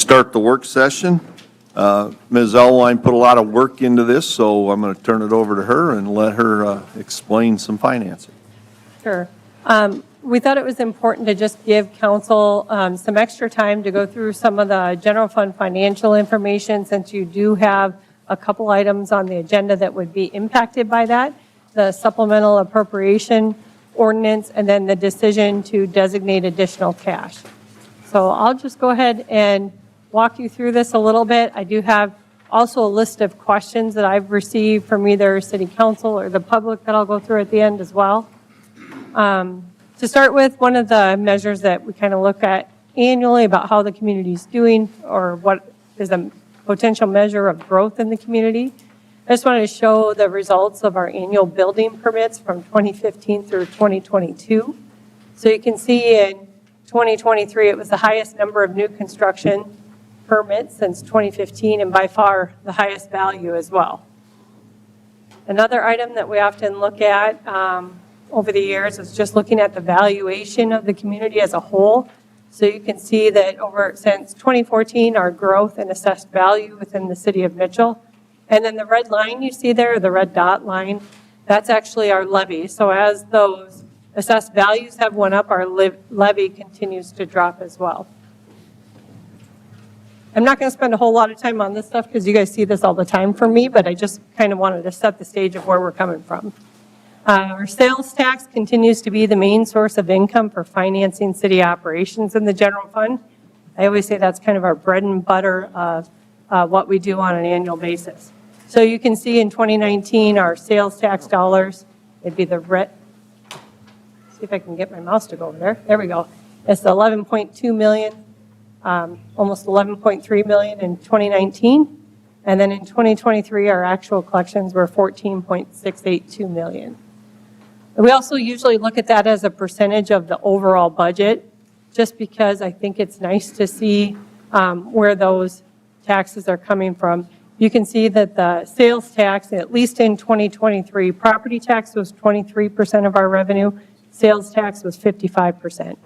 start the work session. Ms. Elwine put a lot of work into this, so I'm going to turn it over to her and let her explain some financing. Sure. We thought it was important to just give council some extra time to go through some of the general fund financial information, since you do have a couple items on the agenda that would be impacted by that, the supplemental appropriation ordinance, and then the decision to designate additional cash. So I'll just go ahead and walk you through this a little bit. I do have also a list of questions that I've received from either city council or the public that I'll go through at the end as well. To start with, one of the measures that we kind of look at annually about how the community is doing, or what is a potential measure of growth in the community. I just wanted to show the results of our annual building permits from 2015 through 2022. So you can see in 2023, it was the highest number of new construction permits since 2015, and by far the highest value as well. Another item that we often look at over the years is just looking at the valuation of the community as a whole. So you can see that since 2014, our growth in assessed value within the city of Mitchell. And then the red line you see there, the red dot line, that's actually our levy. So as those assessed values have went up, our levy continues to drop as well. I'm not going to spend a whole lot of time on this stuff because you guys see this all the time from me, but I just kind of wanted to set the stage of where we're coming from. Our sales tax continues to be the main source of income for financing city operations in the general fund. I always say that's kind of our bread and butter of what we do on an annual basis. So you can see in 2019, our sales tax dollars, it'd be the red. See if I can get my mouse to go over there. There we go. It's 11.2 million, almost 11.3 million in 2019. And then in 2023, our actual collections were 14.682 million. We also usually look at that as a percentage of the overall budget, just because I think it's nice to see where those taxes are coming from. You can see that the sales tax, at least in 2023, property tax was 23% of our revenue, sales tax was 55%.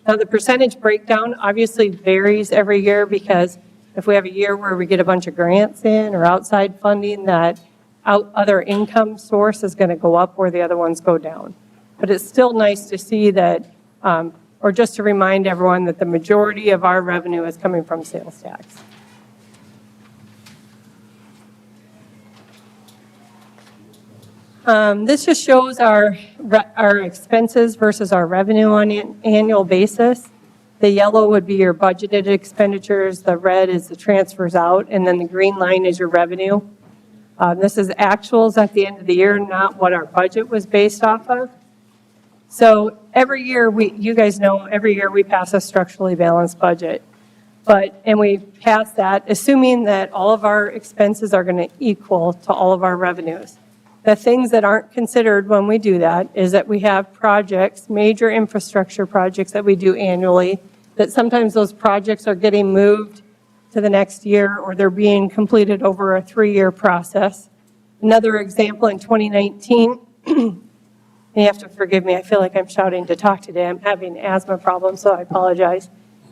Now the percentage breakdown obviously varies every year, because if we have a year where we get a bunch of grants in or outside funding, that other income source is going to go up where the other ones go down. But it's still nice to see that, or just to remind everyone that the majority of our revenue is coming from sales tax. This just shows our expenses versus our revenue on an annual basis. The yellow would be your budgeted expenditures, the red is the transfers out, and then the green line is your revenue. This is actuals at the end of the year, not what our budget was based off of. So every year, you guys know, every year we pass a structurally balanced budget. And we pass that assuming that all of our expenses are going to equal to all of our revenues. The things that aren't considered when we do that is that we have projects, major infrastructure projects that we do annually, that sometimes those projects are getting moved to the next year, or they're being completed over a 3-year process. Another example in 2019, and you have to forgive me, I feel like I'm shouting to talk today. I'm having asthma problems, so I apologize.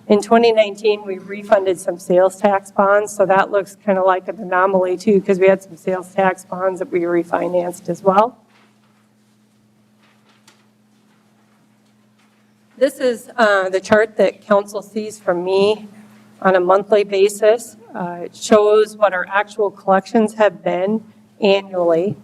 In 2019, we refunded some sales tax bonds, so that looks kind of like an anomaly too, because we had some sales tax bonds that we refinanced as well. This is the chart that council sees from me on a monthly basis. It shows what our actual collections have been annually.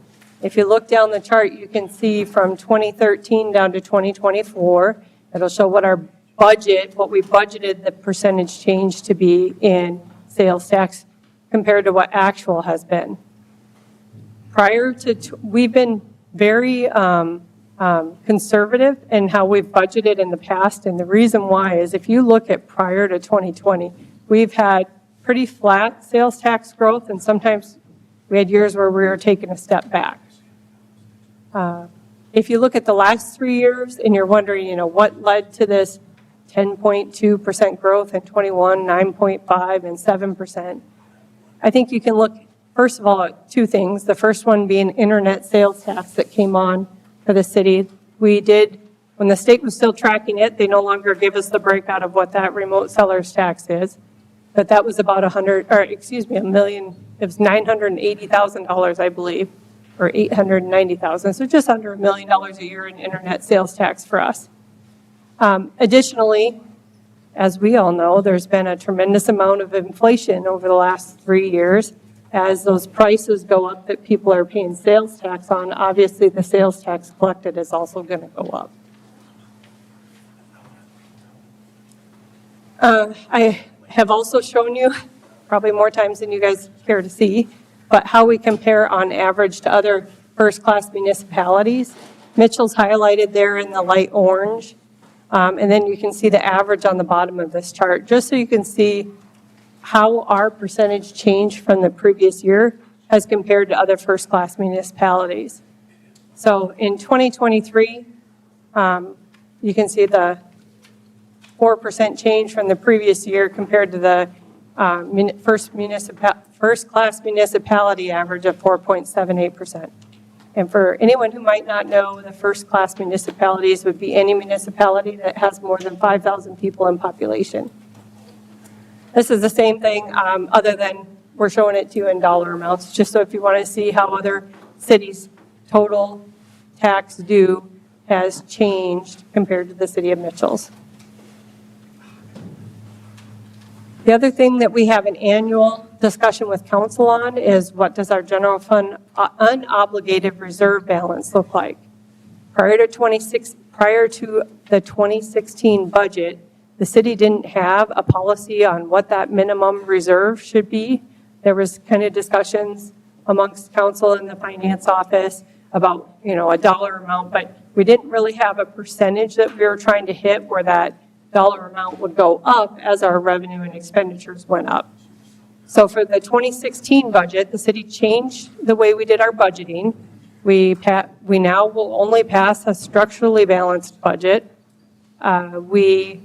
If you look down the chart, you can see from 2013 down to 2024, it'll show what our budget, what we budgeted the percentage change to be in sales tax compared to what actual has been. Prior to, we've been very conservative in how we've budgeted in the past, and the reason why is if you look at prior to 2020, we've had pretty flat sales tax growth, and sometimes we had years where we were taking a step back. If you look at the last 3 years and you're wondering, what led to this 10.2% growth in 21, 9.5, and 7%, I think you can look, first of all, at 2 things. The first one being internet sales tax that came on for the city. We did, when the state was still tracking it, they no longer give us the breakout of what that remote seller's tax is. but that was about $1 million, it was $980,000, I believe, or $890,000, so just under $1 million a year in internet sales tax for us. Additionally, as we all know, there's been a tremendous amount of inflation over the last 3 years. As those prices go up that people are paying sales tax on, obviously the sales tax collected is also going to go up. I have also shown you, probably more times than you guys care to see, but how we compare on average to other first-class municipalities. Mitchell's highlighted there in the light orange, and then you can see the average on the bottom of this chart, just so you can see how our percentage changed from the previous year as compared to other first-class municipalities. So in 2023, you can see the 4% change from the previous year compared to the first-class municipality average of 4.78%. And for anyone who might not know, the first-class municipalities would be any municipality that has more than 5,000 people in population. This is the same thing, other than we're showing it to you in dollar amounts, just so if you want to see how other cities' total tax due has changed compared to the city of Mitchell's. The other thing that we have an annual discussion with council on is what does our general fund unobligated reserve balance look like? Prior to the 2016 budget, the city didn't have a policy on what that minimum reserve should be. There was kind of discussions amongst council and the finance office about, a dollar amount, but we didn't really have a percentage that we were trying to hit where that dollar amount would go up as our revenue and expenditures went up. So for the 2016 budget, the city changed the way we did our budgeting. We now will only pass a structurally balanced budget. We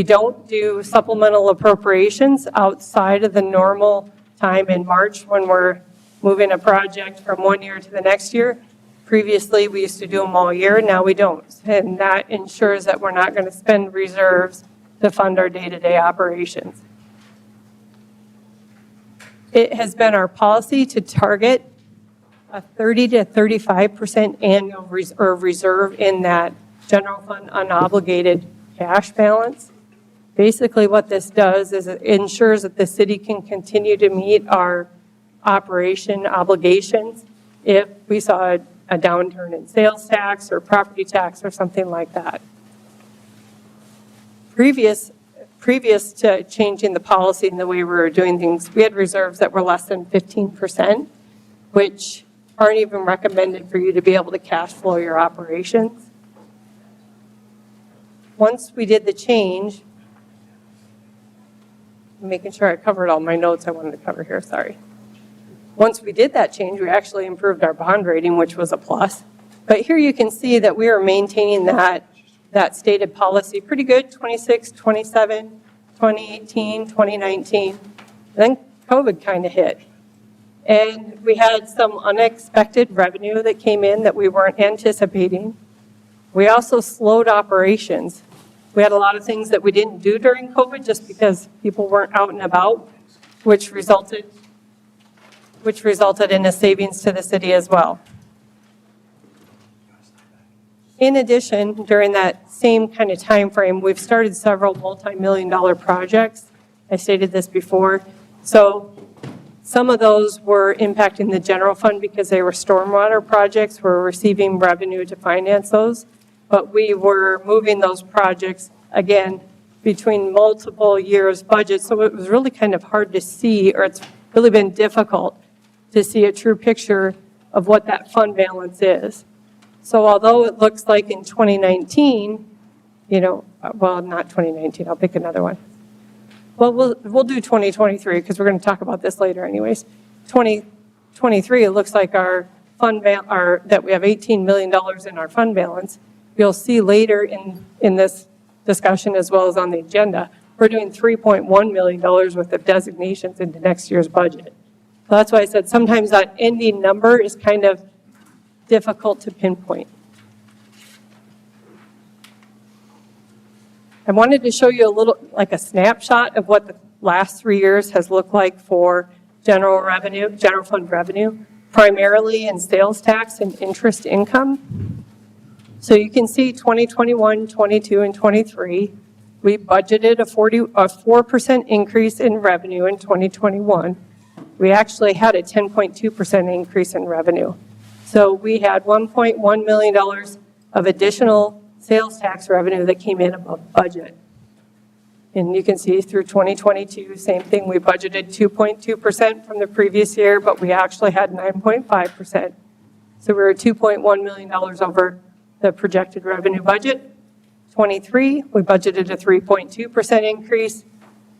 don't do supplemental appropriations outside of the normal time in March when we're moving a project from one year to the next year. Previously, we used to do them all year, now we don't. And that ensures that we're not going to spend reserves to fund our day-to-day operations. It has been our policy to target a 30 to 35% annual reserve in that general fund unobligated cash balance. Basically what this does is it ensures that the city can continue to meet our operation obligations if we saw a downturn in sales tax or property tax or something like that. Previous to changing the policy and the way we were doing things, we had reserves that were less than 15%, which aren't even recommended for you to be able to cash flow your operations. Once we did the change, making sure I covered all my notes I wanted to cover here, sorry. Once we did that change, we actually improved our bond rating, which was a plus. But here you can see that we are maintaining that stated policy pretty good, 26, 27, 2018, 2019. Then COVID kind of hit. And we had some unexpected revenue that came in that we weren't anticipating. We also slowed operations. We had a lot of things that we didn't do during COVID just because people weren't out and about, which resulted in a savings to the city as well. In addition, during that same kind of time frame, we've started several multi-million-dollar projects. I stated this before. So some of those were impacting the general fund because they were stormwater projects. We're receiving revenue to finance those. But we were moving those projects, again, between multiple years' budgets. So it was really kind of hard to see, or it's really been difficult to see a true picture of what that fund balance is. So although it looks like in 2019, well, not 2019, I'll pick another one. Well, we'll do 2023 because we're going to talk about this later anyways. 2023, it looks like our fund that we have $18 million in our fund balance. You'll see later in this discussion as well as on the agenda, we're doing $3.1 million worth of designations into next year's budget. So that's why I said sometimes that ending number is kind of difficult to pinpoint. I wanted to show you a little, like a snapshot of what last 3 years has looked like for general fund revenue, primarily in sales tax and interest income. So you can see 2021, 22, and 23, we budgeted a 4% increase in revenue in 2021. We actually had a 10.2% increase in revenue. So we had $1.1 million of additional sales tax revenue that came in above budget. And you can see through 2022, same thing, we budgeted 2.2% from the previous year, but we actually had 9.5%. So we were $2.1 million over the projected revenue budget. 23, we budgeted a 3.2% increase.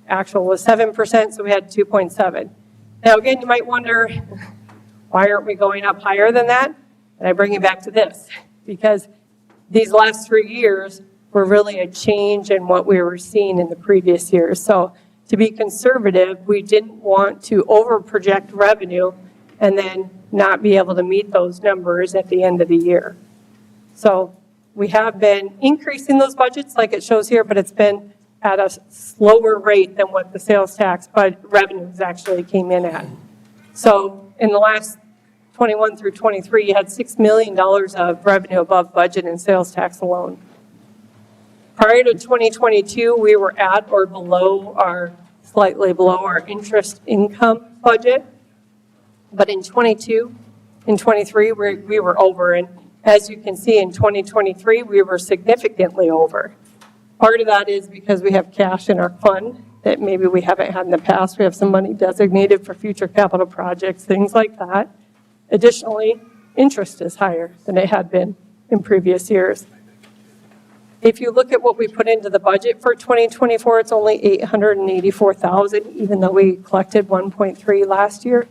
Actual was 7%, so we had 2.7. Now again, you might wonder, why aren't we going up higher than that? And I bring you back to this, because these last 3 years were really a change in what we were seeing in the previous years. So to be conservative, we didn't want to over-project revenue and then not be able to meet those numbers at the end of the year. So we have been increasing those budgets like it shows here, but it's been at a slower rate than what the sales tax revenues actually came in at. So in the last 21 through 23, you had $6 million of revenue above budget in sales tax alone. Prior to 2022, we were at or slightly below our interest income budget. But in 22 and 23, we were over. And as you can see, in 2023, we were significantly over. Part of that is because we have cash in our fund that maybe we haven't had in the past. We have some money designated for future capital projects, things like that. Additionally, interest is higher than it had been in previous years. If you look at what we put into the budget for 2024, it's only $884,000, even though we collected 1.3 last year.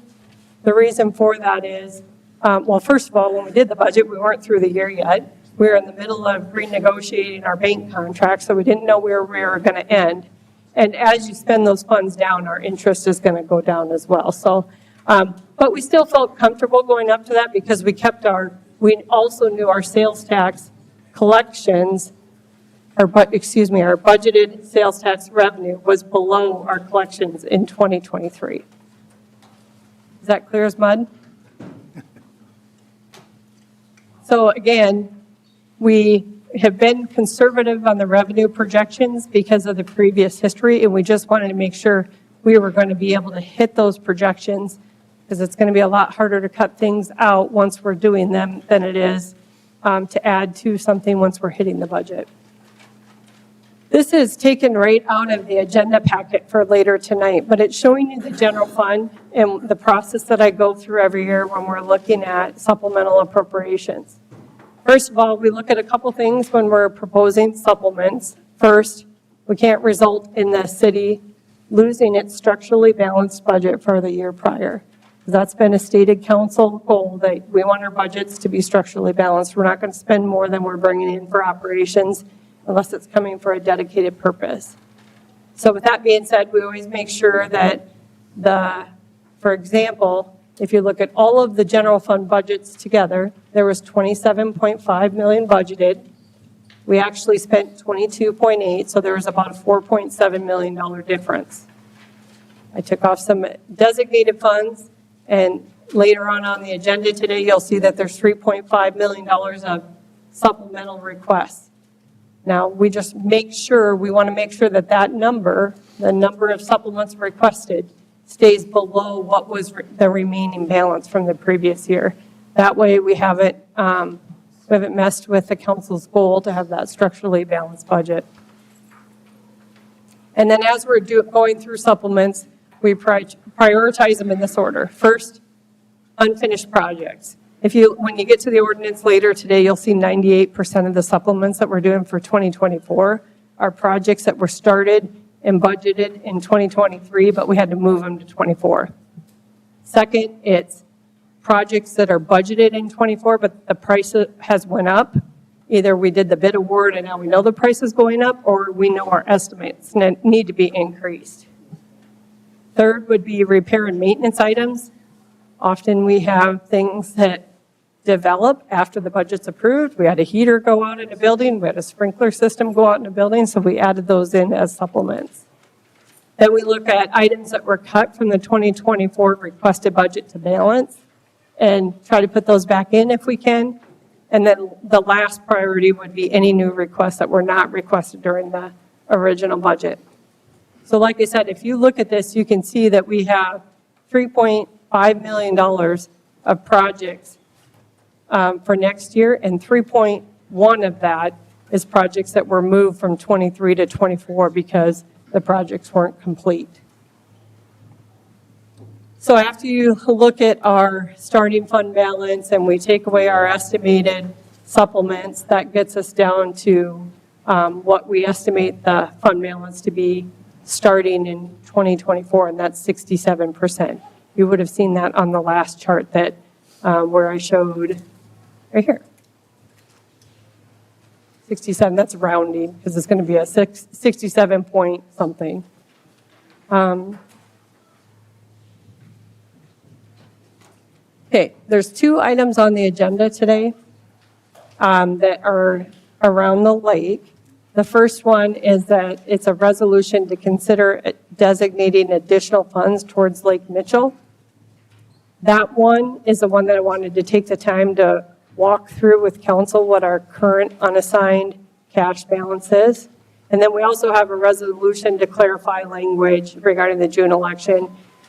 The reason for that is, well, first of all, when we did the budget, we weren't through the year yet. We were in the middle of renegotiating our bank contract, so we didn't know where we were going to end. And as you spend those funds down, our interest is going to go down as well. So, but we still felt comfortable going up to that because we also knew our sales tax collections, our budgeted sales tax revenue was below our collections in 2023. Is that clear as mud? So again, we have been conservative on the revenue projections because of the previous history, and we just wanted to make sure we were going to be able to hit those projections, because it's going to be a lot harder to cut things out once we're doing them than it is to add to something once we're hitting the budget. This is taken right out of the agenda packet for later tonight, but it's showing you the general fund and the process that I go through every year when we're looking at supplemental appropriations. First of all, we look at a couple things when we're proposing supplements. First, we can't result in the city losing its structurally balanced budget for the year prior. That's been a stated council goal, that we want our budgets to be structurally balanced. We're not going to spend more than we're bringing in for operations unless it's coming for a dedicated purpose. So with that being said, we always make sure that for example, if you look at all of the general fund budgets together, there was $27.5 million budgeted. We actually spent 22.8, so there was about a $4.7 million difference. I took off some designated funds, and later on the agenda today, you'll see that there's $3.5 million of supplemental requests. Now, we want to make sure that that number, the number of supplements requested, stays below what was the remaining balance from the previous year. That way we haven't messed with the council's goal to have that structurally balanced budget. And then as we're going through supplements, we prioritize them in this order. First, unfinished projects. When you get to the ordinance later today, you'll see 98% of the supplements that we're doing for 2024 are projects that were started and budgeted in 2023, but we had to move them to 24. Second, it's projects that are budgeted in 24, but the price has went up. Either we did the bid award and now we know the price is going up, or we know our estimates need to be increased. Third would be repair and maintenance items. Often we have things that develop after the budget's approved. We had a heater go out in a building. We had a sprinkler system go out in a building, so we added those in as supplements. Then we look at items that were cut from the 2024 requested budget to balance and try to put those back in if we can. And then the last priority would be any new requests that were not requested during the original budget. So like I said, if you look at this, you can see that we have $3.5 million of projects for next year, and 3.1 of that is projects that were moved from 23 to 24 because the projects weren't complete. So after you look at our starting fund balance and we take away our estimated supplements, that gets us down to what we estimate the fund balance to be starting in 2024, and that's 67%. You would have seen that on the last chart that where I showed right here. 67, that's rounding because it's going to be a 67 point something. Okay, there's two items on the agenda today that are around the lake. The first one is that it's a resolution to consider designating additional funds towards Lake Mitchell. That one is the one that I wanted to take the time to walk through with council what our current unassigned cash balance is. And then we also have a resolution to clarify language regarding the June election.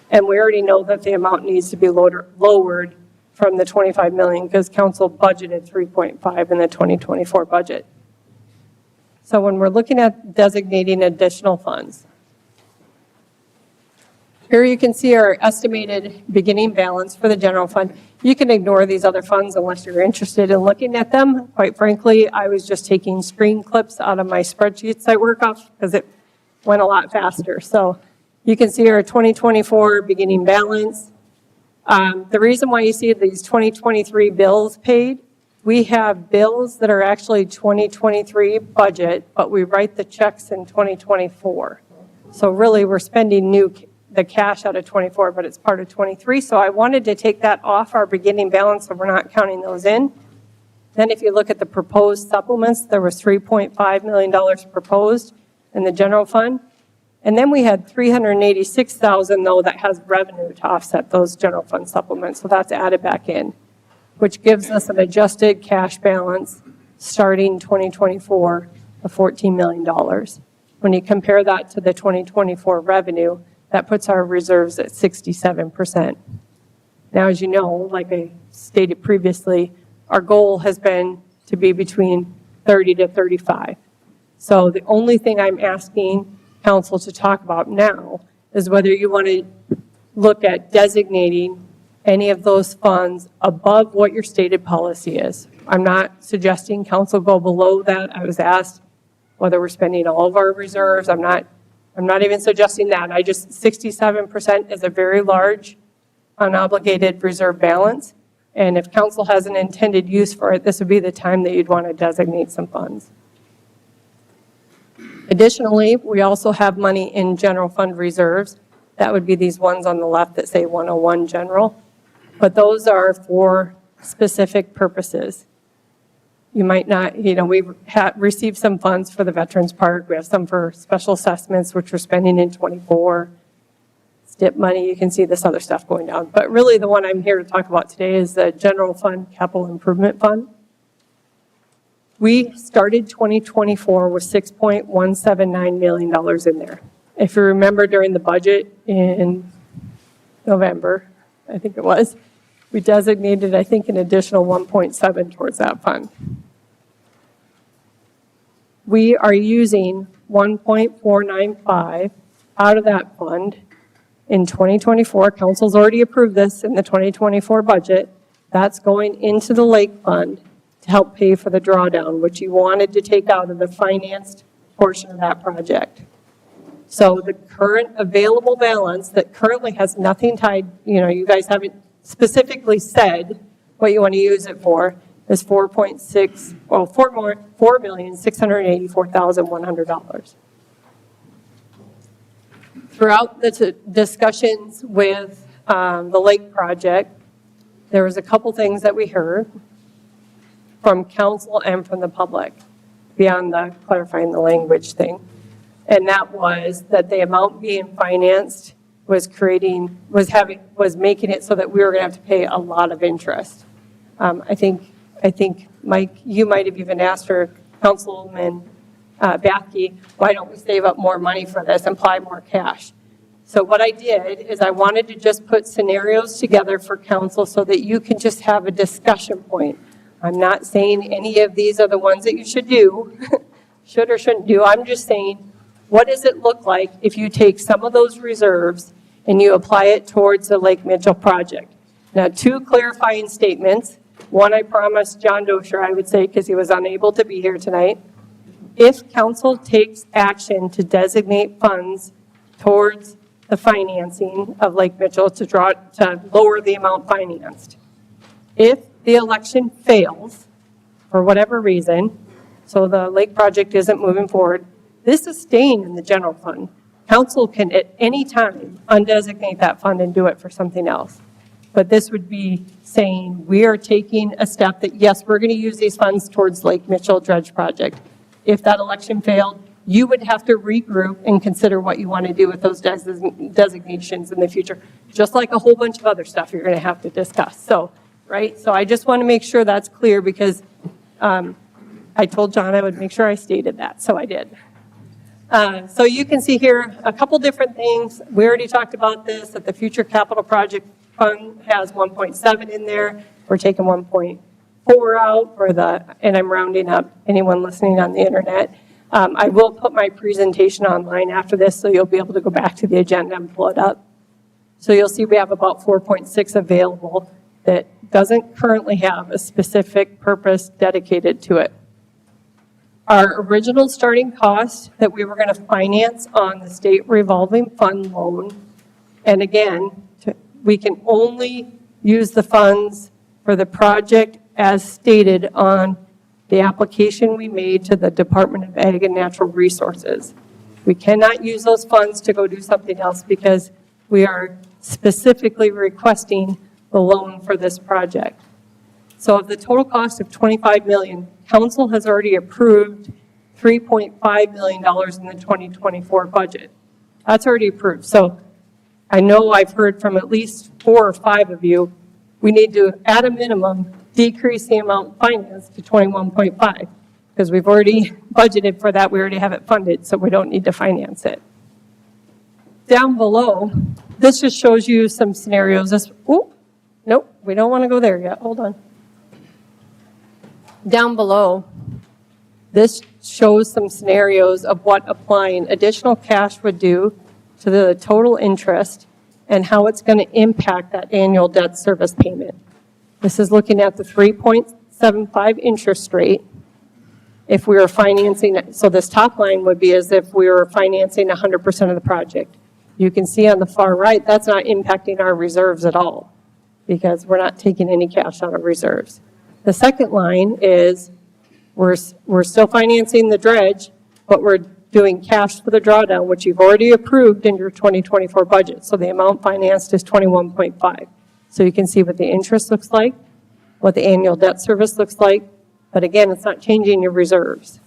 And we already know that the amount needs to be lowered from the 25 million because council budgeted 3.5 in the 2024 budget. So when we're looking at designating additional funds, here you can see our estimated beginning balance for the general fund. You can ignore these other funds unless you're interested in looking at them. Quite frankly, I was just taking screen clips out of my spreadsheets I work off because it went a lot faster. So you can see our 2024 beginning balance. The reason why you see these 2023 bills paid, we have bills that are actually 2023 budget, but we write the checks in 2024. So really, we're spending the cash out of 24, but it's part of 23. So I wanted to take that off our beginning balance so we're not counting those in. Then if you look at the proposed supplements, there was $3.5 million proposed in the general fund. And then we had $386,000 though that has revenue to offset those general fund supplements. So that's added back in, which gives us an adjusted cash balance starting 2024 of $14 million. When you compare that to the 2024 revenue, that puts our reserves at 67%. Now, as you know, like I stated previously, our goal has been to be between 30 to 35. So the only thing I'm asking council to talk about now is whether you want to look at designating any of those funds above what your stated policy is. I'm not suggesting council go below that. I was asked whether we're spending all of our reserves. I'm not even suggesting that. 67% is a very large unobligated reserve balance. And if council has an intended use for it, this would be the time that you'd want to designate some funds. Additionally, we also have money in general fund reserves. That would be these ones on the left that say 101 general. But those are for specific purposes. You might not, we received some funds for the Veterans Park. We have some for special assessments, which we're spending in 24. STIP money, you can see this other stuff going down. But really the one I'm here to talk about today is the General Fund Capital Improvement Fund. We started 2024 with $6.179 million in there. If you remember during the budget in November, I think it was, we designated, I think, an additional 1.7 towards that fund. We are using 1.495 out of that fund in 2024. Council's already approved this in the 2024 budget. That's going into the lake fund to help pay for the drawdown, which you wanted to take out of the financed portion of that project. So the current available balance that currently has nothing tied, you guys haven't specifically said what you want to use it for, is $4,684,100. Throughout the discussions with the lake project, there was a couple things that we heard from council and from the public beyond the clarifying the language thing. And that was that the amount being financed was making it so that we were going to have to pay a lot of interest. I think, Mike, you might have even asked her, Councilman Bathke, why don't we save up more money for this and apply more cash? So what I did is I wanted to just put scenarios together for council so that you can just have a discussion point. I'm not saying any of these are the ones that you should do, should or shouldn't do. I'm just saying, what does it look like if you take some of those reserves and you apply it towards the Lake Mitchell project? Now, 2 clarifying statements. One, I promised John Dosher I would say because he was unable to be here tonight. If council takes action to designate funds towards the financing of Lake Mitchell to lower the amount financed, if the election fails for whatever reason, so the lake project isn't moving forward, this is staying in the general fund. Council can at any time undesignate that fund and do it for something else. But this would be saying we are taking a step that, yes, we're going to use these funds towards Lake Mitchell dredge project. If that election failed, you would have to regroup and consider what you want to do with those designations in the future, just like a whole bunch of other stuff you're going to have to discuss. So, right? So I just want to make sure that's clear because I told John I would make sure I stated that, so I did. So you can see here a couple different things. We already talked about this, that the future capital project fund has 1.7 in there. We're taking 1.4 out for and I'm rounding up anyone listening on the internet. I will put my presentation online after this, so you'll be able to go back to the agenda and pull it up. So you'll see we have about 4.6 available that doesn't currently have a specific purpose dedicated to it. Our original starting cost that we were going to finance on the state revolving fund loan, and again, we can only use the funds for the project as stated on the application we made to the Department of Ag and Natural Resources. We cannot use those funds to go do something else because we are specifically requesting the loan for this project. So of the total cost of $25 million, council has already approved $3.5 million in the 2024 budget. That's already approved. So I know I've heard from at least 4 or 5 of you, we need to, at a minimum, decrease the amount financed to 21.5 because we've already budgeted for that. We already have it funded, so we don't need to finance it. Down below, this just shows you some scenarios. Nope, we don't want to go there yet. Hold on. Down below, this shows some scenarios of what applying additional cash would do to the total interest and how it's going to impact that annual debt service payment. This is looking at the 3.75 interest rate. If we were financing it, so this top line would be as if we were financing 100% of the project. You can see on the far right, that's not impacting our reserves at all because we're not taking any cash out of reserves. The second line is we're still financing the dredge, but we're doing cash for the drawdown, which you've already approved in your 2024 budget. So the amount financed is 21.5. So you can see what the interest looks like, what the annual debt service looks like, but again, it's not changing your reserves.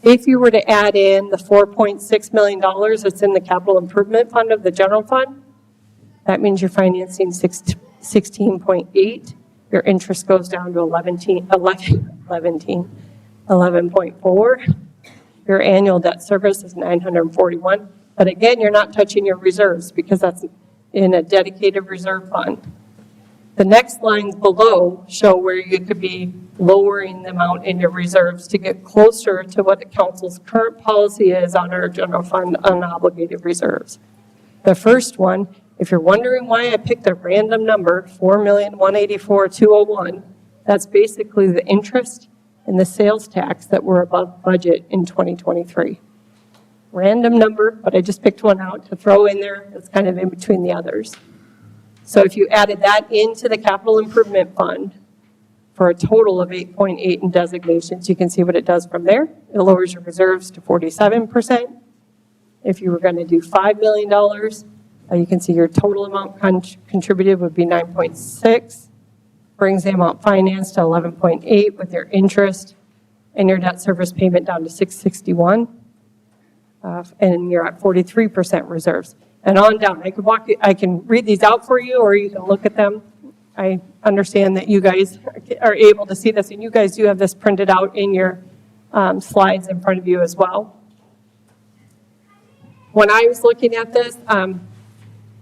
If you were to add in the $4.6 million that's in the capital improvement fund of the general fund, that means you're financing 16.8. Your interest goes down to 11.4. Your annual debt service is 941. But again, you're not touching your reserves because that's in a dedicated reserve fund. The next lines below show where you could be lowering the amount in your reserves to get closer to what the council's current policy is on our general fund unobligated reserves. The first one, if you're wondering why I picked a random number, $4,184,201, that's basically the interest and the sales tax that were above budget in 2023. Random number, but I just picked one out to throw in there. It's kind of in between the others. So if you added that into the capital improvement fund for a total of 8.8 in designations, you can see what it does from there. It lowers your reserves to 47%. If you were going to do $5 million, you can see your total amount contributed would be 9.6, brings the amount financed to 11.8 with your interest and your debt service payment down to 661. and you're at 43% reserves. And on down, I can read these out for you, or you can look at them. I understand that you guys are able to see this, and you guys do have this printed out in your slides in front of you as well. When I was looking at this,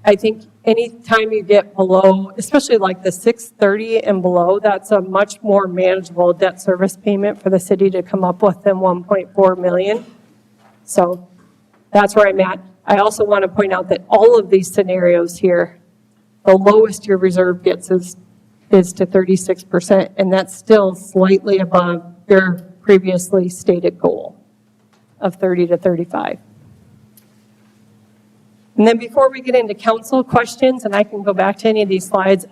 I think anytime you get below, especially like the 630 and below, that's a much more manageable debt service payment for the city to come up with than 1.4 million. So that's where I'm at. I also want to point out that all of these scenarios here, the lowest your reserve gets is to 36%, and that's still slightly above your previously stated goal of 30 to 35. And then before we get into council questions, and I can go back to any of these slides,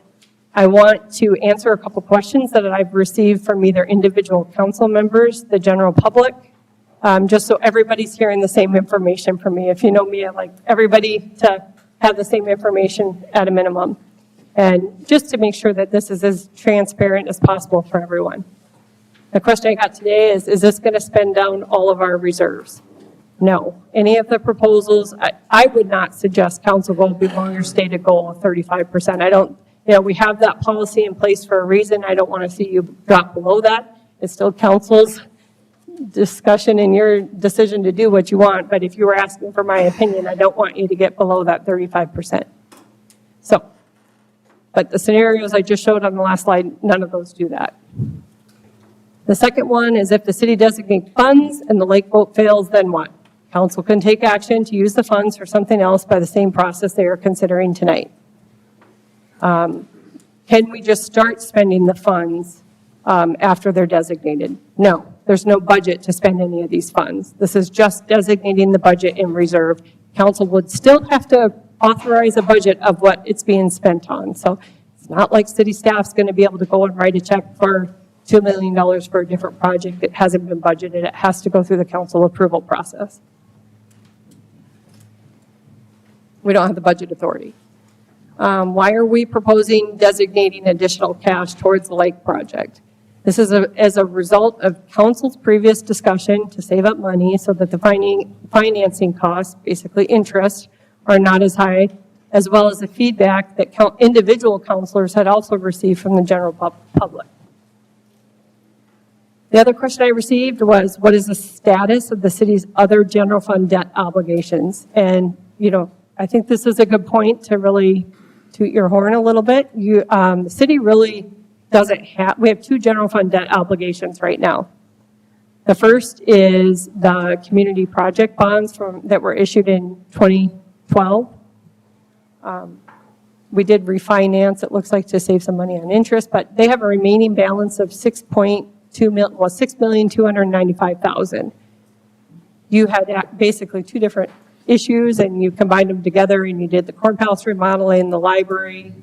I want to answer a couple questions that I've received from either individual council members, the general public, just so everybody's hearing the same information from me. If you know me, I like everybody to have the same information at a minimum. And just to make sure that this is as transparent as possible for everyone. The question I got today is this going to spend down all of our reserves? No. Any of the proposals, I would not suggest council go below your stated goal of 35%. I don't, we have that policy in place for a reason. I don't want to see you drop below that. It's still council's discussion and your decision to do what you want, but if you were asking for my opinion, I don't want you to get below that 35%. So, but the scenarios I just showed on the last slide, none of those do that. The second one is if the city designates funds and the lake vote fails, then what? Council can take action to use the funds for something else by the same process they are considering tonight. Can we just start spending the funds after they're designated? No, there's no budget to spend any of these funds. This is just designating the budget in reserve. Council would still have to authorize a budget of what it's being spent on. So it's not like city staff's going to be able to go and write a check for $2 million for a different project that hasn't been budgeted. It has to go through the council approval process. We don't have the budget authority. Why are we proposing designating additional cash towards the lake project? This is as a result of council's previous discussion to save up money so that the financing costs, basically interest, are not as high, as well as the feedback that individual councilors had also received from the general public. The other question I received was, what is the status of the city's other general fund debt obligations? And, I think this is a good point to really toot your horn a little bit. The city really doesn't have, we have two general fund debt obligations right now. The first is the community project bonds that were issued in 2012. We did refinance, it looks like, to save some money on interest, but they have a remaining balance of $6,295,000. You had basically two different issues and you combined them together and you did the courthouse remodeling, the library.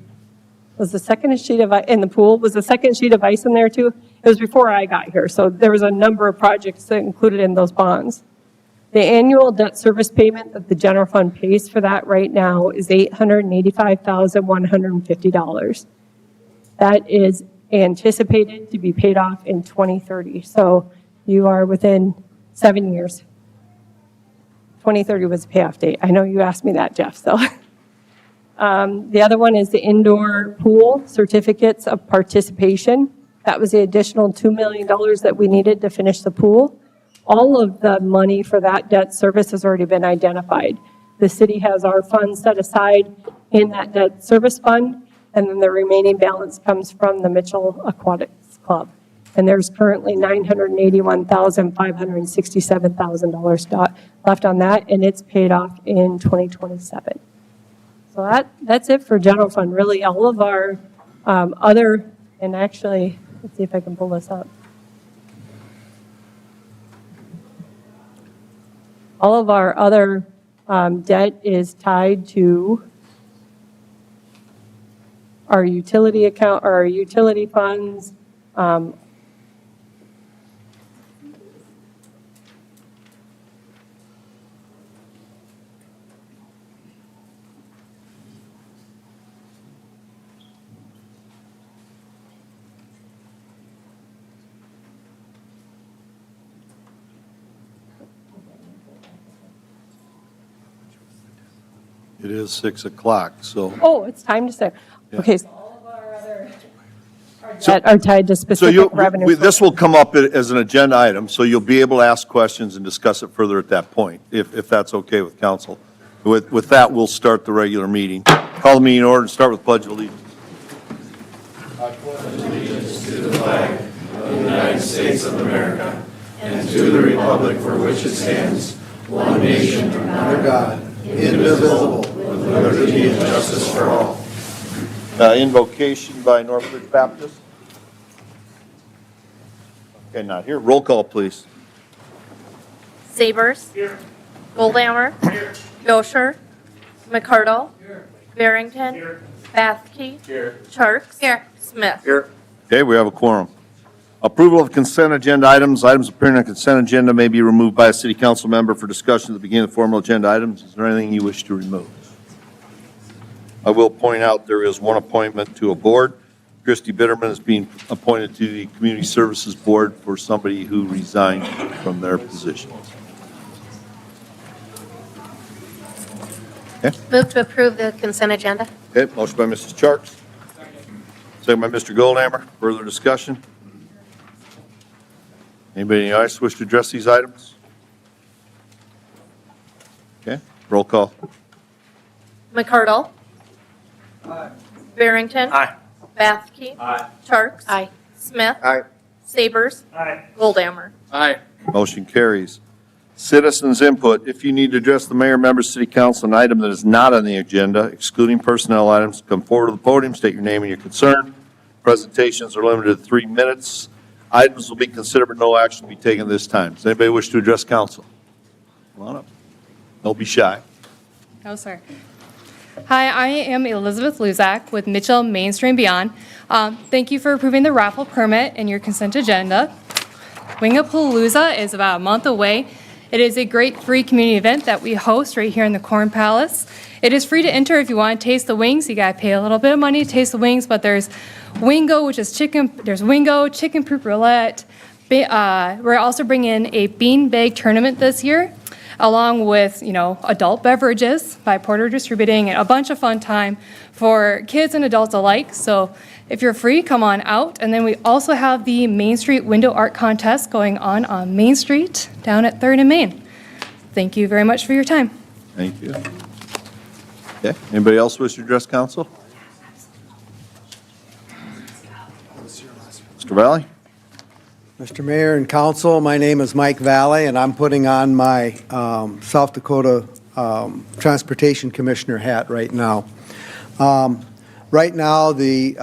Was the second sheet of ice in the pool? Was the second sheet of ice in there too? It was before I got here, so there was a number of projects that included in those bonds. The annual debt service payment that the general fund pays for that right now is $885,150. That is anticipated to be paid off in 2030. So you are within 7 years. 2030 was the payoff date. I know you asked me that, Jeff. So the other one is the indoor pool certificates of participation. That was the additional $2 million that we needed to finish the pool. All of the money for that debt service has already been identified. The city has our funds set aside in that debt service fund, and then the remaining balance comes from the Mitchell Aquatics Club. And there's currently $981,567,000 left on that, and it's paid off in 2027. So that's it for general fund. Really, all of our other, and actually, let's see if I can pull this up. All of our other debt is tied to our utility account, or our utility funds. It is 6 o'clock, so. Oh, it's time to say, Yeah. okay. So all of our other that are tied to So specific revenue. this will come up as an agenda item, so you'll be able to ask questions and discuss it further at that point, if that's okay with council. With that, we'll start the regular meeting. Call the meeting in order and start with pledge of allegiance. under God, indivisible, with liberty and justice for all. Invocation by Northbridge Baptist. Okay, not here. Roll call, please. Sabers. Here. Goldammer. Here. Gosher. McCardle. Here. Barrington. Here. Bathke. Here. Charks. Here. Smith. Here. Okay, we have a quorum. Approval of consent agenda items. Items appearing on consent agenda may be removed by a city council member for discussion at the beginning of the formal agenda items. Is there anything you wish to remove? I will point out there is one appointment to a board. Christy Bitterman is being appointed to the Community Services Board for somebody who resigned from their position. Move to approve the consent agenda. Okay, motion by Mrs. Charks. Second by Mr. Goldammer. Further discussion? Anybody in the audience wish to address these items? Okay, roll call. McCardle. Aye. Barrington. Aye. Bathke. Aye. Charks. Aye. Smith. Aye. Sabers. Aye. Goldammer. Aye. Motion carries. Citizens input. If you need to address the mayor, members, city council, an item that is not on the agenda, excluding personnel items, come forward to the podium, state your name and your concern. Presentations are limited to 3 minutes. Items will be considered, but no action will be taken this time. Does anybody wish to address council? Come on up. Don't be shy. No, sir. Hi, I am Elizabeth Luzak with Mitchell Mainstream Beyond. Thank you for approving the raffle permit and your consent agenda. Wingapalooza is about a month away. It is a great free community event that we host right here in the Corn Palace. It is free to enter if you want to taste the wings. You got to pay a little bit of money to taste the wings, but there's Wingo, which is chicken. There's Wingo, chicken poop roulette. We're also bringing in a beanbag tournament this year, along with, adult beverages by Porter Distributing, and a bunch of fun time for kids and adults alike. So if you're free, come on out. And then we also have the Main Street Window Art Contest going on Main Street down at 3rd and Main. Thank you very much for your time. Thank you. Okay, anybody else wish to address council? Mr. Valley? Mr. Mayor and Council, my name is Mike Valley, and I'm putting on my South Dakota Transportation Commissioner hat right now. Right now, the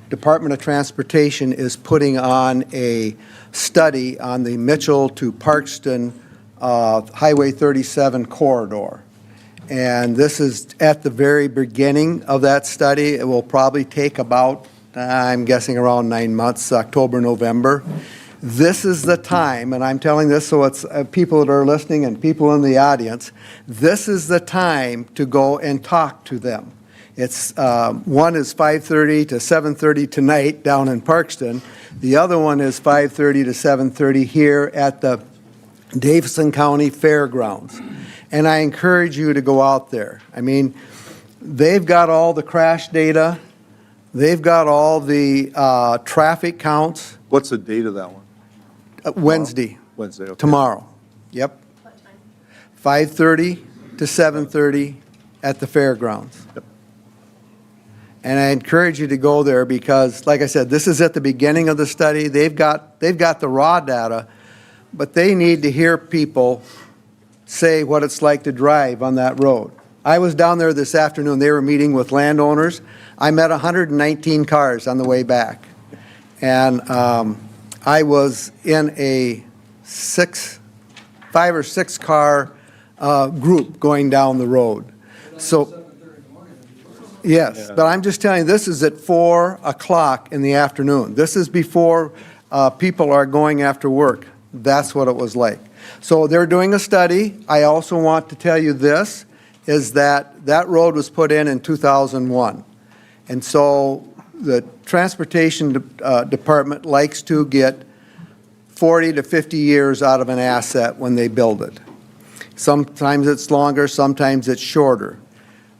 Department of Transportation is putting on a study on the Mitchell to Parkston Highway 37 corridor. And this is at the very beginning of that study. It will probably take about, I'm guessing, around 9 months, October, November. This is the time, and I'm telling this so it's people that are listening and people in the audience, this is the time to go and talk to them. It's one is 5:30 to 7:30 tonight down in Parkston. The other one is 5:30 to 7:30 here at the Davidson County Fairgrounds. And I encourage you to go out there. I mean, they've got all the crash data. They've got all the traffic counts. What's the date of that one? Wednesday. Wednesday, okay. Tomorrow. Yep. 5:30 to 7:30 at the fairgrounds. Yep. And I encourage you to go there because, like I said, this is at the beginning of the study. They've got the raw data, but they need to hear people say what it's like to drive on that road. I was down there this afternoon. They were meeting with landowners. I met 119 cars on the way back. And I was in a 5 or 6 car group going down the road. So, yes, but I'm just telling you, this is at 4 o'clock in the afternoon. This is before people are going after work. That's what it was like. So they're doing a study. I also want to tell you this, is that road was put in 2001. And so the Transportation Department likes to get 40 to 50 years out of an asset when they build it. Sometimes it's longer, sometimes it's shorter.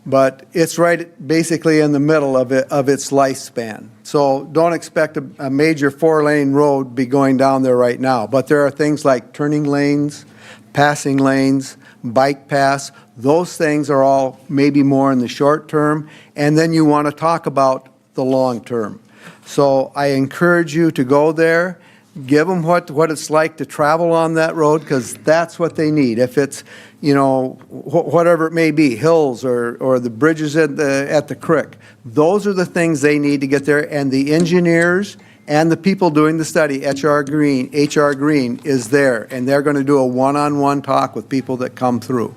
but it's right basically in the middle of its lifespan. So don't expect a major four-lane road be going down there right now. But there are things like turning lanes, passing lanes, bike paths. Those things are all maybe more in the short term, and then you want to talk about the long term. So I encourage you to go there, give them what it's like to travel on that road, because that's what they need. If it's, you know, whatever it may be, hills or the bridges at the creek, those are the things they need to get there. And the engineers and the people doing the study, HR Green is there, and they're going to do a one-on-one talk with people that come through.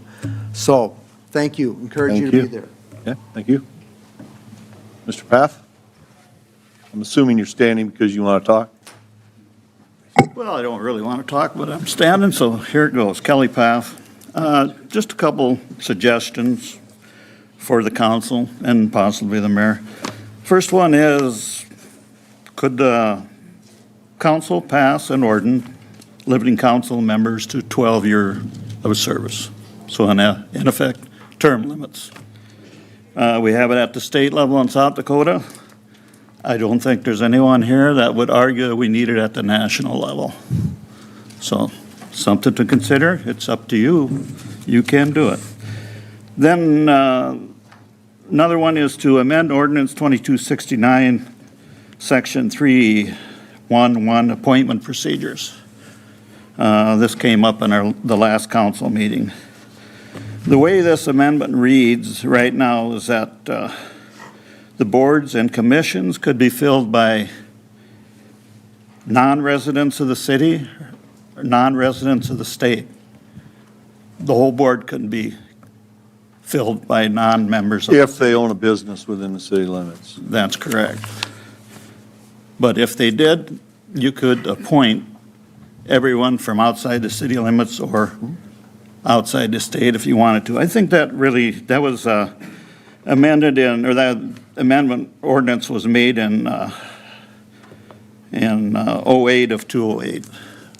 So, thank you. Encourage you to be there. Okay, thank you. Mr. Path? I'm assuming you're standing because you want to talk? Well, I don't really want to talk, but I'm standing, so here it goes. Kelly Path. Just a couple suggestions for the council and possibly the mayor. First one is, could the council pass an ordinance limiting council members to 12 years of service? So in effect, term limits. We have it at the state level in South Dakota. I don't think there's anyone here that would argue we need it at the national level. So something to consider. It's up to you. You can do it. Then another one is to amend ordinance 2269, section 311, appointment procedures. This came up in the last council meeting. The way this amendment reads right now is that the boards and commissions could be filled by non-residents of the city or non-residents of the state. The whole board couldn't be filled by non-members of the If they own a business within the city limits. That's correct. But if they did, you could appoint everyone from outside the city limits or outside the state if you wanted to. I think that was amended that amendment ordinance was made in 08 of 208.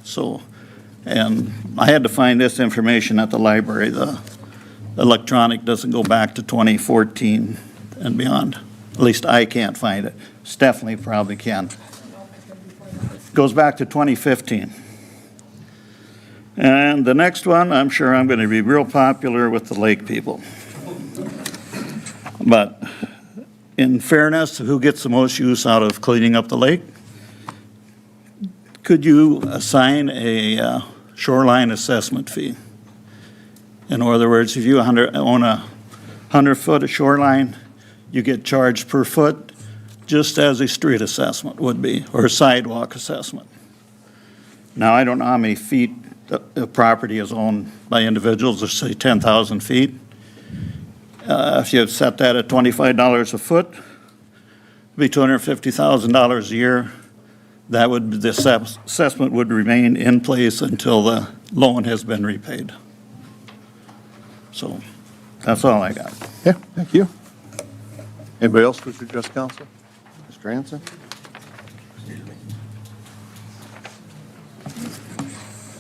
So, and I had to find this information at the library. The electronic doesn't go back to 2014 and beyond. At least I can't find it. Stephanie probably can. Goes back to 2015. And the next one, I'm sure I'm going to be real popular with the lake people. But in fairness, who gets the most use out of cleaning up the lake? Could you assign a shoreline assessment fee? In other words, if you own a 100-foot of shoreline, you get charged per foot, just as a street assessment would be, or a sidewalk assessment. Now, I don't know how many feet the property is owned by individuals, let's say 10,000 feet. If you set that at $25 a foot, it'd be $250,000 a year. The assessment would remain in place until the loan has been repaid. So that's all I got. Yeah, thank you. Anybody else wish to address council? Mr. Hanson?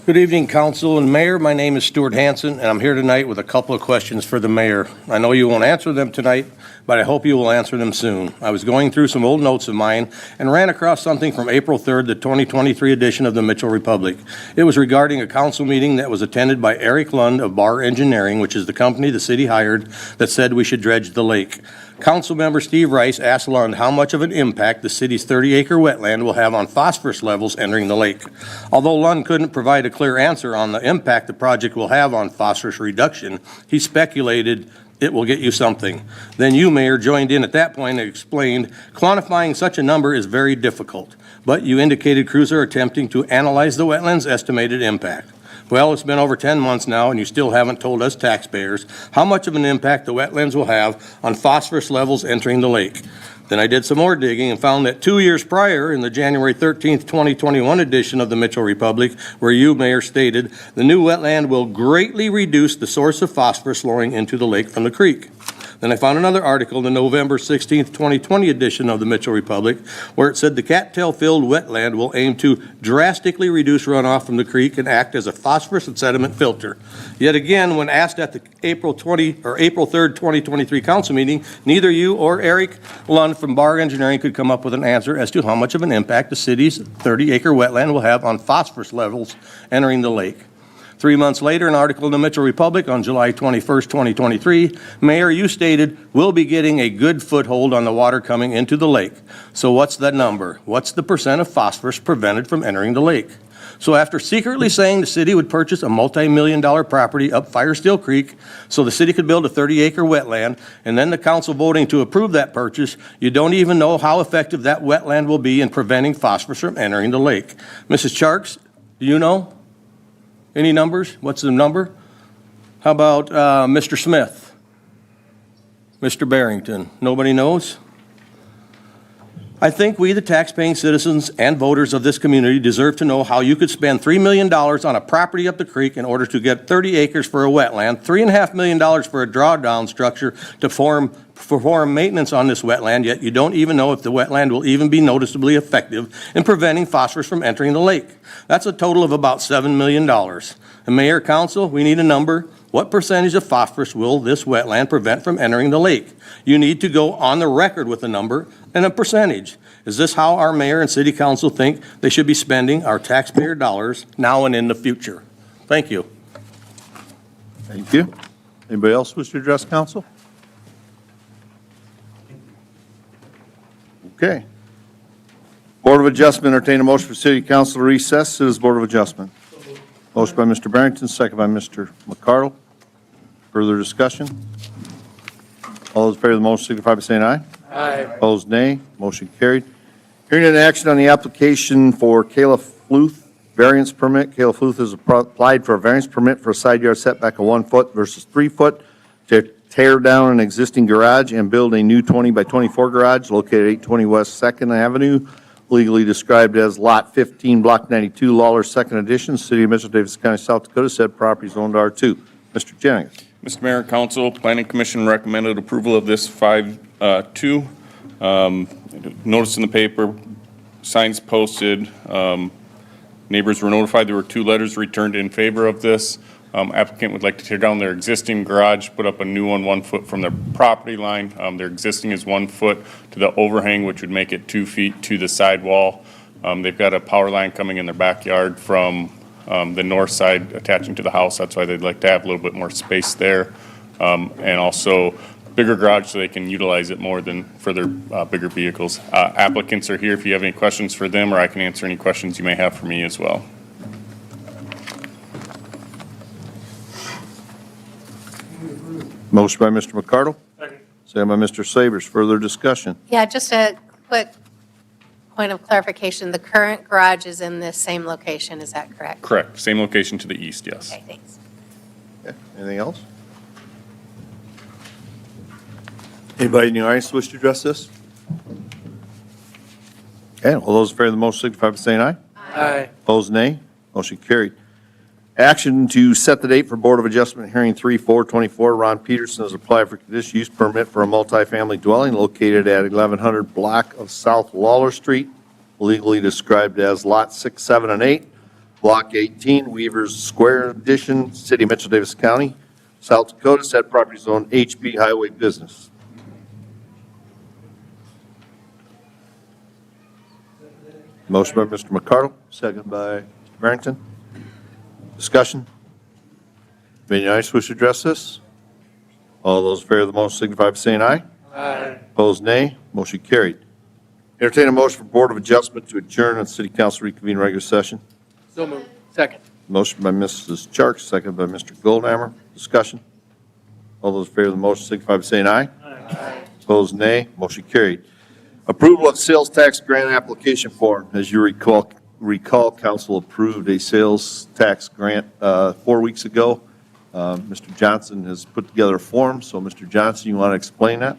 Good evening, council and mayor. My name is Stuart Hanson, and I'm here tonight with a couple of questions for the mayor. I know you won't answer them tonight, but I hope you will answer them soon. I was going through some old notes of mine and ran across something from April 3rd, the 2023 edition of the Mitchell Republic. It was regarding a council meeting that was attended by Eric Lund of Bar Engineering, which is the company the city hired that said we should dredge the lake. Councilmember Steve Rice asked Lund how much of an impact the city's 30-acre wetland will have on phosphorus levels entering the lake. Although Lund couldn't provide a clear answer on the impact the project will have on phosphorus reduction, he speculated it will get you something. Then you, Mayor, joined in at that point and explained quantifying such a number is very difficult, but you indicated crews are attempting to analyze the wetland's estimated impact. Well, it's been over 10 months now, and you still haven't told us taxpayers how much of an impact the wetlands will have on phosphorus levels entering the lake. Then I did some more digging and found that 2 years prior, in the January 13th, 2021 edition of the Mitchell Republic, where you, Mayor, stated the new wetland will greatly reduce the source of phosphorus flowing into the lake from the creek. Then I found another article in the November 16th, 2020 edition of the Mitchell Republic where it said the cattail-filled wetland will aim to drastically reduce runoff from the creek and act as a phosphorus and sediment filter. Yet again, when asked at the April 3rd, 2023 council meeting, neither you or Eric Lund from Bar Engineering could come up with an answer as to how much of an impact the city's 30-acre wetland will have on phosphorus levels entering the lake. 3 months later, an article in the Mitchell Republic on July 21st, 2023, Mayor, you stated, we'll be getting a good foothold on the water coming into the lake. So what's that number? What's the percent of phosphorus prevented from entering the lake? So after secretly saying the city would purchase a multi-million-dollar property up Firesteel Creek so the city could build a 30-acre wetland, and then the council voting to approve that purchase, you don't even know how effective that wetland will be in preventing phosphorus from entering the lake. Mrs. Charks, do you know? Any numbers? What's the number? How about Mr. Smith? Mr. Barrington? Nobody knows? I think we, the taxpaying citizens and voters of this community, deserve to know how you could spend $3 million on a property up the creek in order to get 30 acres for a wetland, $3.5 million for a drawdown structure to perform maintenance on this wetland, yet you don't even know if the wetland will even be noticeably effective in preventing phosphorus from entering the lake. That's a total of about $7 million. And Mayor, Council, we need a number. What percentage of phosphorus will this wetland prevent from entering the lake? You need to go on the record with a number and a percentage. Is this how our mayor and city council think they should be spending our taxpayer dollars now and in the future? Thank you. Thank you. Anybody else wish to address council? Okay. Board of Adjustment, entertain a motion for city council to recess. Citizens Board of Adjustment. Motion by Mr. Barrington, second by Mr. McCardle. Further discussion? All those in favor of the motion signify by saying aye. Aye. Opposed, nay. Motion carried. Hearing any action on the application for Kayla Fluth variance permit. Kayla Fluth has applied for a variance permit for a side yard setback of 1 foot versus 3 foot to tear down an existing garage and build a new 20 by 24 garage located at 820 West 2nd Avenue, legally described as Lot 15, Block 92, Lawler, 2nd Edition, City of Mitchell, Davis County, South Dakota. Said property is owned R2. Mr. Jennings. Mr. Mayor, Council, Planning Commission recommended approval of this 5-2. Notice in the paper, signs posted. Neighbors were notified. There were 2 letters returned in favor of this. Applicant would like to tear down their existing garage, put up a new one 1 foot from their property line. Their existing is 1 foot to the overhang, which would make it 2 feet to the sidewall. They've got a power line coming in their backyard from the north side attaching to the house. That's why they'd like to have a little bit more space there. And also bigger garage so they can utilize it more than for their bigger vehicles. Applicants are here if you have any questions for them, or I can answer any questions you may have for me as well. Motion by Mr. McCardle. Second by Mr. Sabers. Further discussion? Yeah, just a quick point of clarification. The current garage is in this same location, is that correct? Correct. Same location to the east, yes. Okay, thanks. Okay. Anything else? Anybody in the audience wish to address this? Okay, all those in favor of the motion signify by saying aye. Aye. Opposed, nay. Motion carried. Action to set the date for Board of Adjustment hearing 3/4/24. Ron Peterson has applied for conditional use permit for a multifamily dwelling located at 1100 block of South Lawler Street, legally described as Lot 6, 7, and 8, Block 18, Weaver's Square Addition, City of Mitchell, Davis County, South Dakota. Said property zone HB Highway Business. Motion by Mr. McCardle, second by Barrington. Discussion? Any audience wish to address this? All those in favor of the motion signify by saying aye. Aye. Opposed, nay. Motion carried. Entertain a motion for Board of Adjustment to adjourn and City Council reconvene regular session. So moved. Second. Motion by Mrs. Chark, second by Mr. Goldhammer. Discussion? All those in favor of the motion signify by saying aye. Aye. Opposed, nay. Motion carried. Approval of sales tax grant application form. As you recall, council approved a sales tax grant 4 weeks ago. Mr. Johnson has put together a form. So, Mr. Johnson, you want to explain that?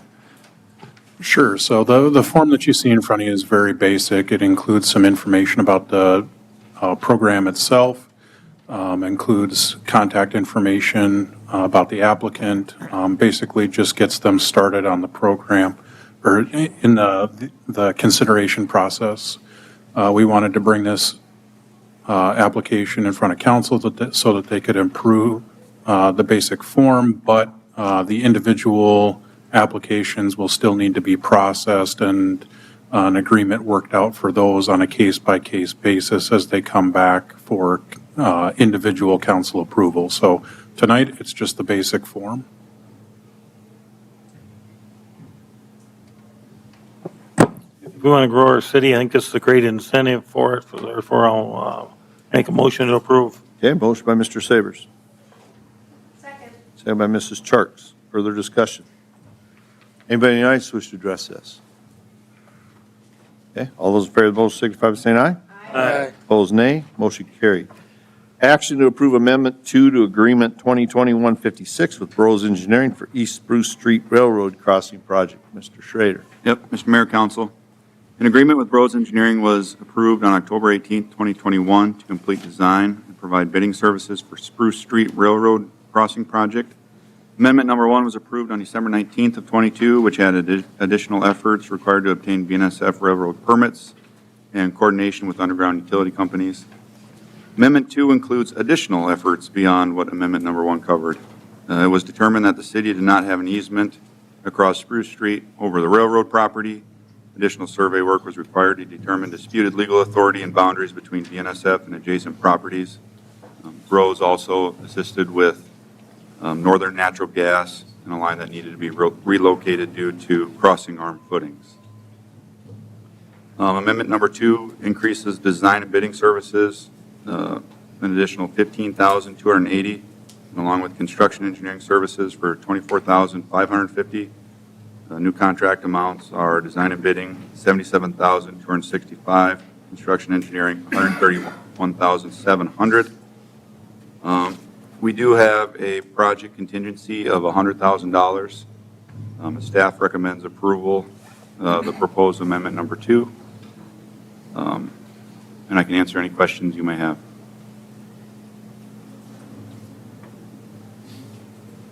Sure. So the form that you see in front of you is very basic. It includes some information about the program itself, includes contact information about the applicant, basically just gets them started on the program or in the consideration process. We wanted to bring this application in front of council so that they could improve the basic form, but the individual applications will still need to be processed and an agreement worked out for those on a case-by-case basis as they come back for individual council approval. So tonight, it's just the basic form. If we want to grow our city, I think this is a great incentive for it, so therefore I'll make a motion to approve. Okay, motion by Mr. Savers. Second by Mrs. Charks. Further discussion? Anybody in the audience wish to address this? Okay, all those in favor of the motion signify by saying aye. Aye. Opposed, nay. Motion carried. Action to approve Amendment 2 to Agreement 2021-56 with Burroughs Engineering for East Spruce Street Railroad Crossing Project. Mr. Schrader. Yep, Mr. Mayor, Council. An agreement with Burroughs Engineering was approved on October 18, 2021 to complete design and provide bidding services for Spruce Street Railroad Crossing Project. Amendment number 1 was approved on December 19th of 22, which had additional efforts required to obtain BNSF railroad permits and coordination with underground utility companies. Amendment 2 includes additional efforts beyond what Amendment number 1 covered. It was determined that the city did not have an easement across Spruce Street over the railroad property. Additional survey work was required to determine disputed legal authority and boundaries between BNSF and adjacent properties. Burroughs also assisted with northern natural gas and a line that needed to be relocated due to crossing arm footings. Amendment number 2 increases design and bidding services, an additional $15,280, along with construction engineering services for $24,550. New contract amounts are design and bidding $77,265, construction engineering $131,700. We do have a project contingency of $100,000. Staff recommends approval of the proposed amendment number 2. And I can answer any questions you may have.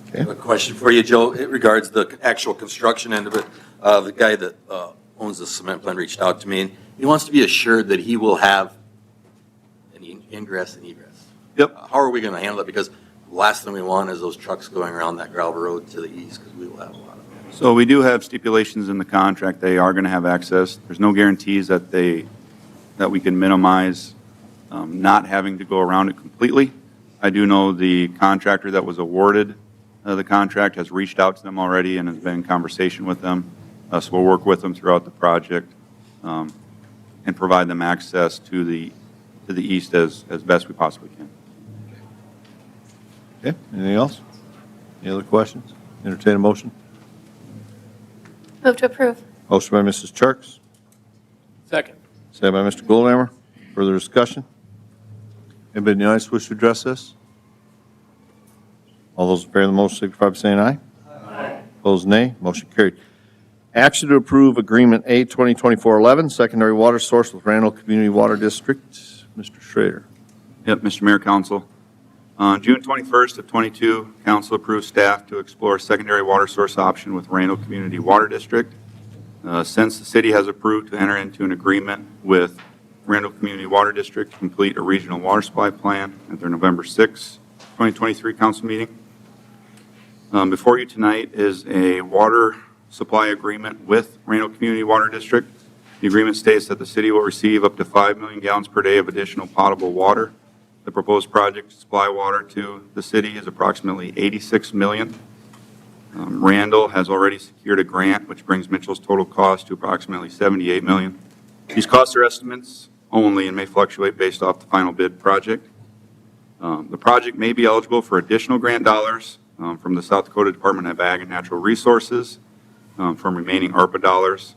Okay. A question for you, Joe. It regards the actual construction end of it. The guy that owns the cement plant reached out to me, and he wants to be assured that he will have an ingress and egress. Yep. How are we going to handle it? Because the last thing we want is those trucks going around that gravel road to the east, because we will have a lot of them. So we do have stipulations in the contract. They are going to have access. There's no guarantees that we can minimize not having to go around it completely. I do know the contractor that was awarded the contract has reached out to them already and has been in conversation with them. So we'll work with them throughout the project and provide them access to the east as best we possibly can. Okay, anything else? Any other questions? Entertain a motion. Move to approve. Motion by Mrs. Charks. Second. Second by Mr. Goldhammer. Further discussion? Anybody in the audience wish to address this? All those in favor of the motion signify by saying aye. Aye. Opposed, nay. Motion carried. Action to approve Agreement A 2024-11, secondary water source with Randall Community Water District. Mr. Schrader. Yep, Mr. Mayor, Council. On June 21st of 22, Council approved staff to explore a secondary water source option with Randall Community Water District. Since the city has approved to enter into an agreement with Randall Community Water District to complete a regional water supply plan at their November 6, 2023 council meeting. Before you tonight is a water supply agreement with Randall Community Water District. The agreement states that the city will receive up to 5 million gallons per day of additional potable water. The proposed project to supply water to the city is approximately 86 million. Randall has already secured a grant, which brings Mitchell's total cost to approximately 78 million. These costs are estimates only and may fluctuate based off the final bid project. The project may be eligible for additional grant dollars from the South Dakota Department of Ag and Natural Resources, from remaining ARPA dollars.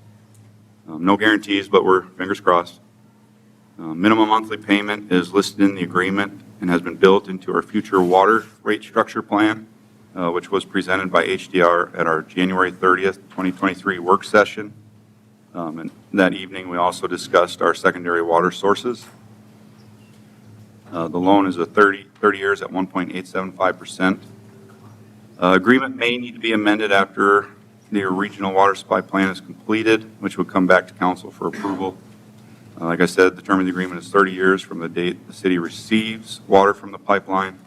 No guarantees, but we're fingers crossed. Minimum monthly payment is listed in the agreement and has been built into our future water rate structure plan, which was presented by HDR at our January 30th, 2023 work session. And that evening, we also discussed our secondary water sources. The loan is a 30 years at 1.875%. Agreement may need to be amended after the regional water supply plan is completed, which would come back to council for approval. Like I said, the term of the agreement is 30 years from the date the city receives water from the pipeline.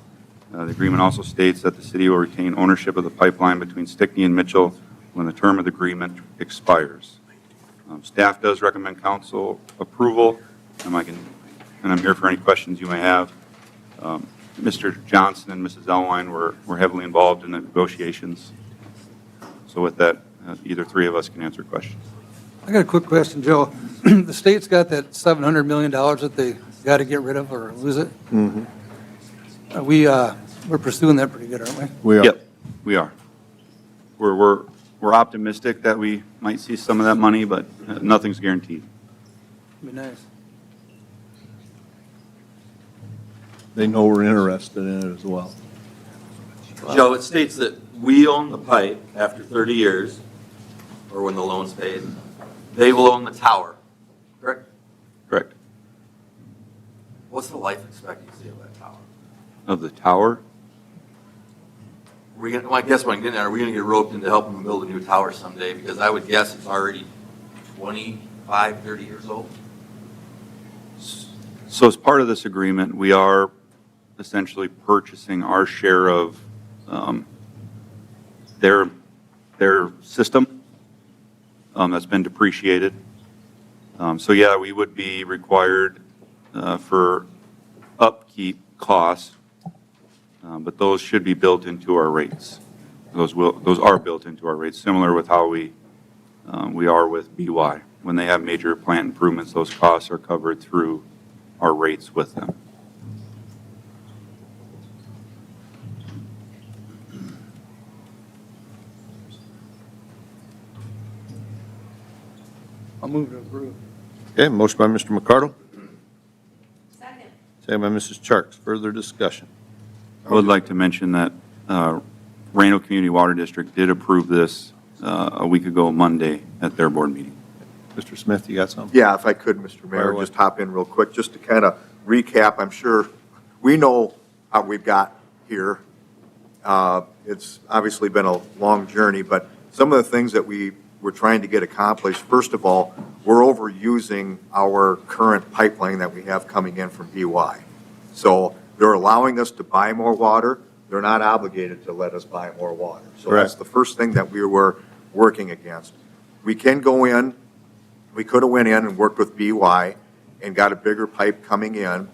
The agreement also states that the city will retain ownership of the pipeline between Stickney and Mitchell when the term of the agreement expires. Staff does recommend council approval, and I'm here for any questions you may have. Mr. Johnson and Mrs. Elwine were heavily involved in the negotiations. So with that, either three of us can answer questions. I got a quick question, Joe. The state's got that $700 million that they got to get rid of or lose it. We're pursuing that pretty good, aren't we? We are. Yep, we are. We're optimistic that we might see some of that money, but nothing's guaranteed. Be nice. They know we're interested in it as well. Joe, it states that we own the pipe after 30 years, or when the loan's paid. They will own the tower, correct? Correct. What's the life expectancy of that tower? Of the tower? I guess what I'm getting at, are we going to get roped into helping them build a new tower someday? Because I would guess it's already 25, 30 years old. So as part of this agreement, we are essentially purchasing our share of their system that's been depreciated. So yeah, we would be required for upkeep costs, but those should be built into our rates. Those are built into our rates, similar with how we are with BY. When they have major plant improvements, those costs are covered through our rates with them. I'll move to approve. Okay, motion by Mr. McCardle. Second by Mrs. Charks. Further discussion. I would like to mention that Reno Community Water District did approve this a week ago Monday at their board meeting. Mr. Smith, you got something? Yeah, if I could, Mr. Mayor, just hop in real quick, just to kind of recap. I'm sure we know how we've got here. It's obviously been a long journey, but some of the things that we're trying to get accomplished, first of all, we're overusing our current pipeline that we have coming in from BY. So they're allowing us to buy more water. They're not obligated to let us buy more water. So Correct. That's the first thing that we were working against. We can go in. We could have went in and worked with BY and got a bigger pipe coming in,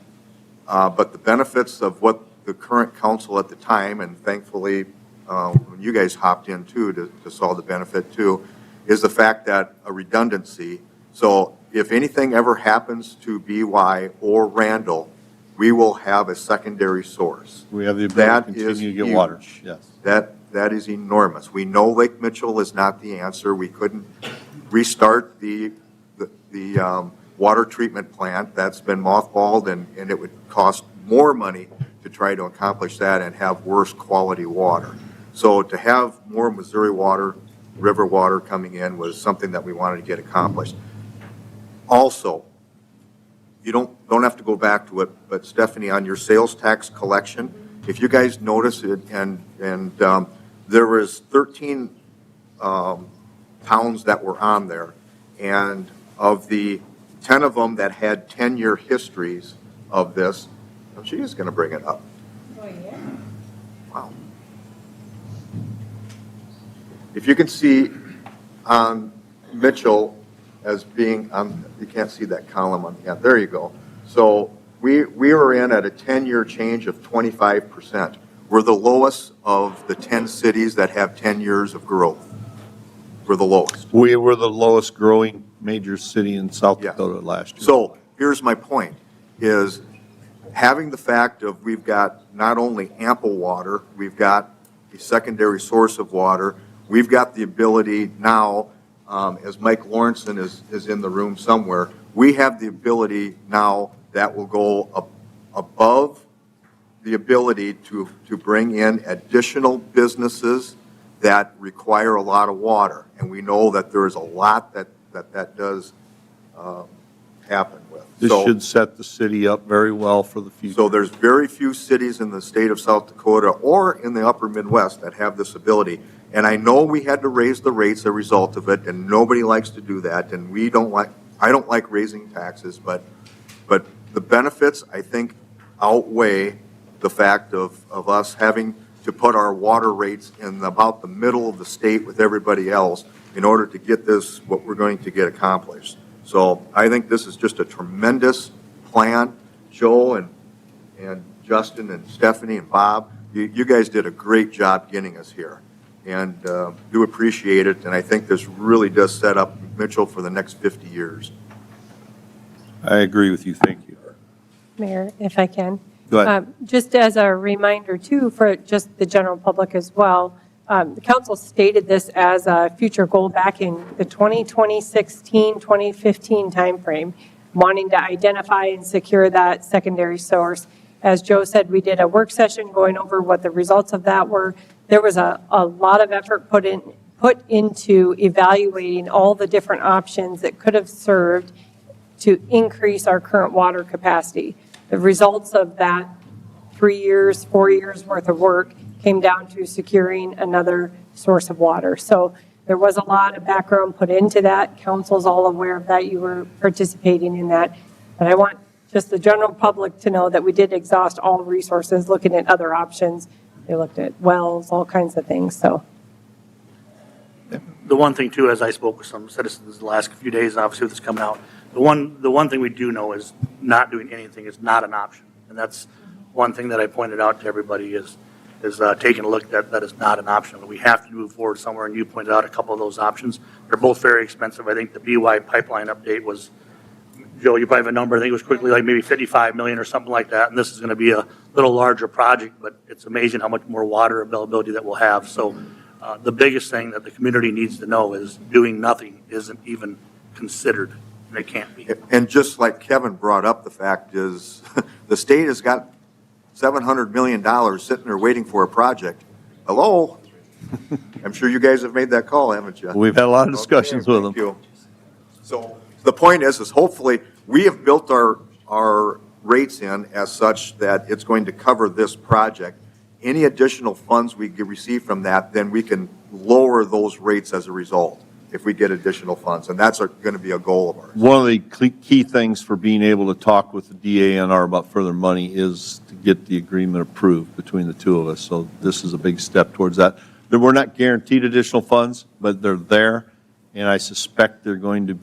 but the benefits of what the current council at the time, and thankfully when you guys hopped in too to solve the benefit too, is the fact that a redundancy. So if anything ever happens to BY or Randall, we will have a secondary source. We have the ability to That is continue to get water. huge. Yes. That is enormous. We know Lake Mitchell is not the answer. We couldn't restart the water treatment plant. That's been mothballed, and it would cost more money to try to accomplish that and have worse quality water. So to have more Missouri water, river water coming in was something that we wanted to get accomplished. Also, you don't have to go back to it, but Stephanie, on your sales tax collection, if you guys notice it, and there was 13 towns that were on there, and of the 10 of them that had 10-year histories of this, she is going to bring it up. Oh, yeah. Wow. If you can see on Mitchell as being on, you can't see that column on the end. There you go. So we were in at a 10-year change of 25%. We're the lowest of the 10 cities that have 10 years of growth. We're the lowest. We were the lowest growing major city in South Dakota last year. So here's my point, is having the fact of we've got not only ample water, we've got a secondary source of water, we've got the ability now, as Mike Lawrenson is in the room somewhere, we have the ability now that will go above the ability to bring in additional businesses that require a lot of water. And we know that there is a lot that does happen with. This So- should set the city up very well for the future. So there's very few cities in the state of South Dakota or in the upper Midwest that have this ability. And I know we had to raise the rates as a result of it, and nobody likes to do that, and I don't like raising taxes, but the benefits, I think, outweigh the fact of us having to put our water rates in about the middle of the state with everybody else in order to get this, what we're going to get accomplished. So I think this is just a tremendous plan. Joe and Justin and Stephanie and Bob, you guys did a great job getting us here. And do appreciate it, and I think this really does set up Mitchell for the next 50 years. I agree with you. Thank you. Mayor, if I can. Go ahead. Just as a reminder, too, for just the general public as well, the council stated this as a future goal back in the 2016, 2015 timeframe, wanting to identify and secure that secondary source. As Joe said, we did a work session going over what the results of that were. There was a lot of effort put into evaluating all the different options that could have served to increase our current water capacity. The results of that 3 years, 4 years worth of work came down to securing another source of water. So there was a lot of background put into that. Council's all aware of that. You were participating in that. But I want just the general public to know that we did exhaust all resources, looking at other options. They looked at wells, all kinds of things, so. The one thing too, as I spoke with some citizens the last few days, obviously with this coming out, the one thing we do know is not doing anything is not an option. And that's one thing that I pointed out to everybody is taking a look at that is not an option. We have to move forward somewhere, and you pointed out a couple of those options. They're both very expensive. I think the BY pipeline update was, Joe, you probably have a number, I think it was quickly like maybe 55 million or something like that, and this is going to be a little larger project, but it's amazing how much more water availability that we'll have. So the biggest thing that the community needs to know is doing nothing isn't even considered, and it can't be. And just like Kevin brought up, the fact is, the state has got $700 million sitting there waiting for a project. Hello? I'm sure you guys have made that call, haven't you? We've had a lot of discussions with them. Thank you. So the point is hopefully we have built our rates in as such that it's going to cover this project. Any additional funds we receive from that, then we can lower those rates as a result if we get additional funds, and that's going to be a goal of ours. One of the key things for being able to talk with the DANR about further money is to get the agreement approved between the two of us. So this is a big step towards that. We're not guaranteed additional funds, but they're there, and I suspect they're going to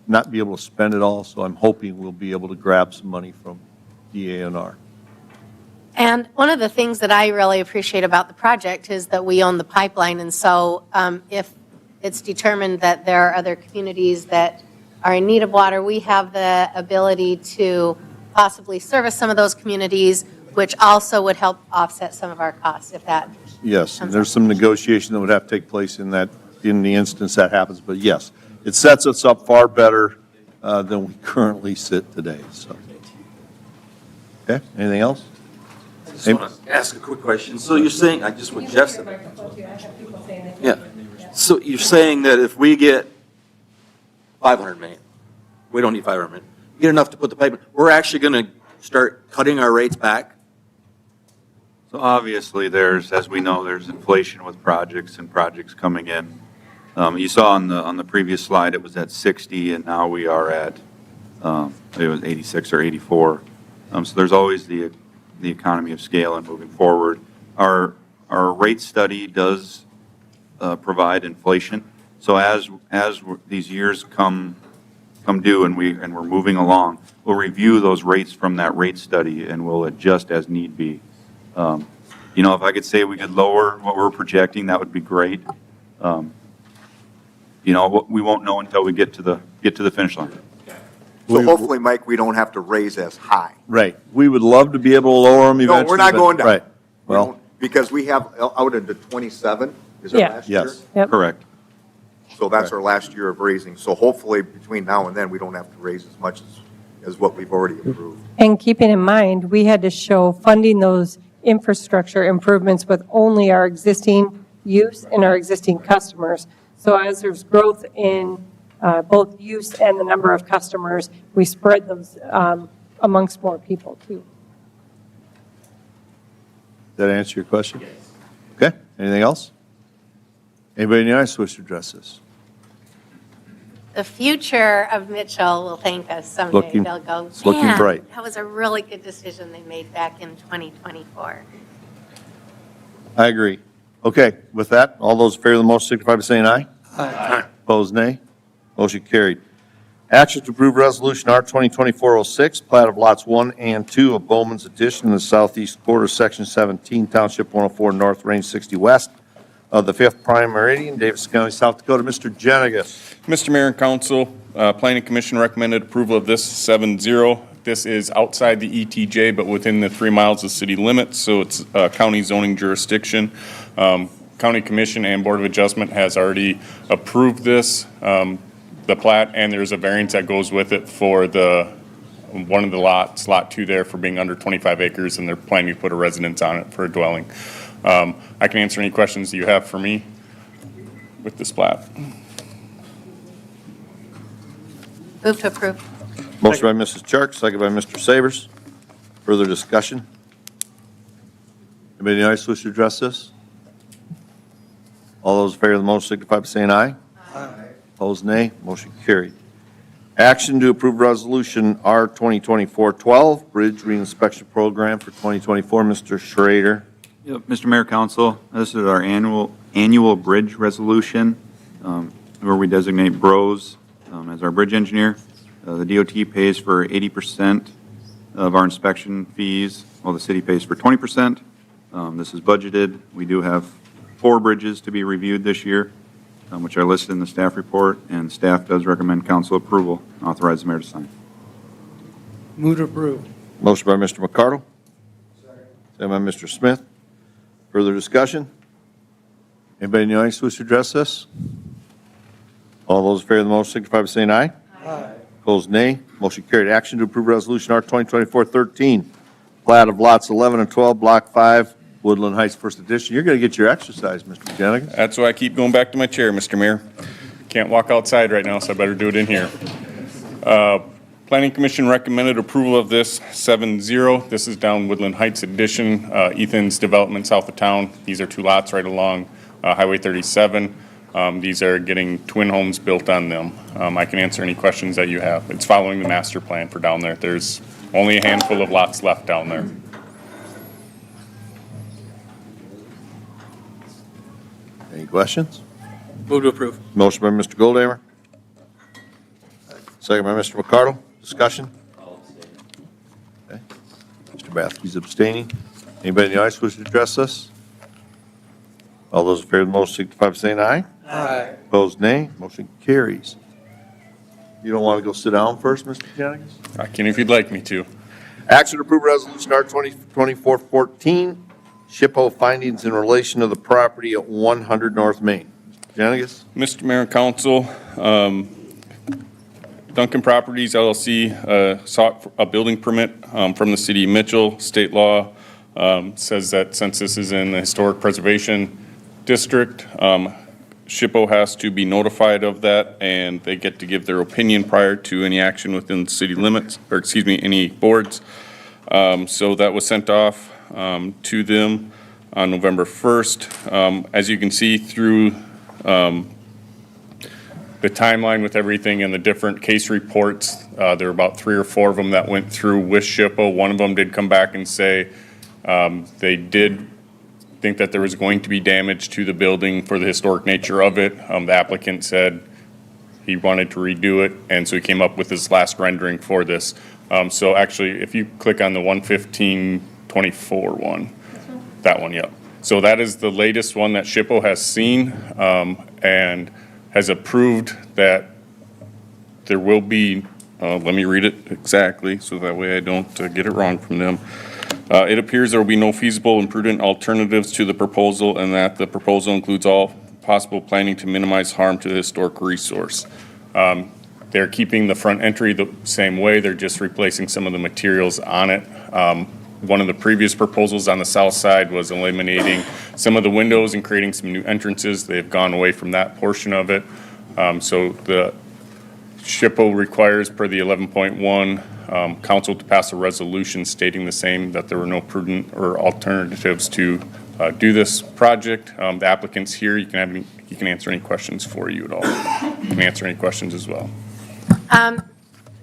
not be able to spend it all, so I'm hoping we'll be able to grab some money from DANR. And one of the things that I really appreciate about the project is that we own the pipeline, and so if it's determined that there are other communities that are in need of water, we have the ability to possibly service some of those communities, which also would help offset some of our costs if that. Yes, and there's some negotiation that would have to take place in the instance that happens, but yes, it sets us up far better than we currently sit today, so. Okay, anything else? I just want to ask a quick question. So you're saying, I just what Jeff said. Yeah. So you're saying that if we get 500 million, we don't need 500 million, we get enough to put the pipe in, we're actually going to start cutting our rates back? So obviously, as we know, there's inflation with projects and projects coming in. You saw on the previous slide, it was at 60, and now we are at, it was 86 or 84. So there's always the economy of scale and moving forward. Our rate study does provide inflation. So as these years come due and we're moving along, we'll review those rates from that rate study and we'll adjust as need be. If I could say we could lower what we're projecting, that would be great. We won't know until we get to the finish line. So hopefully, Mike, we don't have to raise as high. Right. We would love to be able to lower them eventually. No, we're not going down. Right. Well, because we have out into 27 is our last year. yes, Yep. Correct. So that's our last year of raising. So hopefully, between now and then, we don't have to raise as much as what we've already approved. And keeping in mind, we had to show funding those infrastructure improvements with only our existing use and our existing customers. So as there's growth in both use and the number of customers, we spread those amongst more people too. Does that answer your question? Yes. Okay, anything else? Anybody in the audience wish to address this? The future of Mitchell will thank us someday. Looking- They'll go, it's looking "Man, bright." that was a really good decision they made back in 2024. I agree. Okay, with that, all those in favor of the motion signify by saying aye. Aye. Opposed, nay. Motion carried. Action to approve resolution R 2024-06, plat of lots 1 and 2 of Bowman's Addition in the southeast quarter, section 17, township 104 north, range 60 west of the 5th prime meridian, Davis County, South Dakota. Mr. Jenigus. Mr. Mayor and Council, Planning Commission recommended approval of this 7-0. This is outside the ETJ, but within the 3 miles of city limits, so it's county zoning jurisdiction. County Commission and Board of Adjustment has already approved this, the plat, and there's a variance that goes with it for one of the lots, Lot 2 there, for being under 25 acres, and they're planning to put a residence on it for a dwelling. I can answer any questions you have for me with this plat. Move to approve. Motion by Mrs. Chark, second by Mr. Savers. Further discussion? Anybody in the audience wish to address this? All those in favor of the motion signify by saying aye. Aye. Opposed, nay. Motion carried. Action to approve resolution R 2024-12, Bridge Reinspection Program for 2024. Mr. Schrader. Yep, Mr. Mayor, Council, this is our annual bridge resolution, where we designate Bros as our bridge engineer. The DOT pays for 80% of our inspection fees, while the city pays for 20%. This is budgeted. We do have 4 bridges to be reviewed this year, which are listed in the staff report, and staff does recommend council approval. Authorize the mayor to sign. Move to approve. Motion by Mr. McCardle. Second by Mr. Smith. Further discussion? Anybody in the audience wish to address this? All those in favor of the motion signify by saying aye. Aye. Opposed, nay. Motion carried. Action to approve resolution R 2024-13, plat of lots 11 and 12, block 5, Woodland Heights, First Edition. You're going to get your exercise, Mr. Jenigus. That's why I keep going back to my chair, Mr. Mayor. Can't walk outside right now, so I better do it in here. Planning Commission recommended approval of this 7-0. This is down Woodland Heights Edition, Ethan's development south of town. These are 2 lots right along Highway 37. These are getting twin homes built on them. I can answer any questions that you have. It's following the master plan for down there. There's only a handful of lots left down there. Any questions? Move to approve. Motion by Mr. Goldhammer. Second by Mr. McCardle. Discussion? Okay. Mr. Bathke's abstaining. Anybody in the audience wish to address this? All those in favor of the motion signify by saying aye. Aye. Opposed, nay. Motion carries. You don't want to go sit down first, Mr. Jenigus? I can if you'd like me to. Action to approve resolution R 2024-14, SHPO findings in relation to the property at 100 North Main. Mr. Jenigus? Mr. Mayor and Council, Duncan Properties LLC sought a building permit from the city of Mitchell. State law says that since this is in the historic preservation district, SHPO has to be notified of that, and they get to give their opinion prior to any action within the city limits, or excuse me, any boards. So that was sent off to them on November 1st. As you can see through the timeline with everything and the different case reports, there were about 3 or 4 of them that went through with SHPO. One of them did come back and say they did think that there was going to be damage to the building for the historic nature of it. The applicant said he wanted to redo it, and so he came up with his last rendering for this. So actually, if you click on the 11524 one, that one, yep. So that is the latest one that SHPO has seen and has approved that there will be, let me read it exactly so that way I don't get it wrong from them. It appears there will be no feasible and prudent alternatives to the proposal, and that the proposal includes all possible planning to minimize harm to the historic resource. They're keeping the front entry the same way. They're just replacing some of the materials on it. One of the previous proposals on the south side was eliminating some of the windows and creating some new entrances. They've gone away from that portion of it. So the SHPO requires per the 11.1, council to pass a resolution stating the same, that there were no prudent or alternatives to do this project. The applicant's here. He can answer any questions for you at all. You can answer any questions as well.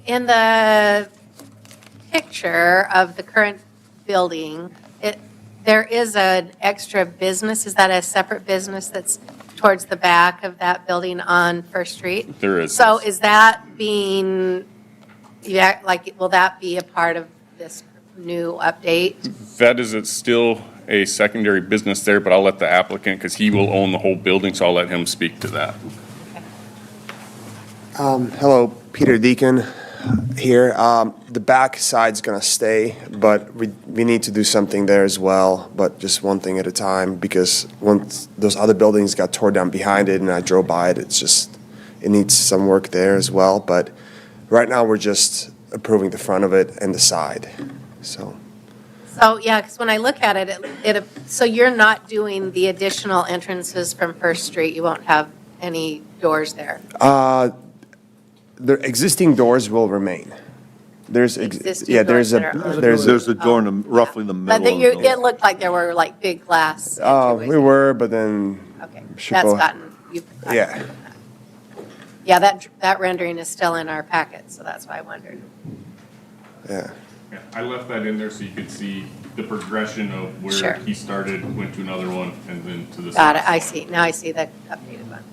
In the picture of the current building, there is an extra business. Is that a separate business that's towards the back of that building on First Street? There is. So is that being, will that be a part of this new update? That is, it's still a secondary business there, but I'll let the applicant, because he will own the whole building, so I'll let him speak to that. Hello, Peter Deacon here. The back side's going to stay, but we need to do something there as well, but just one thing at a time, because once those other buildings got torn down behind it and I drove by it, it needs some work there as well. But right now, we're just approving the front of it and the side, so. So, yeah, because when I look at it, so you're not doing the additional entrances from First Street? You won't have any doors there? The existing doors will remain. There's a door in roughly the middle. But it looked like there were like big glass. We were, but then. Okay, SHPO you've gotten Yeah. Yeah, that rendering is still in our packet, so that's why I wondered. Yeah. Yeah, I left that in there so you could see the progression of where Sure. he started, went to another one, and then to the. Got it, I see. Now I see the updated one.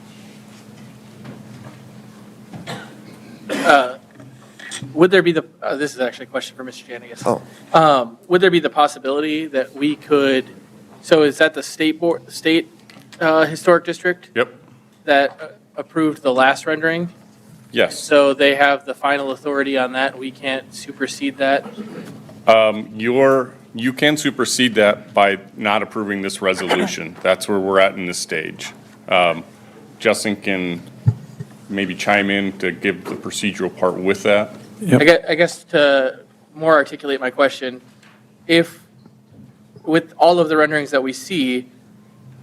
Would there be this is actually a question for Mr. Jan, I guess. Would there be the possibility that we could, so is that the state historic district? Yep. That approved the last rendering? Yes. So they have the final authority on that, we can't supersede that? You can supersede that by not approving this resolution. That's where we're at in this stage. Justin can maybe chime in to give the procedural part with that. I guess to more articulate my question, if with all of the renderings that we see,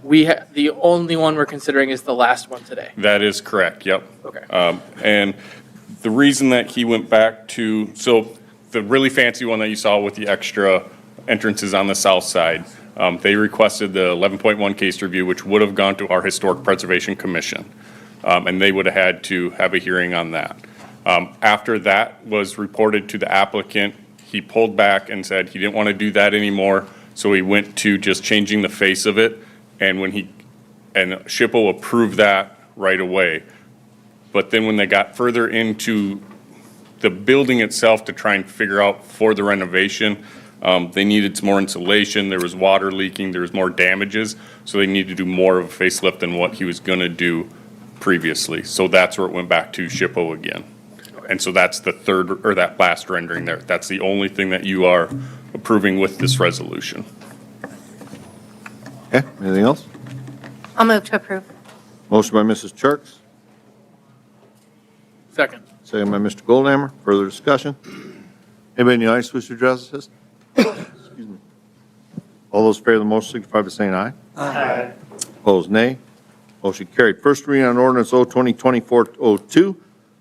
the only one we're considering is the last one today. That is correct, yep. Okay. And the reason that he went back to, so the really fancy one that you saw with the extra entrances on the south side, they requested the 11.1 case review, which would have gone to our Historic Preservation Commission. And they would have had to have a hearing on that. After that was reported to the applicant, he pulled back and said he didn't want to do that anymore, so he went to just changing the face of it, and SHPO approved that right away. But then when they got further into the building itself to try and figure out for the renovation, they needed some more insulation, there was water leaking, there was more damages, so they needed to do more of a facelift than what he was going to do previously. So that's where it went back to SHPO again. And so that's the third, or that last rendering there. That's the only thing that you are approving with this resolution. Okay, anything else? I'll move to approve. Motion by Mrs. Churks, Second. second by Mr. Goldhammer. Further discussion? Anybody in the audience wish to address this? Excuse me. All those in favor of the motion signify by saying aye. Aye. Opposed, nay. Motion carried. First reading on ordinance 2024-02,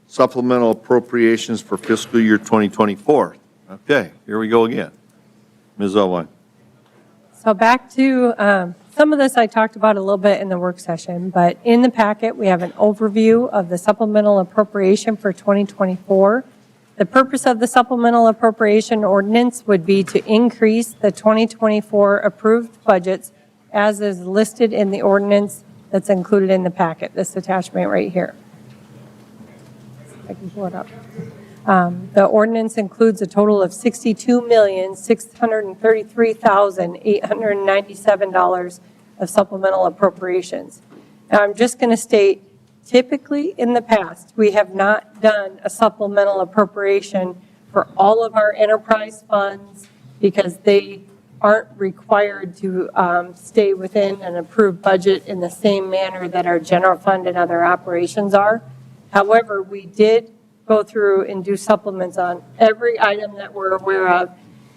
supplemental appropriations for fiscal year 2024. Okay, here we go again. Ms. Owen. So back to, some of this I talked about a little bit in the work session, but in the packet, we have an overview of the supplemental appropriation for 2024. The purpose of the supplemental appropriation ordinance would be to increase the 2024 approved budgets as is listed in the ordinance that's included in the packet, this attachment right here. I can pull it up. The ordinance includes a total of $62,633,897 of supplemental appropriations. Now, I'm just going to state, typically in the past, we have not done a supplemental appropriation for all of our enterprise funds because they aren't required to stay within an approved budget in the same manner that our general fund and other operations are. However, we did go through and do supplements on every item that we're aware of,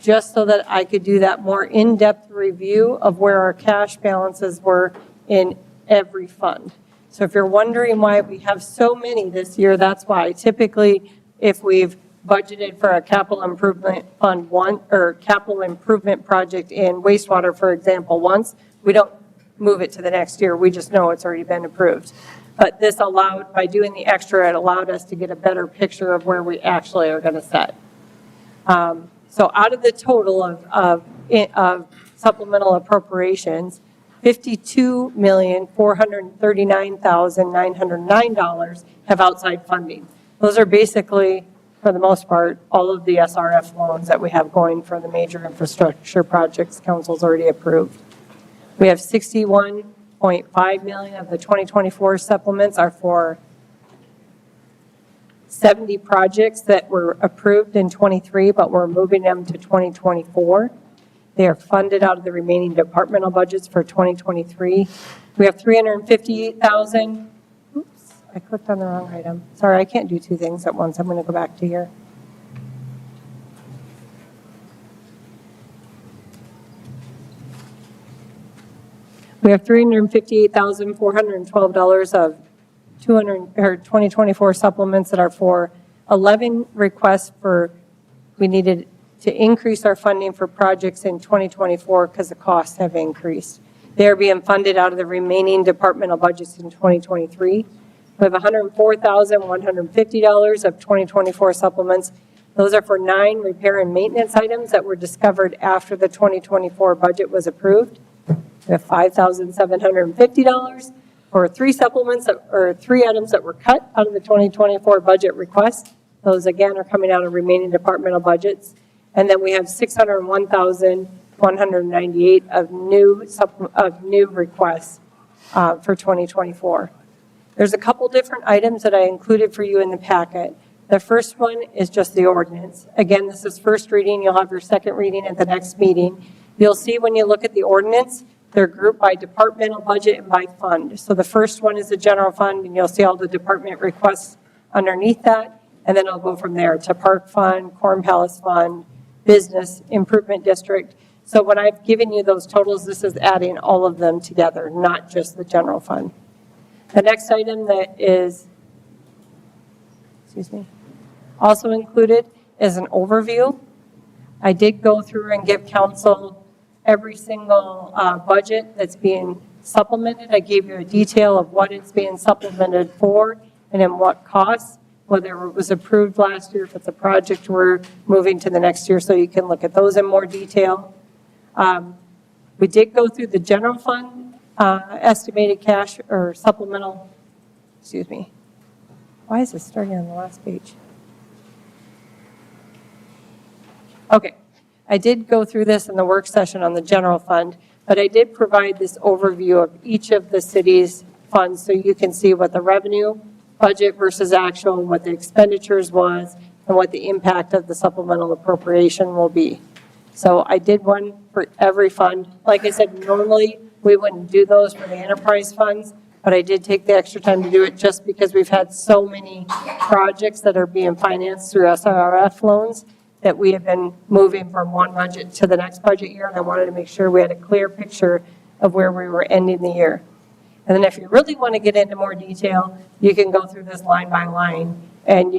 just so that I could do that more in-depth review of where our cash balances were in every fund. So if you're wondering why we have so many this year, that's why. Typically, if we've budgeted for a capital improvement fund one, or capital improvement project in wastewater, for example, once, we don't move it to the next year. We just know it's already been approved. But this allowed, by doing the extra, it allowed us to get a better picture of where we actually are going to set. So out of the total of supplemental appropriations, $52,439,909 have outside funding. Those are basically, for the most part, all of the SRF loans that we have going for the major infrastructure projects council's already approved. We have 61.5 million of the 2024 supplements are for 70 projects that were approved in 23, but we're moving them to 2024. They are funded out of the remaining departmental budgets for 2023. We have 358,000. Oops, I clicked on the wrong item. Sorry, I can't do two things at once. I'm going to go back to here. We have $358,412 of 2024 supplements that are for 11 requests for, we needed to increase our funding for projects in 2024 because the costs have increased. They are being funded out of the remaining departmental budgets in 2023. We have $104,150 of 2024 supplements. Those are for 9 repair and maintenance items that were discovered after the 2024 budget was approved. We have $5,750 for 3 supplements or 3 items that were cut out of the 2024 budget request. Those again are coming out of remaining departmental budgets. And then we have $601,198 of new requests for 2024. There's a couple different items that I included for you in the packet. The first one is just the ordinance. Again, this is first reading. You'll have your second reading at the next meeting. You'll see when you look at the ordinance, they're grouped by departmental budget and by fund. So the first one is the general fund, and you'll see all the department requests underneath that. And then I'll go from there to Park Fund, Corn Palace Fund, Business Improvement District. So when I've given you those totals, this is adding all of them together, not just the general fund. The next item that is, also included is an overview. I did go through and give council every single budget that's being supplemented. I gave you a detail of what it's being supplemented for and in what costs, whether it was approved last year, if it's a project we're moving to the next year, so you can look at those in more detail. We did go through the general fund estimated cash or supplemental, Why is this starting on the last page? Okay. I did go through this in the work session on the general fund, but I did provide this overview of each of the city's funds so you can see what the revenue, budget versus actual, what the expenditures was, and what the impact of the supplemental appropriation will be. So I did one for every fund. Like I said, normally we wouldn't do those for the enterprise funds, but I did take the extra time to do it just because we've had so many projects that are being financed through SRF loans that we have been moving from one budget to the next budget year, and I wanted to make sure we had a clear picture of where we were ending the year. And then if you really want to get into more detail, you can go through this line by line, and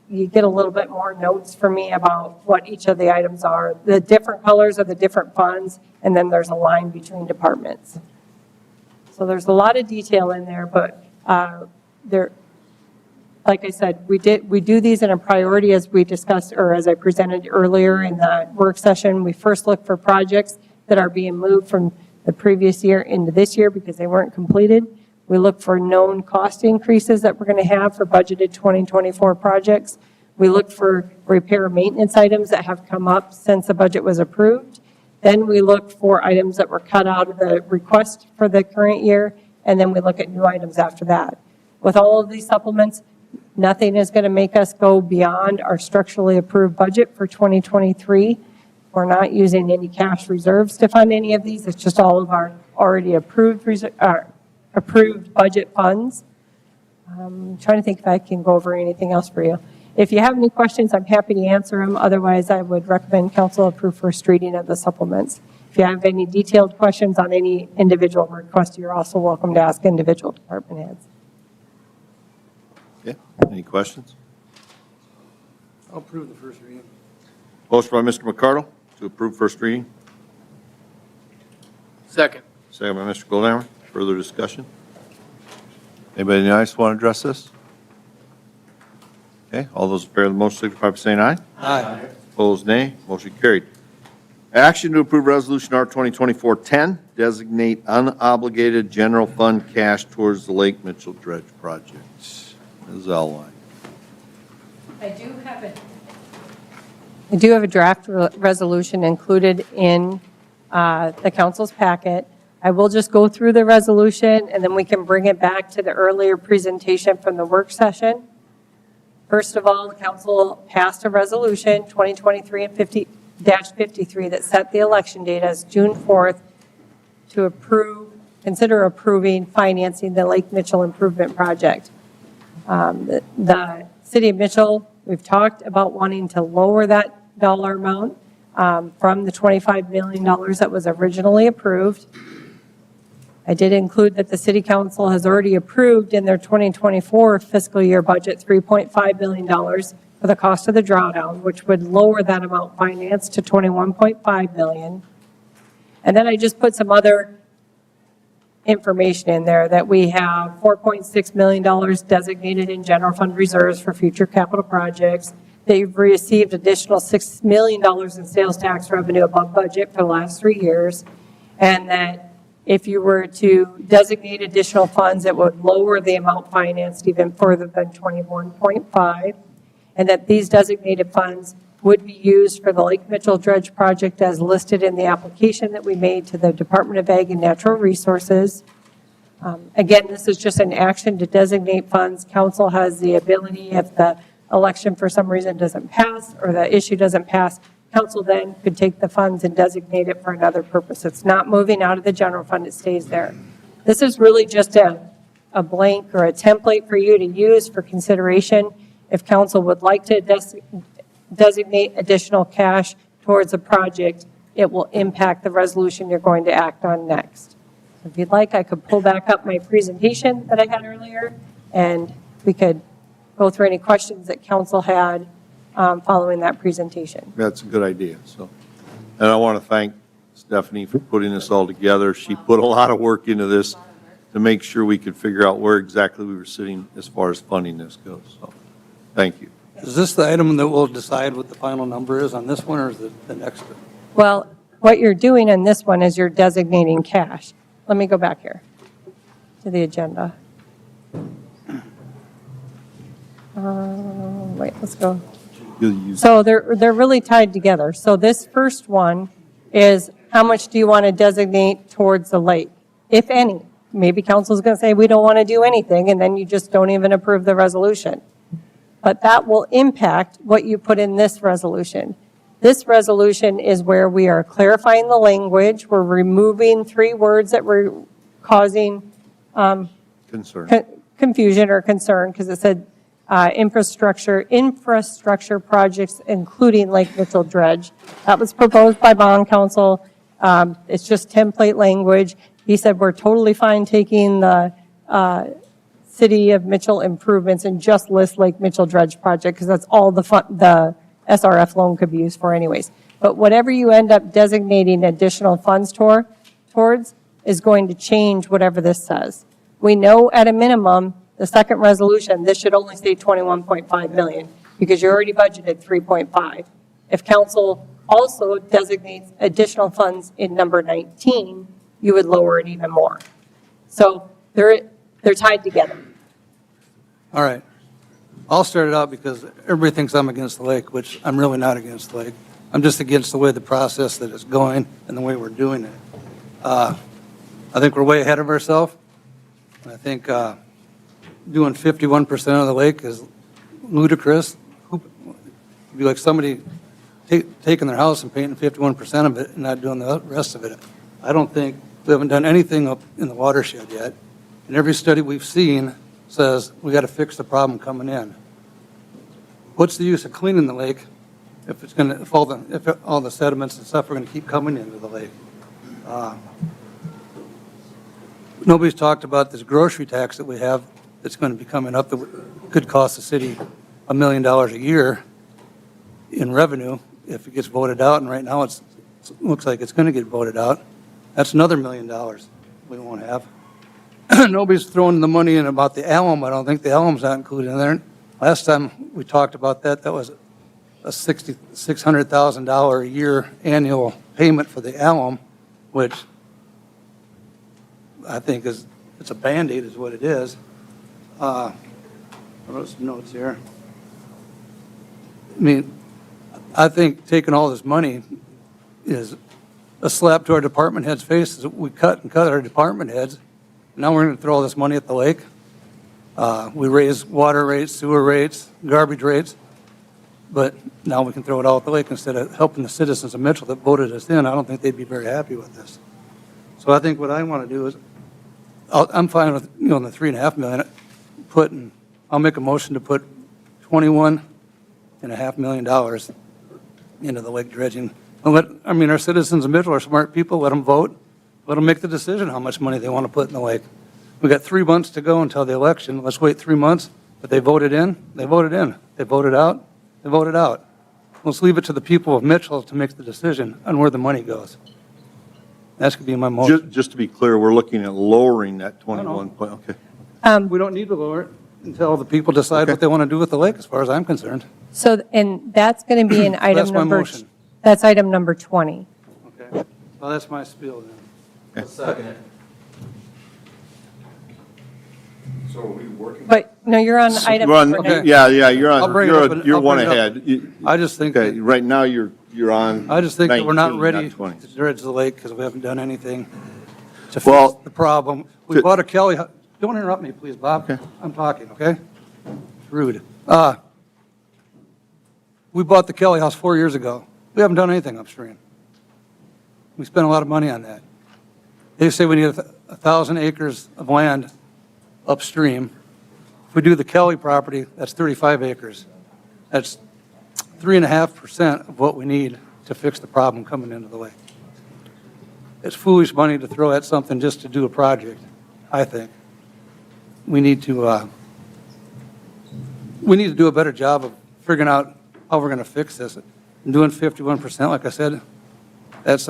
you get a little bit more notes from me about what each of the items are, the different colors of the different funds, and then there's a line between departments. So there's a lot of detail in there, but like I said, we do these in a priority as we discussed, or as I presented earlier in the work session. We first look for projects that are being moved from the previous year into this year because they weren't completed. We look for known cost increases that we're going to have for budgeted 2024 projects. We look for repair and maintenance items that have come up since the budget was approved. Then we look for items that were cut out of the request for the current year, and then we look at new items after that. With all of these supplements, nothing is going to make us go beyond our structurally approved budget for 2023. We're not using any cash reserves to fund any of these. It's just all of our already approved budget funds. I'm trying to think if I can go over anything else for you. If you have any questions, I'm happy to answer them. Otherwise, I would recommend council approve first reading of the supplements. If you have any detailed questions on any individual request, you're also welcome to ask individual department heads. Okay, any questions? I'll approve the first reading. Motion by Mr. McCardle to approve first reading, Second. second by Mr. Goldhammer. Further discussion? Anybody in the audience want to address this? Okay, all those in favor of the motion signify by saying aye. Aye. Opposed, nay. Motion carried. Action to approve Resolution R 2024-10, designate unobligated general fund cash towards the Lake Mitchell Dredge project. Ms. Elwine. I do have a draft resolution included in the council's packet. I will just go through the resolution, and then we can bring it back to the earlier presentation from the work session. First of all, the council passed a resolution, 2023-53, that set the election date as June 4th to consider approving financing the Lake Mitchell Improvement Project. The city of Mitchell, we've talked about wanting to lower that dollar amount from the $25 million that was originally approved. I did include that the city council has already approved in their 2024 fiscal year budget $3.5 billion for the cost of the drawdown, which would lower that amount financed to $21.5 billion. And then I just put some other information in there that we have $4.6 million designated in general fund reserves for future capital projects, that you've received additional $6 million in sales tax revenue above budget for the last 3 years, and that if you were to designate additional funds, it would lower the amount financed even further than 21.5, and that these designated funds would be used for the Lake Mitchell Dredge project as listed in the application that we made to the Department of Ag and Natural Resources. Again, this is just an action to designate funds. Council has the ability, if the election for some reason doesn't pass or the issue doesn't pass, council then could take the funds and designate it for another purpose. It's not moving out of the general fund, it stays there. This is really just a blank or a template for you to use for consideration. If council would like to designate additional cash towards a project, it will impact the resolution you're going to act on next. If you'd like, I could pull back up my presentation that I had earlier, and we could go through any questions that council had following that presentation. That's a good idea, so. And I want to thank Stephanie for putting this all together. She put a lot of work into this to make sure we could figure out where exactly we were sitting as far as funding this goes, so, thank you. Is this the item that will decide what the final number is on this one, or is it the next one? Well, what you're doing in this one is you're designating cash. Let me go back here to the agenda. Wait, let's go. So they're really tied together. So this first one is how much do you want to designate towards the lake, if any? Maybe council's going to say we don't want to do anything, and then you just don't even approve the resolution. But that will impact what you put in this resolution. This resolution is where we are clarifying the language. We're removing 3 words that were causing confusion or concern, because it said infrastructure projects, including Lake Mitchell Dredge. That was proposed by bond council. It's just template language. He said we're totally fine taking the City of Mitchell improvements and just list Lake Mitchell Dredge project, because that's all the SRF loan could be used for anyways. But whatever you end up designating additional funds towards is going to change whatever this says. We know at a minimum, the second resolution, this should only say 21.5 million, because you already budgeted 3.5. If council also designates additional funds in number 19, you would lower it even more. So they're tied together. All right. I'll start it out because everybody thinks I'm against the lake, which I'm really not against the lake. I'm just against the way the process that is going and the way we're doing it. I think we're way ahead of ourselves. I think doing 51% of the lake is ludicrous. It'd be like somebody taking their house and painting 51% of it and not doing the rest of it. I don't think we haven't done anything up in the watershed yet. And every study we've seen says we got to fix the problem coming in. What's the use of cleaning the lake if it's going to, if all the sediments and stuff are going to keep coming into the lake? Nobody's talked about this grocery tax that we have that's going to be coming up that could cost the city $1 million a year in revenue if it gets voted out, and right now it looks like it's going to get voted out. That's another $1 million we won't have. Nobody's throwing the money in about the alum. I don't think the alum's not included in there. Last time we talked about that, that was a $600,000 a year annual payment for the alum, which I think it's a Band-Aid is what it is. I wrote some notes here. I mean, I think taking all this money is a slap to our department heads' faces. We cut our department heads. Now we're going to throw all this money at the lake. We raise water rates, sewer rates, garbage rates, but now we can throw it all at the lake instead of helping the citizens of Mitchell that voted us in. I don't think they'd be very happy with this. So I think what I want to do is, I'm fine with, the $3.5 million, I'll make a motion to put $21.5 million into the lake dredging. Our citizens of Mitchell are smart people, let them vote, let them make the decision how much money they want to put in the lake. We've got 3 months to go until the election. Let's wait 3 months. But they voted in, they voted in. They voted out, they voted out. Let's leave it to the people of Mitchell to make the decision on where the money goes. That's going to be my motion. Just to be clear, we're looking at lowering that 21 point, okay. We don't need to lower it until the people decide what they want to do with the lake, as far as I'm concerned. So, and that's going to be in item That's my number, motion. that's item number 20. Okay. Well, that's my spiel then. Second. So are we working? But, no, you're on item We're on- number 19. Yeah, you're I'll on, bring it up and- you're I'll one bring it up. ahead. I just think Okay, that- right now you're on I just think that we're not 19, ready 20. to dredge the lake because we haven't done anything to Well, fix the problem. We to- bought a Kelly, don't interrupt me, please, Bob. Okay. I'm talking, okay? Rude. We bought the Kelly House 4 years ago. We haven't done anything upstream. We spent a lot of money on that. They say we need 1,000 acres of land upstream. If we do the Kelly property, that's 35 acres. That's 3.5% of what we need to fix the problem coming into the lake. It's foolish money to throw at something just to do a project, I think. We need to do a better job of figuring out how we're going to fix this. And doing 51%, like I said, that's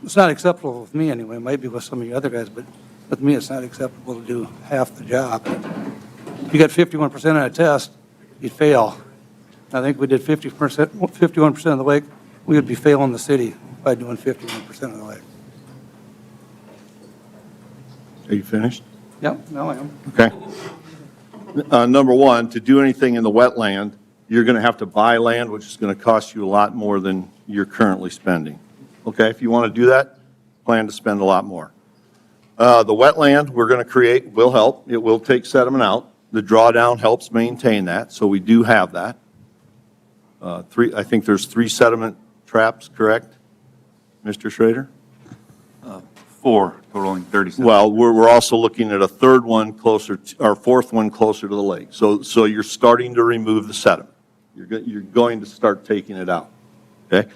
it's not acceptable with me anyway. It might be with some of you other guys, but with me, it's not acceptable to do half the job. If you got 51% on a test, you'd fail. I think we did 51% of the lake, we would be failing the city by doing 51% of the lake. Are you finished? Yep, now I am. Okay. Number one, to do anything in the wetland, you're going to have to buy land, which is going to cost you a lot more than you're currently spending. Okay, if you want to do that, plan to spend a lot more. The wetland we're going to create will help. It will take sediment out. The drawdown helps maintain that, so we do have that. I think there's 3 sediment traps, correct, Mr. Schrader? 4, totaling 37. Well, we're also looking at a third one closer, or fourth one closer to the lake. So you're starting to remove the sediment. You're going to start taking it out, okay?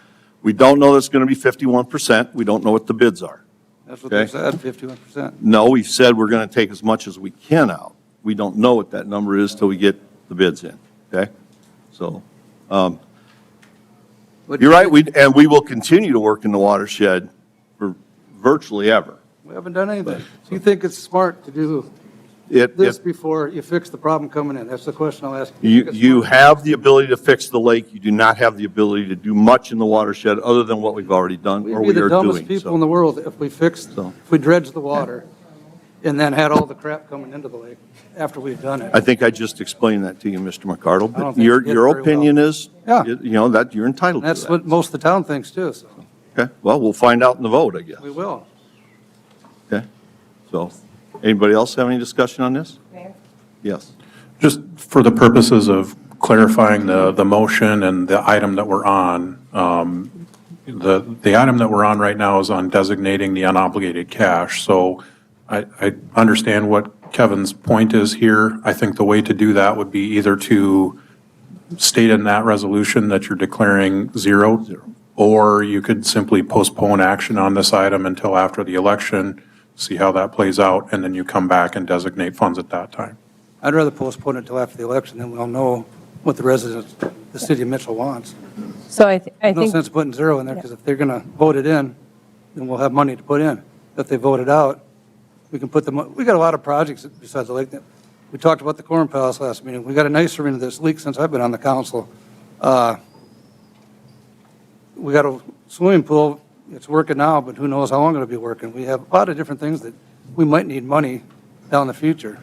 We don't know that's going to be 51%. We don't know what the bids are. That's what they Okay. said, 51%. No, we've said we're going to take as much as we can out. We don't know what that number is till we get the bids in, okay? So, you're right, and we will continue to work in the watershed for virtually ever. We haven't done anything. So you think it's smart to do It, this before you fix the problem coming in? That's the question I'll ask. You have the ability to fix the lake. You do not have the ability to do much in the watershed other than what we've already done or We'd we be the are dumbest doing. people So, in the world if we fixed, if we dredged the water and then had all the crap coming into the lake after we've done it. I think I just explained that to you, Mr. McCardle, I don't but think your you did very opinion is, Yeah. that you're entitled to That's that. what most of the town thinks too, so Okay, well, we'll find out in the vote, I guess. we will. Okay, so, anybody else have any discussion on this? Yes. Just for the purposes of clarifying the motion and the item that we're on, the item that we're on right now is on designating the unobligated cash. So I understand what Kevin's point is here. I think the way to do that would be either to state in that resolution that you're declaring zero, or you could simply postpone action on this item until after the election, see how that plays out, and then you come back and designate funds at that time. I'd rather postpone it till after the election, then we'll know what the residents, the city of Mitchell wants. So I No think, sense putting zero in there, because if they're going to vote it in, then we'll have money to put in. If they vote it out, we can put them, we got a lot of projects besides the lake. We talked about the Corn Palace last meeting. We got a nice arena that's leaked since I've been on the council. We got a swimming pool, it's working now, but who knows how long it'll be working. We have a lot of different things that we might need money down the future.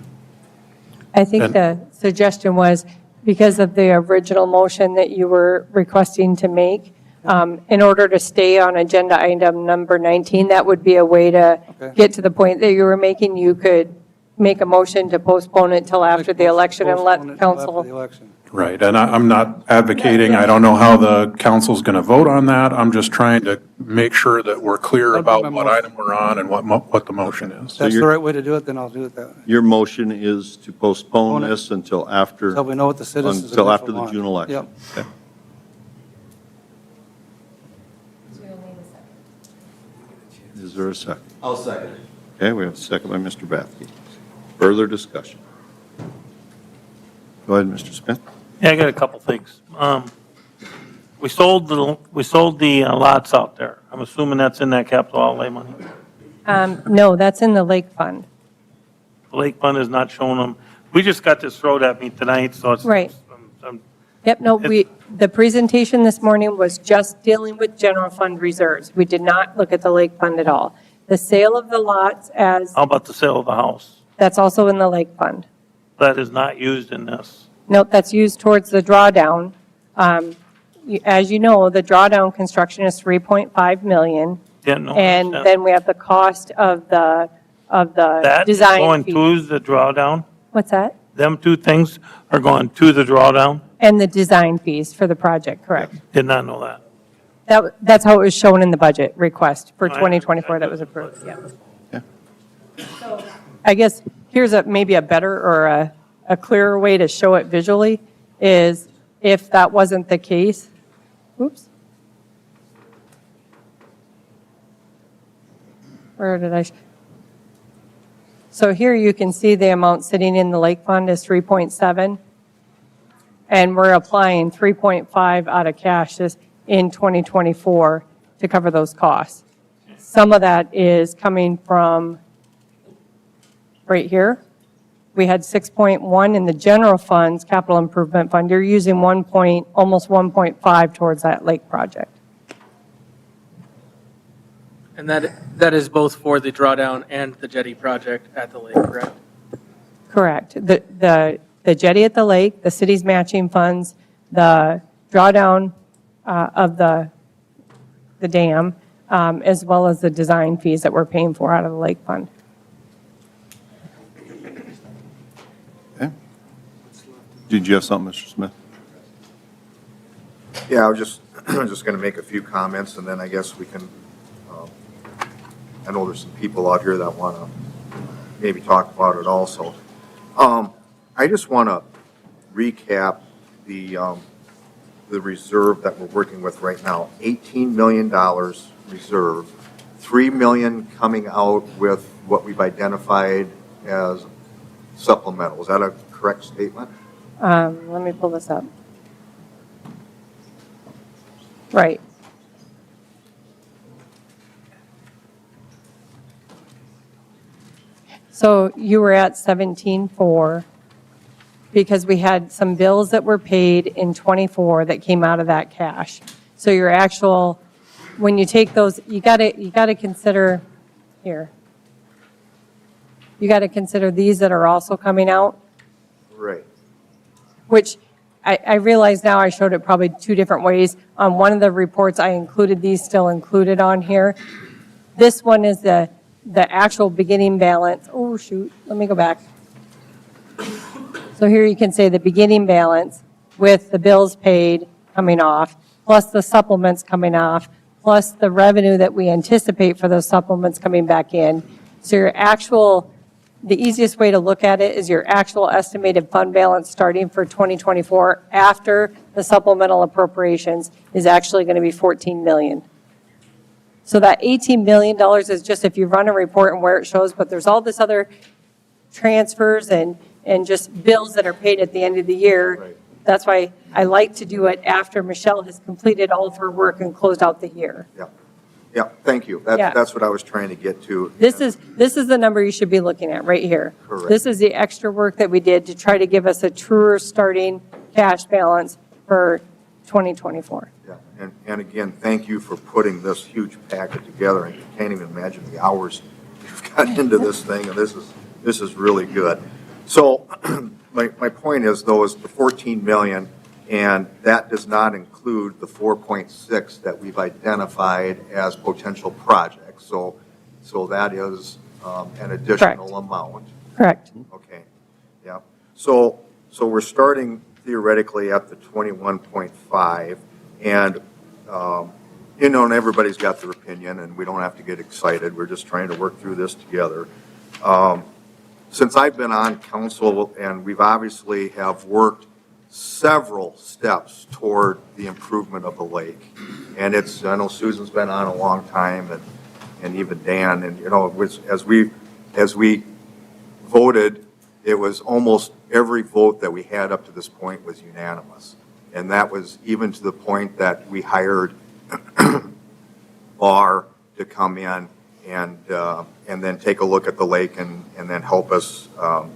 I think the suggestion was, because of the original motion that you were requesting to make, in order to stay on agenda item number 19, that would be a way to get to the point that you were making. You could make a motion to postpone it till after the election and let Postpone it till after council. the election. Right, and I'm not advocating, I don't know how the council's going to vote on that. I'm just trying to make sure that we're clear That'd be about my what motion. item we're on and what the motion is. If that's the right way to do it, then I'll do it that way. Your motion is to postpone Postpone it this until after, Until we know what the citizens of until Mitchell after the want. June election? Yep. Okay. Is there a second? I'll second it. Okay, we have a second by Mr. Bathke. Further discussion? Go ahead, Mr. Smith. Yeah, I got a couple things. We sold the lots out there. I'm assuming that's in that capital outlay money. No, that's in the lake fund. The lake fund is not showing them. We just got this thrown at me tonight, so it's. Right. I'm- Yep, no, the presentation this morning was just dealing with general fund reserves. We did not look at the lake fund at all. The sale of the lots How about the sale of the house? that's also in the lake fund. That is not used in this. Nope, that's used towards the drawdown. As you know, the drawdown construction is 3.5 million. Didn't know. And then we have the cost of the That is design going fee. to the drawdown? What's that? Them two things are going to the drawdown? And the design fees for the project, correct. Did not know that. That's how it was shown in the budget request for I- 2024 that was approved, yeah. Yeah. So I guess here's maybe a better or a clearer way to show it visually is if that wasn't the case, oops. Where did so here you can see the amount sitting in the lake fund is 3.7. And we're applying 3.5 out of cash in 2024 to cover those costs. Some of that is coming from right here. We had 6.1 in the general funds, capital improvement fund. You're using almost 1.5 towards that lake project. And that is both for the drawdown and the jetty project at the lake, correct? Correct. The jetty at the lake, the city's matching funds, the drawdown of the dam, as well as the design fees that we're paying for out of the lake fund. Okay. Did you have something, Mr. Smith? Yeah, I was just going to make a few comments, and then I guess we can, I know there's some people out here that want to maybe talk about it also. I just want to recap the reserve that we're working with right now. $18 million reserve, $3 million coming out with what we've identified as supplemental. Is that a correct statement? Let me pull this up. Right. So you were at 17.4 because we had some bills that were paid in '24 that came out of that cash. So your actual, when you take those, you got to consider here. You got to consider these that are also coming out, Right. which I realize now I showed it probably two different ways. On one of the reports, I included these still included on here. This one is the actual beginning balance. Oh, shoot, let me go back. So here you can say the beginning balance with the bills paid coming off, plus the supplements coming off, plus the revenue that we anticipate for those supplements coming back in. So your actual, the easiest way to look at it is your actual estimated fund balance starting for 2024 after the supplemental appropriations is actually going to be 14 million. So that $18 million is just if you run a report and where it shows, but there's all this other transfers and and just bills that are paid at the end of the year. That's why I like to do it after Michelle has completed all of her work and closed out the year. Yeah, thank you. Yeah. That's what I was trying to get to. This is the number you should be looking at right here. Correct. This is the extra work that we did to try to give us a truer starting cash balance for 2024. Yeah, and again, thank you for putting this huge packet together. I can't even imagine the hours you've got into this thing, and this is really good. So my point is, though, is the 14 million, and that does not include the 4.6 that we've identified as potential projects. So that is an additional amount. Correct. Okay, yeah. So we're starting theoretically at the 21.5, and, and everybody's got their opinion, and we don't have to get excited. We're just trying to work through this together. Since I've been on council, and we've obviously have worked several steps toward the improvement of the lake. And I know Susan's been on a long time, and even Dan, and, as we voted, it was almost every vote that we had up to this point was unanimous. And that was even to the point that we hired Barr to come in and then take a look at the lake and then help us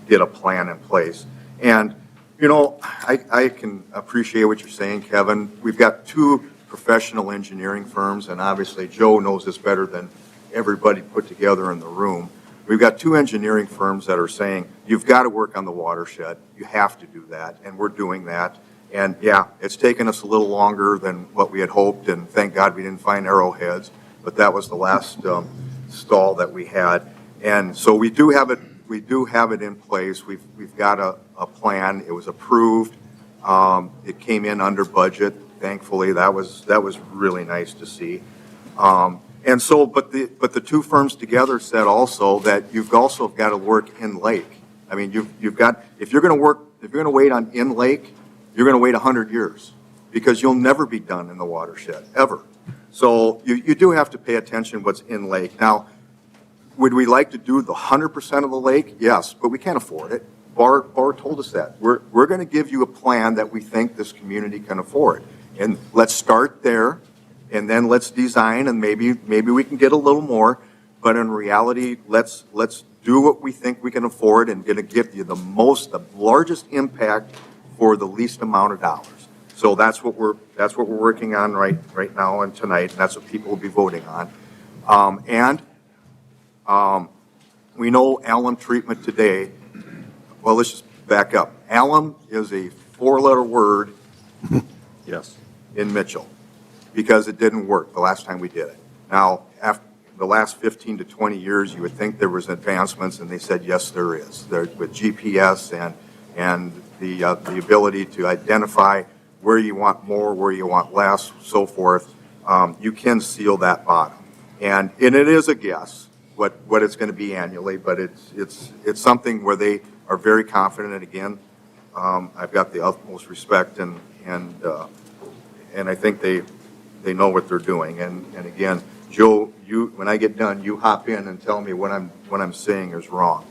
get a plan in place. And, I can appreciate what you're saying, Kevin. We've got two professional engineering firms, and obviously Joe knows this better than everybody put together in the room. We've got two engineering firms that are saying, you've got to work on the watershed. You have to do that, and we're doing that. And yeah, it's taken us a little longer than what we had hoped, and thank God we didn't find arrowheads, but that was the last stall that we had. And so we do have it in place. We've got a plan. It was approved. It came in under budget. Thankfully, that was really nice to see. And so, but the two firms together said also that you've also got to work in lake. I mean, you've got, if you're going to wait on in lake, you're going to wait 100 years because you'll never be done in the watershed, ever. So you do have to pay attention what's in lake. Now, would we like to do the 100% of the lake? Yes, but we can't afford it. Barr told us that. We're going to give you a plan that we think this community can afford. And let's start there, and then let's design, and maybe we can get a little more. But in reality, let's do what we think we can afford and going to give you the largest impact for the least amount of dollars. So that's what we're working on right now and tonight, and that's what people will be voting on. We know alum treatment today. Well, let's just back up. Alum is a four-letter word. Yes. In Mitchell, because it didn't work the last time we did it. Now, after the last 15 to 20 years, you would think there was advancements, and they said, yes, there is. With GPS and the ability to identify where you want more, where you want less, so forth, you can seal that bottom. And it is a guess what it's going to be annually, but it's something where they are very confident. And again, I've got the utmost respect and I think they know what they're doing. And again, Joe, when I get done, you hop in and tell me what I'm saying is wrong.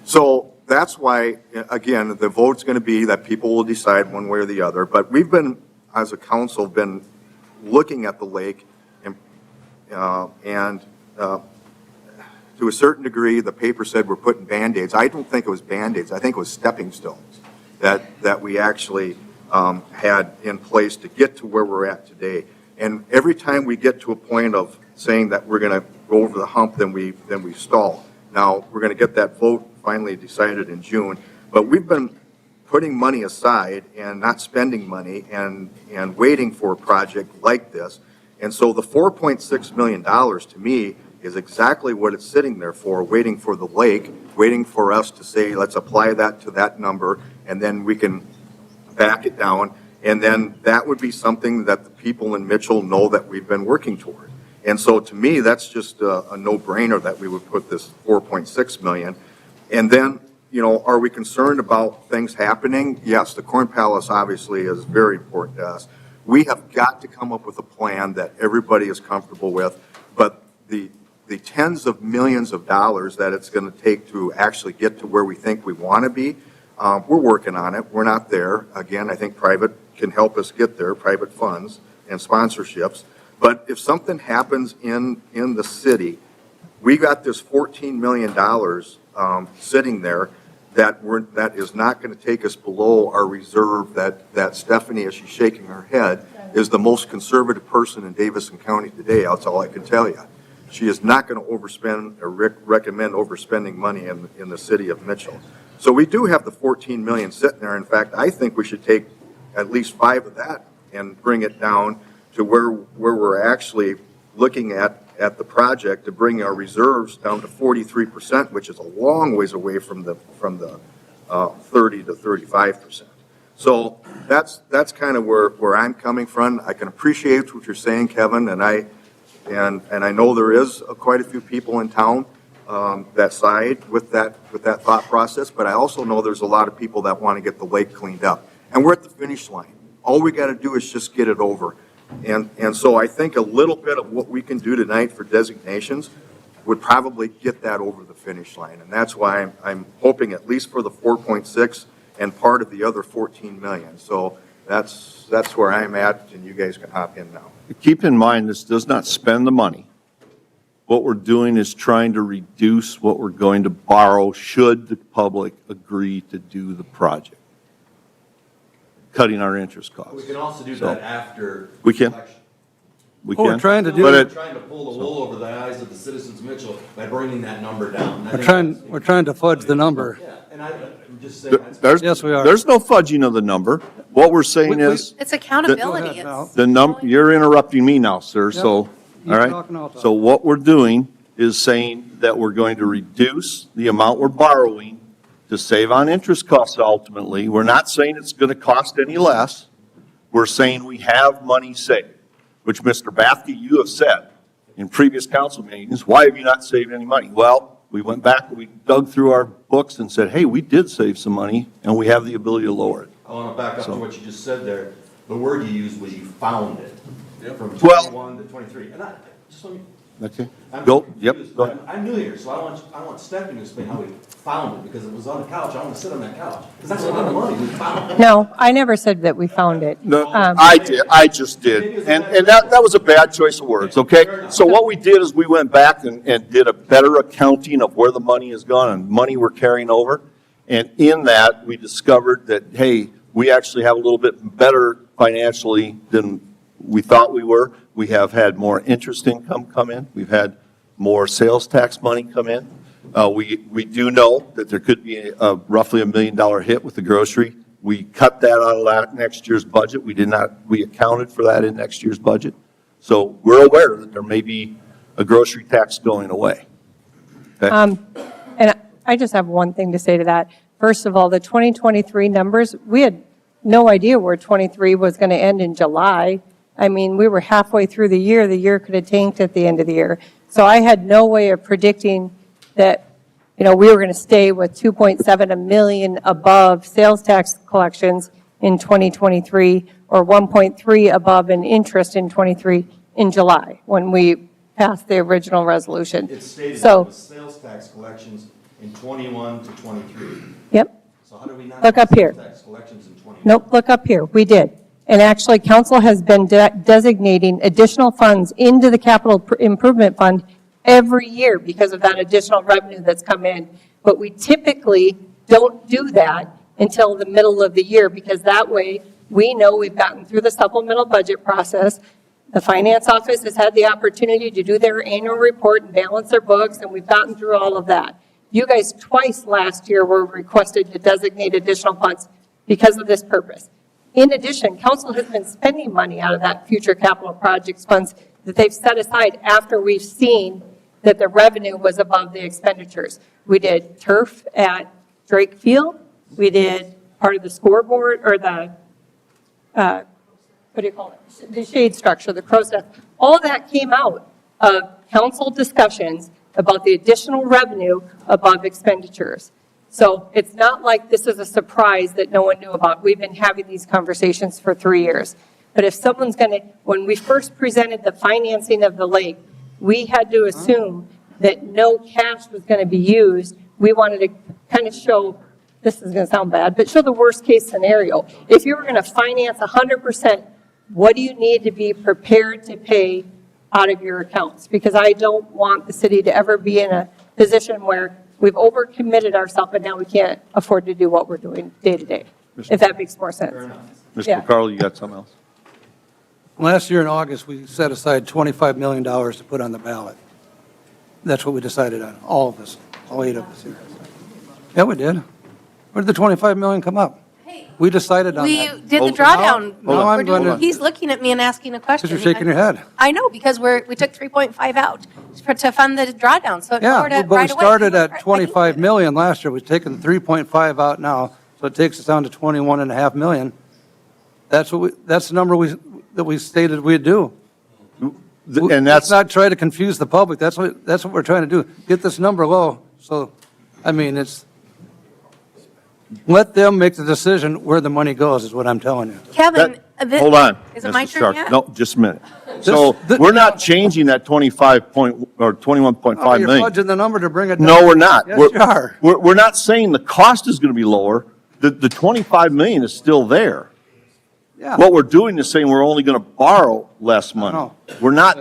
So that's why, again, the vote's going to be that people will decide one way or the other. But we've been, as a council, been looking at the lake and to a certain degree, the paper said we're putting Band-Aids. I don't think it was Band-Aids. I think it was stepping stones that we actually had in place to get to where we're at today. And every time we get to a point of saying that we're going to go over the hump, then we stall. Now, we're going to get that vote finally decided in June, but we've been putting money aside and not spending money and waiting for a project like this. And so the $4.6 million to me is exactly what it's sitting there for, waiting for the lake, waiting for us to say, let's apply that to that number, and then we can back it down. And then that would be something that the people in Mitchell know that we've been working toward. And so to me, that's just a no-brainer that we would put this $4.6 million. And then, are we concerned about things happening? Yes, the Corn Palace obviously is very important to us. We have got to come up with a plan that everybody is comfortable with, but the tens of millions of dollars that it's going to take to actually get to where we think we want to be, We're working on it. We're not there. Again, I think private can help us get there, private funds and sponsorships. But if something happens in the city, we got this $14 million sitting there that is not going to take us below our reserve that Stephanie, as she's shaking her head, is the most conservative person in Davidson County today. That's all I can tell you. She is not going to overspend or recommend overspending money in the city of Mitchell. So we do have the 14 million sitting there. In fact, I think we should take at least 5 of that and bring it down to where we're actually looking at the project to bring our reserves down to 43%, which is a long ways away from the 30 to 35%. So that's kind of where I'm coming from. I can appreciate what you're saying, Kevin, and I know there is quite a few people in town that side with that thought process, but I also know there's a lot of people that want to get the lake cleaned up. And we're at the finish line. All we got to do is just get it over. And so I think a little bit of what we can do tonight for designations would probably get that over the finish line. And that's why I'm hoping at least for the 4.6 and part of the other 14 million. So that's where I'm at, and you guys can hop in now. Keep in mind, this does not spend the money. What we're doing is trying to reduce what we're going to borrow should the public agree to do the project, cutting our interest costs. We can also do So- that after. We can. election. We What we're can. trying to do- But We're it- trying to pull the wool over the eyes of the citizens of Mitchell by bringing that number down. We're trying to fudge the number. Yeah, and I'm just saying. Yes, we are. There's no fudging of the number. What we're saying is, It's accountability. now. It's, you're interrupting me now, sir, Yep. so, all You're right? talking all the time. So what we're doing is saying that we're going to reduce the amount we're borrowing to save on interest costs ultimately. We're not saying it's going to cost any less. We're saying we have money saved, which, Mr. Bathke, you have said in previous council meetings, why have you not saved any money? Well, we went back and we dug through our books and said, hey, we did save some money, and we have the ability to lower it. I want to back up So- to what you just said there. The word you used was you found it. From Well- 21 to 23. And just let me. Okay, I'm go, confused. yep, go ahead. I'm new here, so I want Stephanie to explain how we found it, because it was on the couch. I want to sit on that couch, because that's a lot of money we found. No, I never said that we found it. No, I did, I just did. And that was a bad choice of words, okay? So what we did is we went back and did a better accounting of where the money has gone and money we're carrying over. And in that, we discovered that, hey, we actually have a little bit better financially than we thought we were. We have had more interest income come in. We've had more sales tax money come in. We do know that there could be roughly $1 million hit with the grocery. We cut that out of next year's budget. We accounted for that in next year's budget. So we're aware that there may be a grocery tax going away. Okay? And I just have one thing to say to that. First of all, the 2023 numbers, we had no idea where 23 was going to end in July. I mean, we were halfway through the year. The year could have tanked at the end of the year. So I had no way of predicting that, we were going to stay with 2.7 million above sales tax collections in 2023 or 1.3 above in interest in 23 in July when we passed the original resolution. It stated So, the sales tax collections in 21 to 23. yep. So how do we not Look have up here. sales tax collections in 21? Nope, look up here. We did. And actually, council has been designating additional funds into the capital improvement fund every year because of that additional revenue that's come in. But we typically don't do that until the middle of the year because that way we know we've gotten through the supplemental budget process. The finance office has had the opportunity to do their annual report and balance their books, and we've gotten through all of that. You guys twice last year were requested to designate additional funds because of this purpose. In addition, council has been spending money out of that future capital projects funds that they've set aside after we've seen that the revenue was above the expenditures. We did turf at Drake Field. We did part of the scoreboard or the, what do you call it? The shade structure, the crow's nest. All of that came out of council discussions about the additional revenue above expenditures. So it's not like this is a surprise that no one knew about. We've been having these conversations for 3 years. But if someone's going to, when we first presented the financing of the lake, we had to assume that no cash was going to be used. We wanted to kind of show this is going to sound bad, but show the worst-case scenario. If you were going to finance 100%, what do you need to be prepared to pay out of your accounts? Because I don't want the city to ever be in a position where we've overcommitted ourselves, but now we can't afford to do what we're doing day to day, if that makes more sense. Mr. Yeah. McCarl, you got something else? Last year in August, we set aside $25 million to put on the ballot. That's what we decided on, all of us, all 8 of us here. Yeah, we did. Where did the $25 million come up? We decided on We that. did the drawdown. Now I'm We're doing- going to, He's looking at me and asking a question. because you're shaking your head. I know, because we took 3.5 out to fund the drawdown, so it Yeah, lowered it but we right away. started at 25 million last year. We've taken 3.5 out now, so it takes us down to 21.5 million. That's the number that we stated we'd do. And Let's that's, not try to confuse the public. That's what we're trying to do. Get this number low. So, I mean, let them make the decision where the money goes, is what I'm telling you. Kevin, hold on. Is it my Mrs. turn Sharp. yet? No, just a minute. So we're not changing that 21.5 Oh, you're million. fudging the number to bring it down. No, we're not. Yes, you are. We're not saying the cost is going to be lower. The 25 million is still there. Yeah. What we're doing is saying we're only going to borrow less money. No. We're not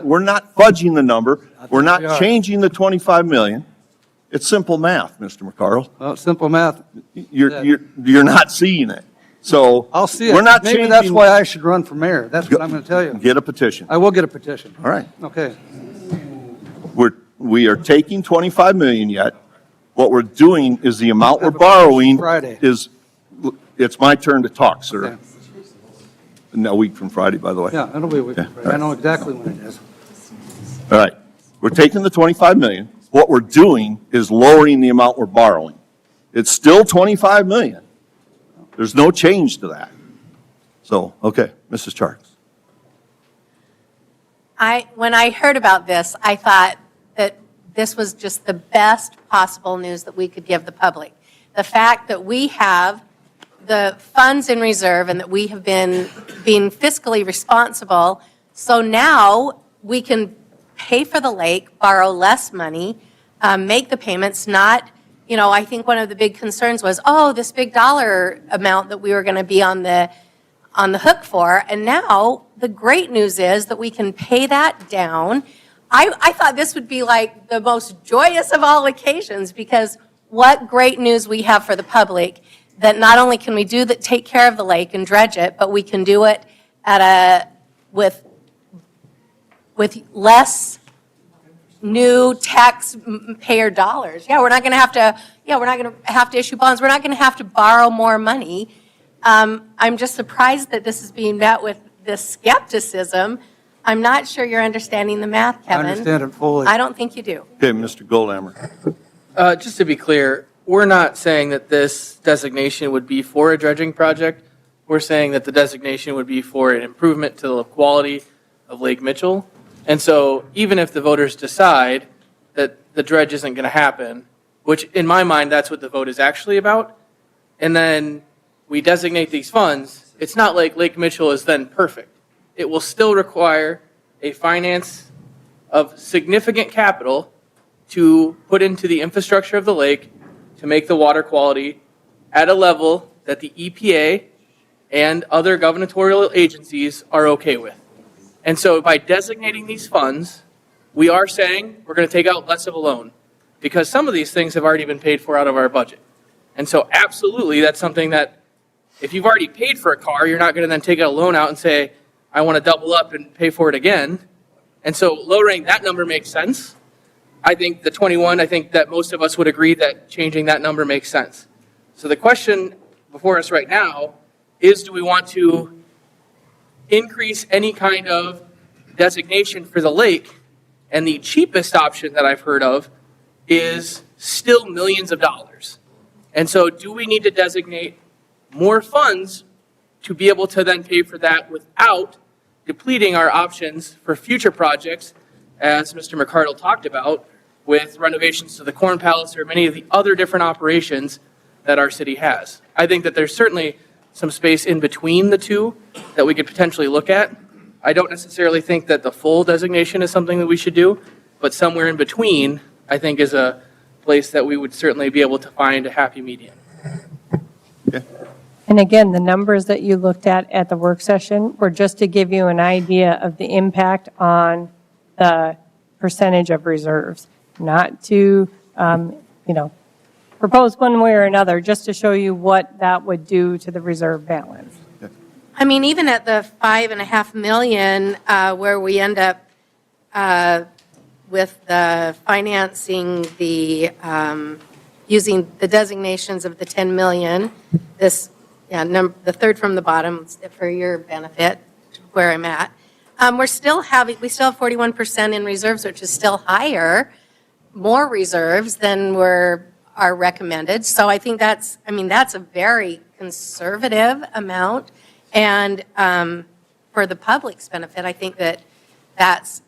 fudging the number. We're we not are. changing the 25 million. It's simple math, Mr. McCardle. Well, simple math. You're not seeing it. So. I'll see it. We're not Maybe changing. that's why I should run for mayor. That's what I'm going to tell you. Get a petition. I will get a petition. All right. Okay. We are taking 25 million yet. What we're doing is the amount we're borrowing Friday. is, it's my turn to talk, sir. Okay. A week from Friday, by the way. Yeah, it'll be a week. Okay. I know exactly when it is. All right. We're taking the 25 million. What we're doing is lowering the amount we're borrowing. It's still 25 million. There's no change to that. So, okay, Mrs. Charles. When I heard about this, I thought that this was just the best possible news that we could give the public. The fact that we have the funds in reserve and that we have been being fiscally responsible, so now we can pay for the lake, borrow less money, make the payments, not, I think one of the big concerns was, this big dollar amount that we were going to be on the hook for. And now the great news is that we can pay that down. I thought this would be like the most joyous of all occasions, because what great news we have for the public, that not only can we take care of the lake and dredge it, but we can do it with less new taxpayer dollars. We're not going to have to issue bonds. We're not going to have to borrow more money. I'm just surprised that this is being met with this skepticism. I'm not sure you're understanding the math, Kevin. I understand it fully. I don't think you do. Okay, Mr. Goldhammer. Just to be clear, we're not saying that this designation would be for a dredging project. We're saying that the designation would be for an improvement to the quality of Lake Mitchell. And so even if the voters decide that the dredge isn't going to happen, which in my mind, that's what the vote is actually about, and then we designate these funds, it's not like Lake Mitchell is then perfect. It will still require a finance of significant capital to put into the infrastructure of the lake to make the water quality at a level that the EPA and other gubernatorial agencies are okay with. And so by designating these funds, we are saying we're going to take out less of a loan, because some of these things have already been paid for out of our budget. And so absolutely, that's something that if you've already paid for a car, you're not going to then take out a loan out and say, I want to double up and pay for it again. And so lowering that number makes sense. I think the 21, I think that most of us would agree that changing that number makes sense. So the question before us right now is, do we want to increase any kind of designation for the lake? And the cheapest option that I've heard of is still millions of dollars. And so do we need to designate more funds to be able to then pay for that without depleting our options for future projects, as Mr. McCardle talked about, with renovations to the Corn Palace or many of the other different operations that our city has? I think that there's certainly some space in between the two that we could potentially look at. I don't necessarily think that the full designation is something that we should do, but somewhere in between, I think, is a place that we would certainly be able to find a happy medium. And again, the numbers that you looked at the work session were just to give you an idea of the impact on the percentage of reserves, not to, propose one way or another, just to show you what that would do to the reserve balance. I mean, even at the 5.5 million, where we end up with the financing, using the designations of the 10 million, the third from the bottom for your benefit, where I'm at, we still have 41% in reserves, which is still higher, more reserves than are recommended. So I think that's a very conservative amount. And for the public's benefit, I think that's,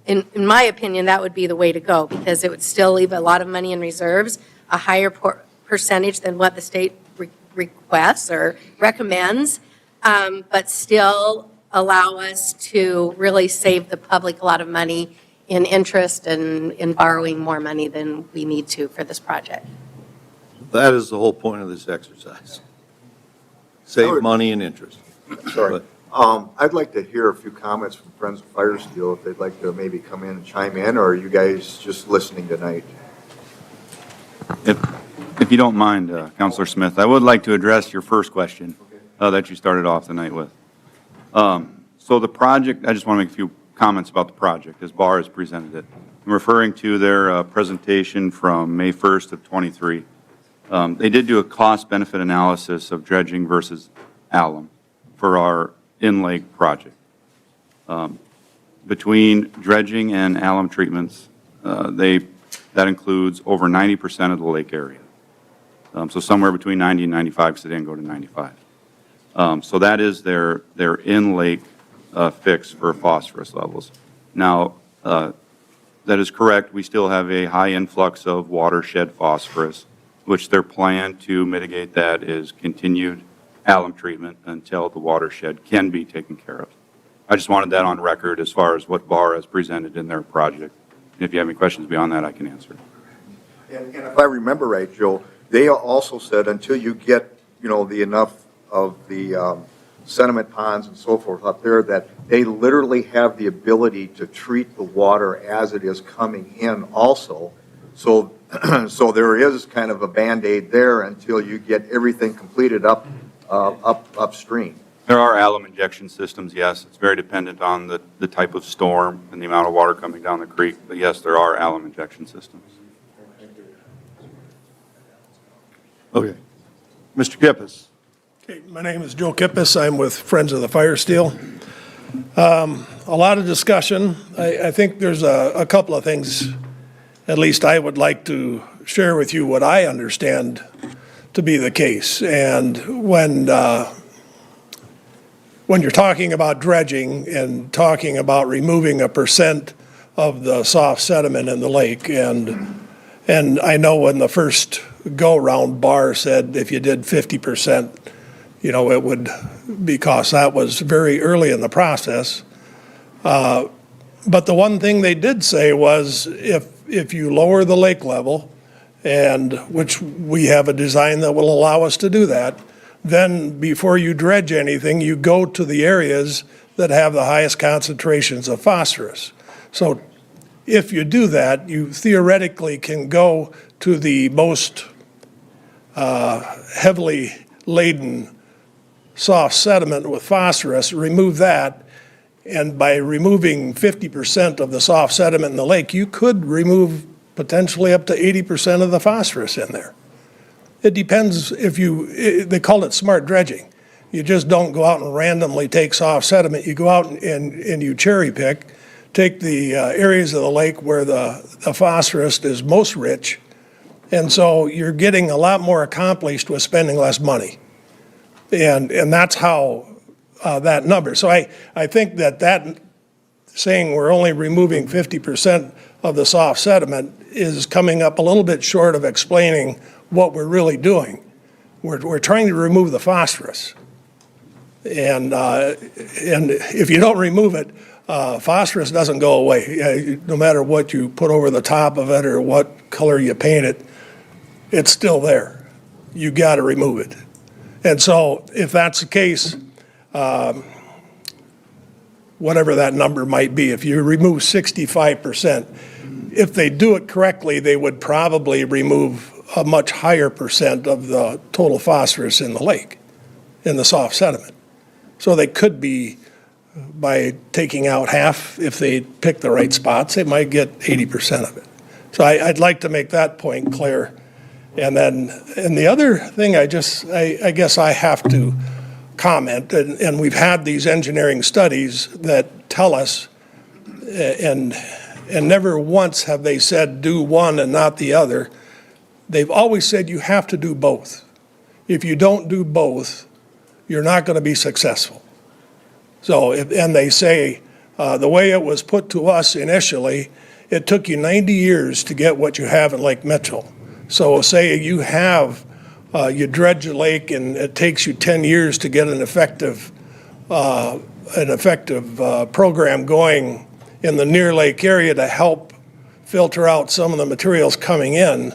in my opinion, that would be the way to go, because it would still leave a lot of money in reserves, a higher percentage than what the state requests or recommends, but still allow us to really save the public a lot of money in interest and in borrowing more money than we need to for this project. That is the whole point of this exercise. Save money and interest. Sorry. I'd like to hear a few comments from Friends of Fire Steel, if they'd like to maybe come in and chime in, or are you guys just listening tonight? If you don't mind, Counselor Smith, I would like to address your first question that you started off the night with. So the project, I just want to make a few comments about the project as BAR has presented it. I'm referring to their presentation from May 1st of 23. They did do a cost-benefit analysis of dredging versus alum for our in-lake project. Between dredging and alum treatments, that includes over 90% of the lake area. So somewhere between 90 and 95, because they didn't go to 95. So that is their in-lake fix for phosphorus levels. Now, that is correct. We still have a high influx of watershed phosphorus, which their plan to mitigate that is continued alum treatment until the watershed can be taken care of. I just wanted that on record as far as what BAR has presented in their project. If you have any questions beyond that, I can answer. And if I remember right, Joe, they also said until you get, the enough of the sediment ponds and so forth up there, that they literally have the ability to treat the water as it is coming in also. So, so there is kind of a Band-Aid there until you get everything completed upstream. There are alum injection systems, yes. It's very dependent on the type of storm and the amount of water coming down the creek. But yes, there are alum injection systems. Okay. Mr. Kippis. Okay, my name is Joe Kippis. I'm with Friends of the Fire Steel. A lot of discussion. I think there's a couple of things, at least I would like to share with you what I understand to be the case. And when you're talking about dredging and talking about removing a percent of the soft sediment in the lake, and I know when the first go-round BAR said if you did 50%, it would, because that was very early in the process. But the one thing they did say was if you lower the lake level, and which we have a design that will allow us to do that, then before you dredge anything, you go to the areas that have the highest concentrations of phosphorus. So if you do that, you theoretically can go to the most heavily laden soft sediment with phosphorus, remove that, and by removing 50% of the soft sediment in the lake, you could remove potentially up to 80% of the phosphorus in there. It depends they call it smart dredging. You just don't go out and randomly take soft sediment. You go out and you cherry pick, take the areas of the lake where the phosphorus is most rich, and so you're getting a lot more accomplished with spending less money. And that's how that number. So I think that saying we're only removing 50% of the soft sediment is coming up a little bit short of explaining what we're really doing. We're trying to remove the phosphorus. And if you don't remove it, phosphorus doesn't go away. No matter what you put over the top of it or what color you paint it, it's still there. You got to remove it. And so if that's the case, whatever that number might be, if you remove 65%, if they do it correctly, they would probably remove a much higher percent of the total phosphorus in the lake, in the soft sediment. So they could be, by taking out half, if they pick the right spots, they might get 80% of it. So I'd like to make that point clear. And the other thing I guess I have to comment, and we've had these engineering studies that tell us, and never once have they said do one and not the other. They've always said you have to do both. If you don't do both, you're not going to be successful. So, and they say, the way it was put to us initially, it took you 90 years to get what you have in Lake Mitchell. So say you you dredge a lake and it takes you 10 years to get an effective program going in the near lake area to help filter out some of the materials coming in.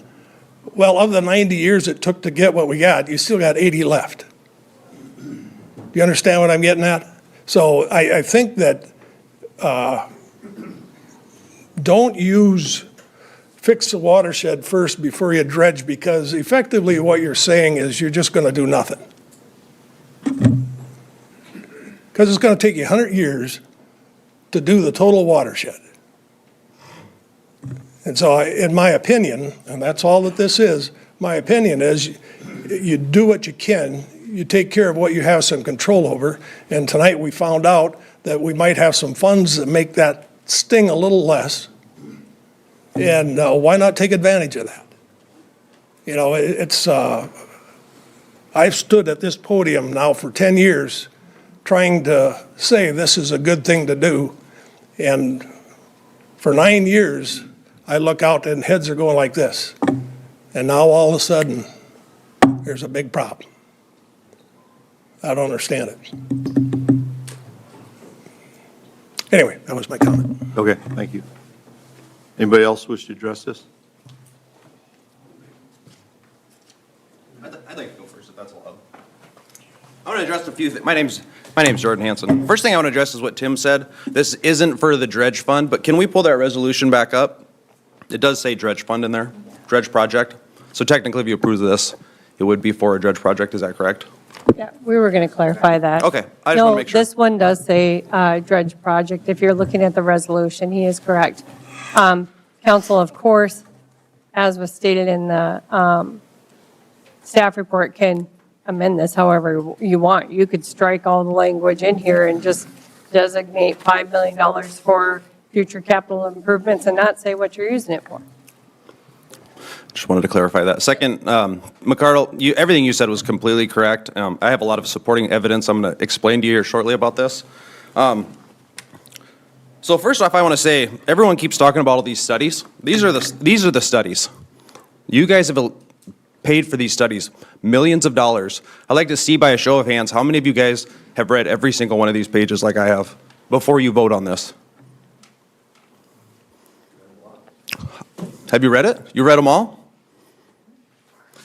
Well, of the 90 years it took to get what we got, you still got 80 left. Do you understand what I'm getting at? So I think that don't fix the watershed first before you dredge, because effectively what you're saying is you're just going to do nothing. Because it's going to take you 100 years to do the total watershed. And so in my opinion, and that's all that this is, my opinion is you do what you can, you take care of what you have some control over, and tonight we found out that we might have some funds that make that sting a little less. And why not take advantage of that? You know, I've stood at this podium now for 10 years trying to say this is a good thing to do. And for 9 years, I look out and heads are going like this. And now all of a sudden, there's a big problem. I don't understand it. Anyway, that was my comment. Okay, thank you. Anybody else wish to address this? I'd like to go first, if that's allowed. I want to address a few things. My name's Jordan Hansen. First thing I want to address is what Tim said. This isn't for the dredge fund, but can we pull that resolution back up? It does say dredge fund in there, dredge project. So technically, if you approve this, it would be for a dredge project. Is that correct? Yeah, we were going to clarify that. Okay, I just want to make sure. No, this one does say dredge project. If you're looking at the resolution, he is correct. Council, of course, as was stated in the staff report, can amend this however you want. You could strike all the language in here and just designate $5 million for future capital improvements and not say what you're using it for. Just wanted to clarify that. Second, McCardle, everything you said was completely correct. I have a lot of supporting evidence I'm going to explain to you here shortly about this. So first off, I want to say, everyone keeps talking about all these studies. These are the studies. You guys have paid for these studies, millions of dollars. I'd like to see by a show of hands, how many of you guys have read every single one of these pages like I have before you vote on this? Have you read it? You read them all?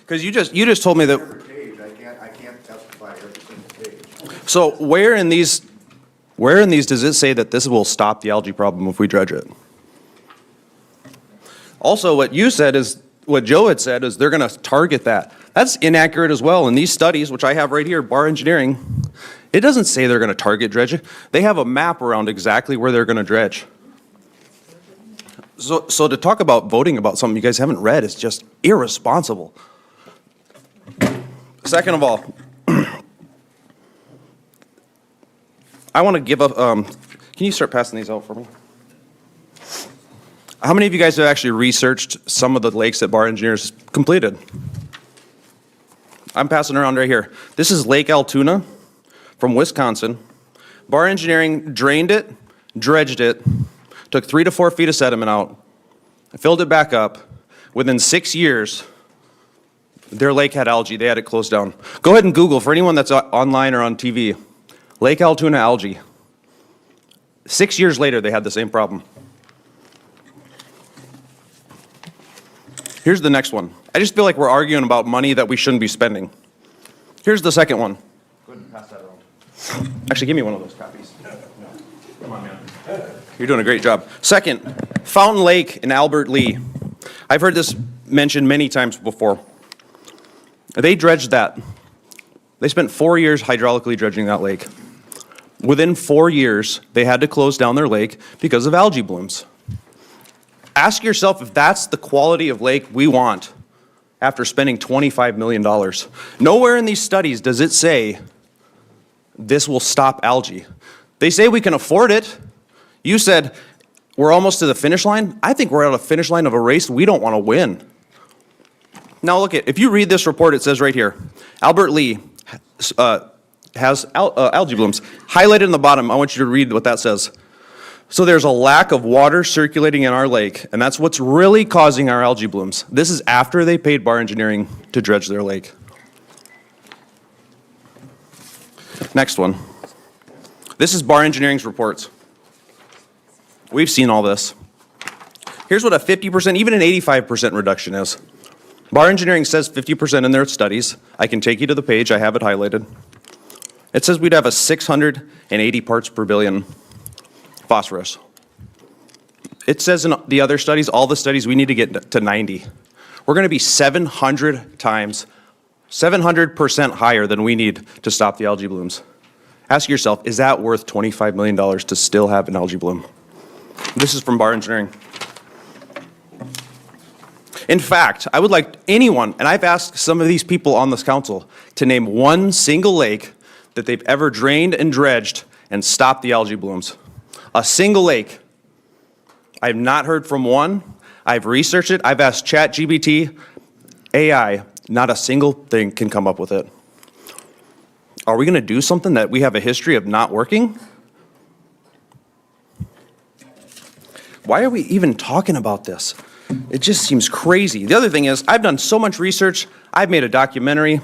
Because you just told me that. I can't testify every single page. So where in these does it say that this will stop the algae problem if we dredge it? Also, what Joe had said is they're going to target that. That's inaccurate as well. In these studies, which I have right here, Bar Engineering, it doesn't say they're going to target dredging. They have a map around exactly where they're going to dredge. So to talk about voting about something you guys haven't read is just irresponsible. Second of all, I want to give up, can you start passing these out for me? How many of you guys have actually researched some of the lakes that Bar Engineers completed? I'm passing around right here. This is Lake Altoona from Wisconsin. Bar Engineering drained it, dredged it, took 3 to 4 feet of sediment out, filled it back up. Within 6 years, their lake had algae. They had it closed down. Go ahead and Google, for anyone that's online or on TV, Lake Altoona algae. 6 years later, they had the same problem. Here's the next one. I just feel like we're arguing about money that we shouldn't be spending. Here's the second one. Go ahead and pass that around. Actually, give me one of those copies. Come on, man. You're doing a great job. Second, Fountain Lake in Albert Lee. I've heard this mentioned many times before. They dredged that. They spent 4 years hydraulically dredging that lake. Within 4 years, they had to close down their lake because of algae blooms. Ask yourself if that's the quality of lake we want after spending $25 million. Nowhere in these studies does it say this will stop algae. They say we can afford it. You said we're almost to the finish line. I think we're at a finish line of a race we don't want to win. Now look if you read this report, it says right here, Albert Lee has algae blooms. Highlighted in the bottom, I want you to read what that says. So there's a lack of water circulating in our lake, and that's what's really causing our algae blooms. This is after they paid Bar Engineering to dredge their lake. Next one. This is Bar Engineering's reports. We've seen all this. Here's what a 50%, even an 85% reduction is. Bar Engineering says 50% in their studies. I can take you to the page, I have it highlighted. It says we'd have a 680 parts per billion phosphorus. It says in the other studies, all the studies, we need to get to 90. We're going to be 700 times, 700% higher than we need to stop the algae blooms. Ask yourself, is that worth $25 million to still have an algae bloom? This is from Bar Engineering. In fact, I would like anyone, and I've asked some of these people on this council, to name one single lake that they've ever drained and dredged and stopped the algae blooms. A single lake. I've not heard from one. I've researched it. I've asked ChatGPT, AI. Not a single thing can come up with it. Are we going to do something that we have a history of not working? Why are we even talking about this? It just seems crazy. The other thing is, I've done so much research. I've made a documentary.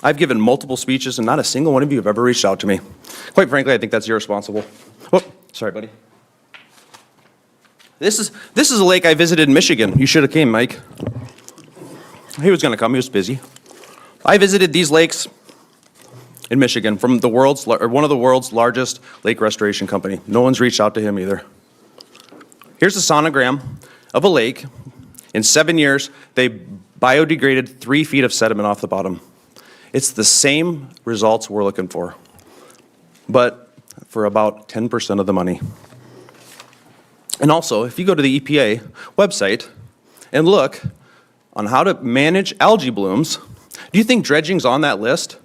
I've given multiple speeches, and not a single one of you have ever reached out to me. Quite frankly, I think that's irresponsible. Oh, sorry, buddy. This is a lake I visited in Michigan. You should have came, Mike. He was going to come. He was busy. I visited these lakes in Michigan from one of the world's largest lake restoration company. No one's reached out to him either. Here's a sonogram of a lake. In 7 years, they biodegraded 3 feet of sediment off the bottom. It's the same results we're looking for, but for about 10% of the money. And also, if you go to the EPA website and look on how to manage algae blooms, do you think dredging's on that list?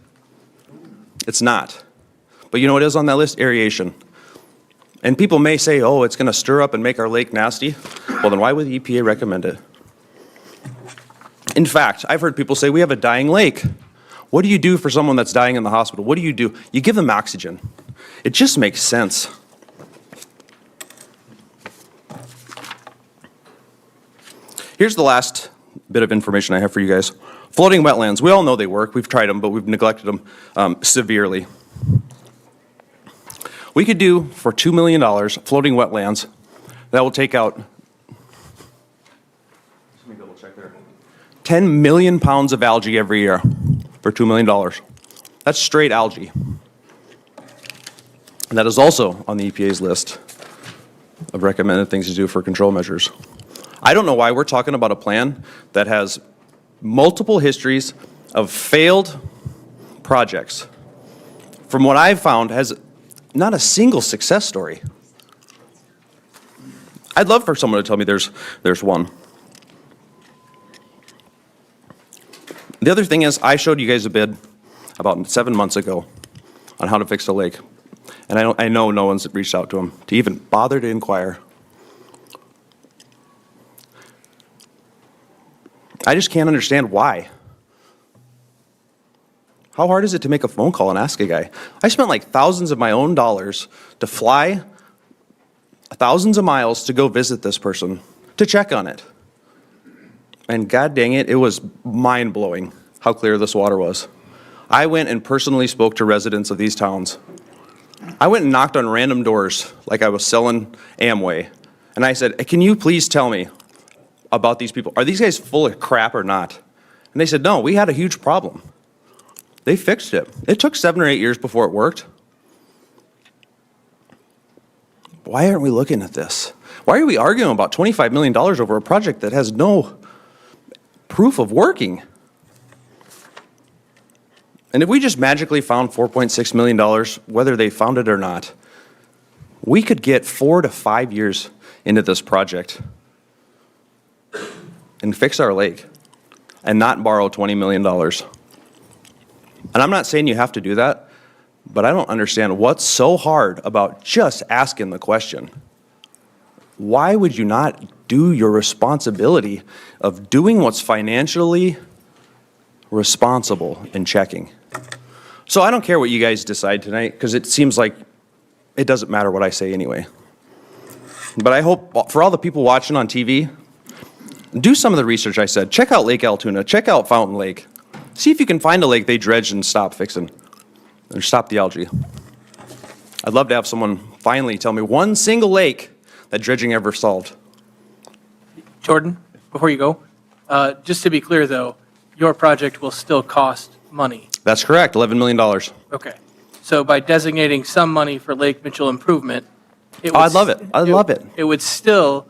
It's not. But you know what is on that list? Aeration. And people may say, oh, it's going to stir up and make our lake nasty. Well, then why would the EPA recommend it? In fact, I've heard people say, we have a dying lake. What do you do for someone that's dying in the hospital? What do? You give them oxygen. It just makes sense. Here's the last bit of information I have for you guys. Floating wetlands, we all know they work. We've tried them, but we've neglected them severely. We could do, for $2 million, floating wetlands that will take out, let me double check there, 10 million pounds of algae every year for $2 million. That's straight algae. And that is also on the EPA's list of recommended things to do for control measures. I don't know why we're talking about a plan that has multiple histories of failed projects. From what I've found, has not a single success story. I'd love for someone to tell me there's one. The other thing is, I showed you guys a bid about 7 months ago on how to fix the lake. And I know no one's reached out to them to even bother to inquire. I just can't understand why. How hard is it to make a phone call and ask a guy? I spent like thousands of my own dollars to fly thousands of miles to go visit this person, to check on it. And god dang it, it was mind-blowing how clear this water was. I went and personally spoke to residents of these towns. I went and knocked on random doors like I was selling Amway. And I said, can you please tell me about these people? Are these guys full of crap or not? And they said, no, we had a huge problem. They fixed it. It took 7 or 8 years before it worked. Why aren't we looking at this? Why are we arguing about $25 million over a project that has no proof of working? And if we just magically found $4.6 million, whether they found it or not, we could get 4 to 5 years into this project and fix our lake and not borrow $20 million. And I'm not saying you have to do that, but I don't understand what's so hard about just asking the question. Why would you not do your responsibility of doing what's financially responsible in checking? So I don't care what you guys decide tonight, because it seems like it doesn't matter what I say anyway. But I hope for all the people watching on TV, do some of the research I said. Check out Lake Altoona. Check out Fountain Lake. See if you can find a lake they dredged and stop fixing, or stop the algae. I'd love to have someone finally tell me one single lake that dredging ever solved. Jordan, before you go, just to be clear, though, your project will still cost money. That's correct, $11 million. Okay. So by designating some money for Lake Mitchell improvement, I'd love it. I'd love it. It would still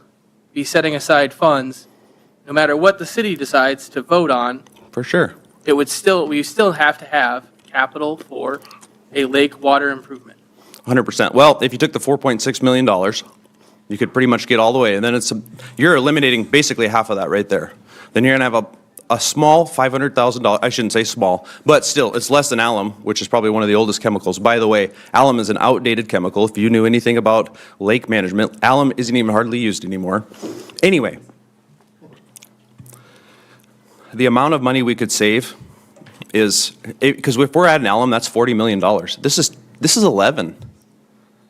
be setting aside funds, no matter what the city decides to vote on. For sure. We still have to have capital for a lake water improvement. 100%. Well, if you took the $4.6 million, you could pretty much get all the way, and then you're eliminating basically half of that right there. Then you're going to have a small $500,000, I shouldn't say small, but still, it's less than alum, which is probably one of the oldest chemicals. By the way, alum is an outdated chemical. If you knew anything about lake management, alum isn't even hardly used anymore. Anyway, the amount of money we could save is, because if we're at an alum, that's $40 million. This is 11.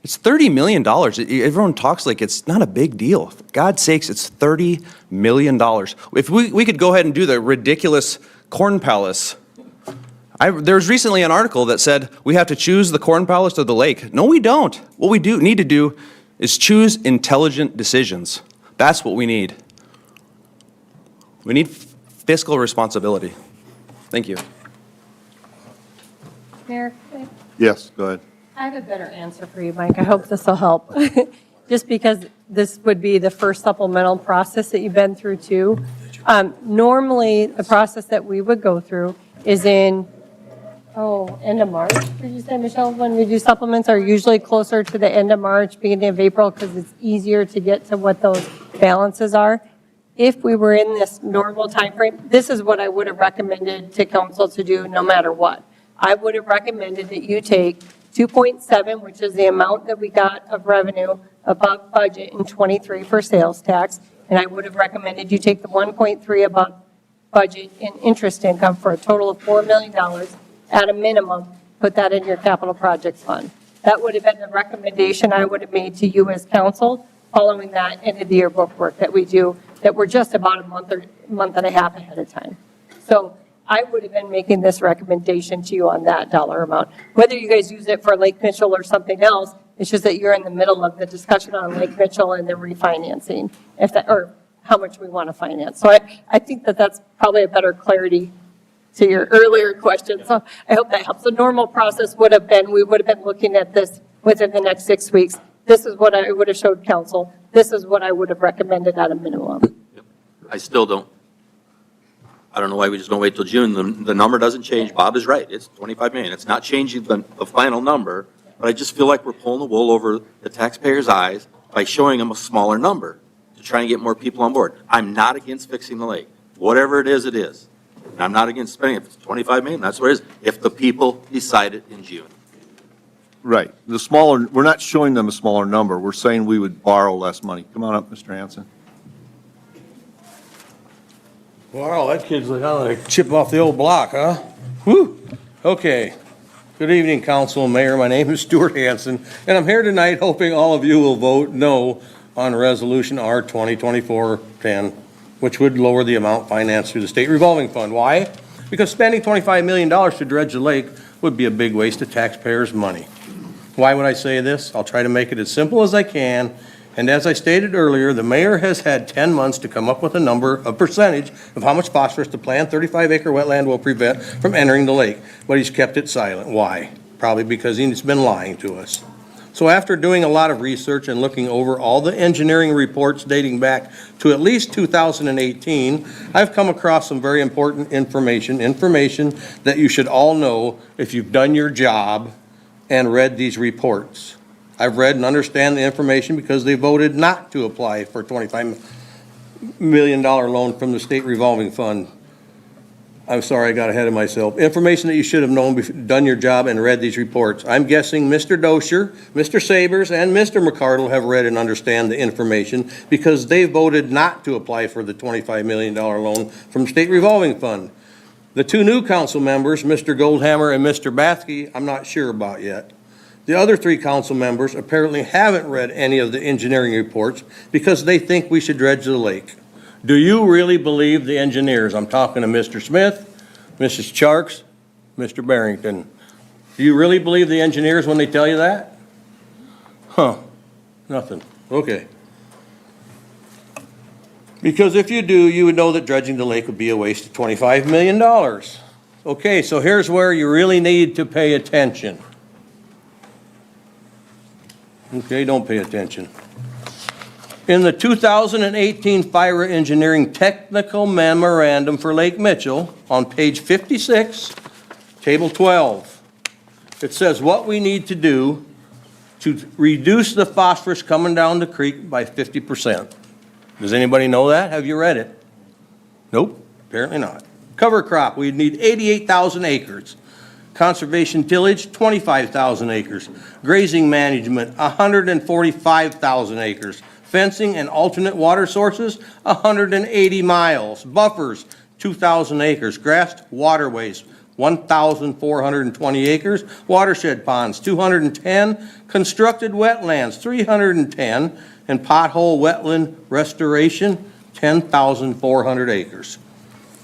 It's $30 million. Everyone talks like it's not a big deal. For God's sakes, it's $30 million. If we could go ahead and do the ridiculous Corn Palace. There was recently an article that said we have to choose the Corn Palace or the lake. No, we don't. What we need to do is choose intelligent decisions. That's what we need. We need fiscal responsibility. Thank you. Mayor, Yes, go ahead. I have a better answer for you, Mike. I hope this will help. Just because this would be the first supplemental process that you've been through too. Normally, the process that we would go through is in, end of March, did you say, Michelle? When we do supplements are usually closer to the end of March, beginning of April, because it's easier to get to what those balances are. If we were in this normal timeframe, this is what I would have recommended to council to do no matter what. I would have recommended that you take 2.7, which is the amount that we got of revenue above budget in '23 for sales tax, and I would have recommended you take the 1.3 above budget in interest income for a total of $4 million at a minimum, put that in your capital projects fund. That would have been the recommendation I would have made to you as council following that end of the year book work that we do, that we're just about a month and a half ahead of time. So I would have been making this recommendation to you on that dollar amount. Whether you guys use it for Lake Mitchell or something else, it's just that you're in the middle of the discussion on Lake Mitchell and the refinancing, or how much we want to finance. So I think that that's probably a better clarity to your earlier question. So I hope that helps. The normal process would have been, we would have been looking at this within the next 6 weeks. This is what I would have showed council. This is what I would have recommended at a minimum. I still don't. I don't know why we just don't wait till June. The number doesn't change. Bob is right. It's 25 million. It's not changing the final number, but I just feel like we're pulling the wool over the taxpayers' eyes by showing them a smaller number to try and get more people on board. I'm not against fixing the lake. Whatever it is, it is. And I'm not against spending it. If it's 25 million, that's what it is. If the people decide it in June. Right. We're not showing them a smaller number. We're saying we would borrow less money. Come on up, Mr. Hanson. Wow, that kid's kind of like chip off the old block, huh? Whew. Okay. Good evening, council and mayor. My name is Stuart Hanson, and I'm here tonight hoping all of you will vote no on Resolution R 2024-10, which would lower the amount financed through the state revolving fund. Why? Because spending $25 million to dredge the lake would be a big waste of taxpayers' money. Why would I say this? I'll try to make it as simple as I can And as I stated earlier, the mayor has had 10 months to come up with a number, a percentage of how much phosphorus the planned 35-acre wetland will prevent from entering the lake, but he's kept it silent. Why? Probably because he's been lying to us. So after doing a lot of research and looking over all the engineering reports dating back to at least 2018, I've come across some very important information that you should all know if you've done your job and read these reports. I've read and understand the information because they voted not to apply for a $25 million loan from the state revolving fund. I'm sorry, I got ahead of myself. Information that you should have known, done your job, and read these reports. I'm guessing Mr. Dosher, Mr. Sabers, and Mr. McCardle have read and understand the information because they voted not to apply for the $25 million loan from the state revolving fund. The two new council members, Mr. Goldhammer and Mr. Bathke, I'm not sure about yet. The other three council members apparently haven't read any of the engineering reports because they think we should dredge the lake. Do you really believe the engineers? I'm talking to Mr. Smith, Mrs. Charks, Mr. Barrington. Do you really believe the engineers when they tell you that? Huh, nothing. Okay. Because if you do, you would know that dredging the lake would be a waste of $25 million. Okay, so here's where you really need to pay attention. Okay, don't pay attention. In the 2018 Fire Engineering Technical Memorandum for Lake Mitchell, on page 56, table 12, it says what we need to do to reduce the phosphorus coming down the creek by 50%. Does anybody know that? Have you read it? Nope, apparently not. Cover crop, we'd need 88,000 acres. Conservation tillage, 25,000 acres. Grazing management, 145,000 acres. Fencing and alternate water sources, 180 miles. Buffers, 2,000 acres. Grassed waterways, 1,420 acres. Watershed ponds, 210. Constructed wetlands, 310. And pothole wetland restoration, 10,400 acres.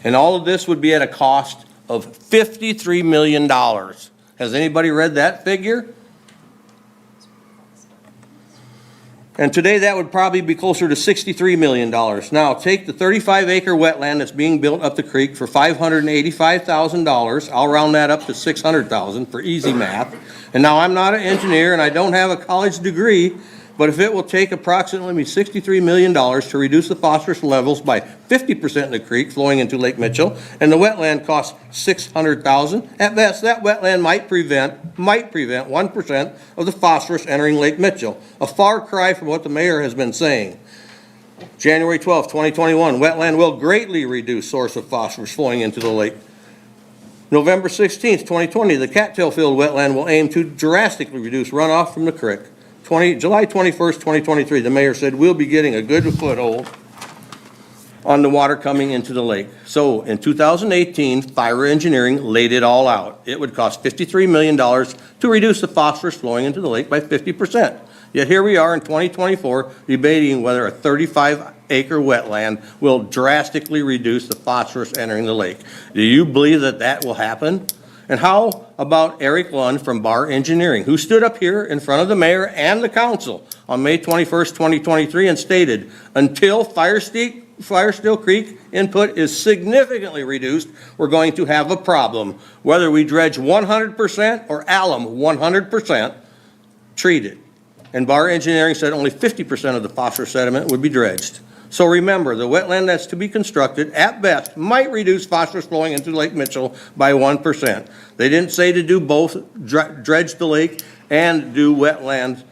And all of this would be at a cost of $53 million. Has anybody read that figure? And today that would probably be closer to $63 million. Now take the 35-acre wetland that's being built up the creek for $585,000. I'll round that up to $600,000 for easy math. And now I'm not an engineer and I don't have a college degree, but if it will take approximately $63 million to reduce the phosphorus levels by 50% in the creek flowing into Lake Mitchell, and the wetland costs $600,000, at best that wetland might prevent 1% of the phosphorus entering Lake Mitchell. A far cry from what the mayor has been saying. January 12, 2021, wetland will greatly reduce source of phosphorus flowing into the lake. November 16, 2020, the Cattail Field wetland will aim to drastically reduce runoff from the creek. July 21st, 2023, the mayor said we'll be getting a good foothold on the water coming into the lake. So in 2018, Fire Engineering laid it all out. It would cost $53 million to reduce the phosphorus flowing into the lake by 50%. Yet here we are in 2024 debating whether a 35-acre wetland will drastically reduce the phosphorus entering the lake. Do you believe that that will happen? And how about Eric Lund from Bar Engineering, who stood up here in front of the mayor and the council on May 21st, 2023 and stated, until Firestill Creek input is significantly reduced, we're going to have a problem. Whether we dredge 100% or alum 100% treated. And Bar Engineering said only 50% of the phosphorus sediment would be dredged. So remember, the wetland that's to be constructed, at best, might reduce phosphorus flowing into Lake Mitchell by 1%. They didn't say to do both, dredge the lake and do wetlands.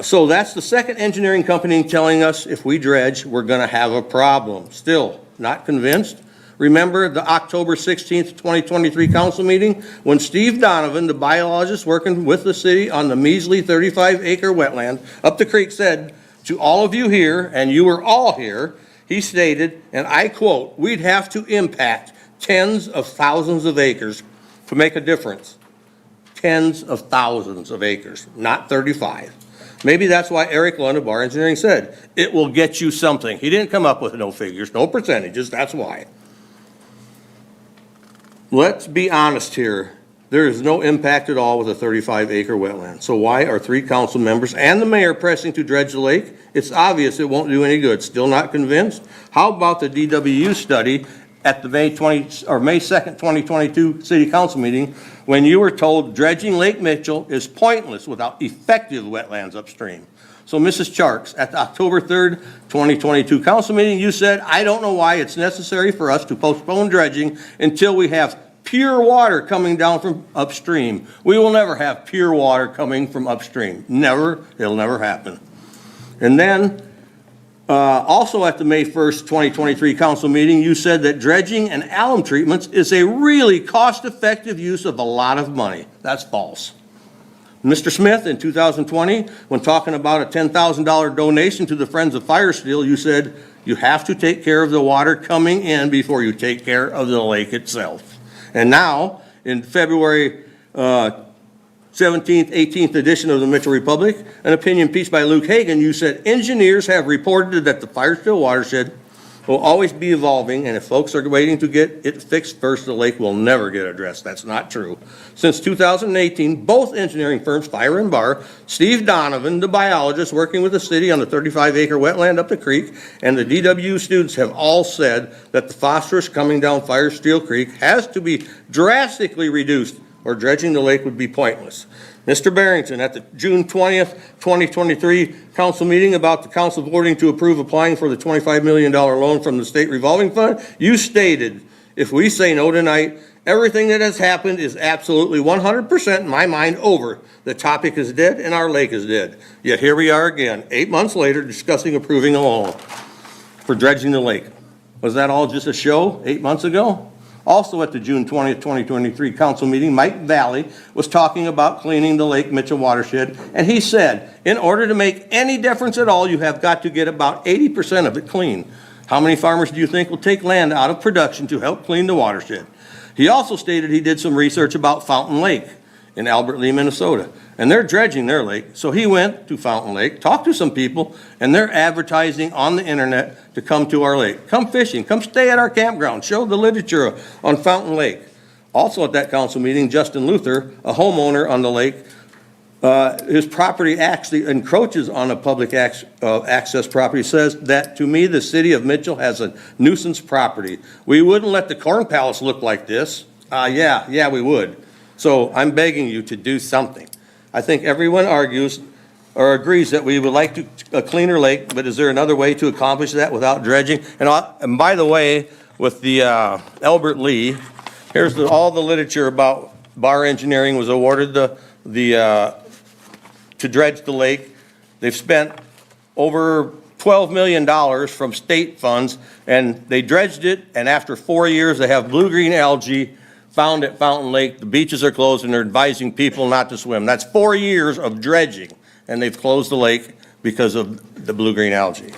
So that's the second engineering company telling us if we dredge, we're going to have a problem. Still, not convinced? Remember the October 16th, 2023 council meeting when Steve Donovan, the biologist working with the city on the measly 35-acre wetland up the creek, said to all of you here, and you were all here, he stated, and I quote, we'd have to impact tens of thousands of acres to make a difference. Tens of thousands of acres, not 35. Maybe that's why Eric Lund of Bar Engineering said, it will get you something. He didn't come up with no figures, no percentages, that's why. Let's be honest here. There is no impact at all with a 35-acre wetland. So why are 3 council members and the mayor pressing to dredge the lake? It's obvious it won't do any good. Still not convinced? How about the DWU study at the May 2nd, 2022 city council meeting when you were told dredging Lake Mitchell is pointless without effective wetlands upstream? So Mrs. Charks, at the October 3rd, 2022 council meeting, you said, I don't know why it's necessary for us to postpone dredging until we have pure water coming down from upstream. We will never have pure water coming from upstream. Never. It'll never happen. And then, also at the May 1st, 2023 council meeting, you said that dredging and alum treatments is a really cost-effective use of a lot of money. That's false. Mr. Smith, in 2020, when talking about a $10,000 donation to the Friends of Fire Steel, you said you have to take care of the water coming in before you take care of the lake itself. And now, in February 17th, 18th edition of the Mitchell Republic, an opinion piece by Luke Hagan, you said engineers have reported that the Fire Steel watershed will always be evolving, and if folks are waiting to get it fixed first, the lake will never get addressed. That's not true. Since 2018, both engineering firms, Fire and Bar, Steve Donovan, the biologist working with the city on the 35-acre wetland up the creek, and the DW students have all said that the phosphorus coming down Fire Steel Creek has to be drastically reduced or dredging the lake would be pointless. Mr. Barrington, at the June 20th, 2023 council meeting about the council voting to approve applying for the $25 million loan from the state revolving fund, you stated, if we say no tonight, everything that has happened is absolutely 100% in my mind over. The topic is dead and our lake is dead. Yet here we are again, 8 months later, discussing approving a loan for dredging the lake. Was that all just a show 8 months ago? Also at the June 20th, 2023 council meeting, Mike Valley was talking about cleaning the Lake Mitchell watershed, and he said, in order to make any difference at all, you have got to get about 80% of it clean. How many farmers do you think will take land out of production to help clean the watershed? He also stated he did some research about Fountain Lake in Albert Lea, Minnesota, and they're dredging their lake. So he went to Fountain Lake, talked to some people, and they're advertising on the internet to come to our lake. Come fishing, come stay at our campground, show the literature on Fountain Lake. Also at that council meeting, Justin Luther, a homeowner on the lake, his property actually encroaches on a public access property, says that, to me, the city of Mitchell has a nuisance property. We wouldn't let the Corn Palace look like this. Yeah, we would. So I'm begging you to do something. I think everyone argues or agrees that we would like a cleaner lake, but is there another way to accomplish that without dredging? And by the way, with the Albert Lea, here's all the literature about Bar Engineering was awarded to dredge the lake. They've spent over $12 million from state funds, and they dredged it, and after 4 years, they have blue-green algae found at Fountain Lake. The beaches are closed, and they're advising people not to swim. That's 4 years of dredging, and they've closed the lake because of the blue-green algae.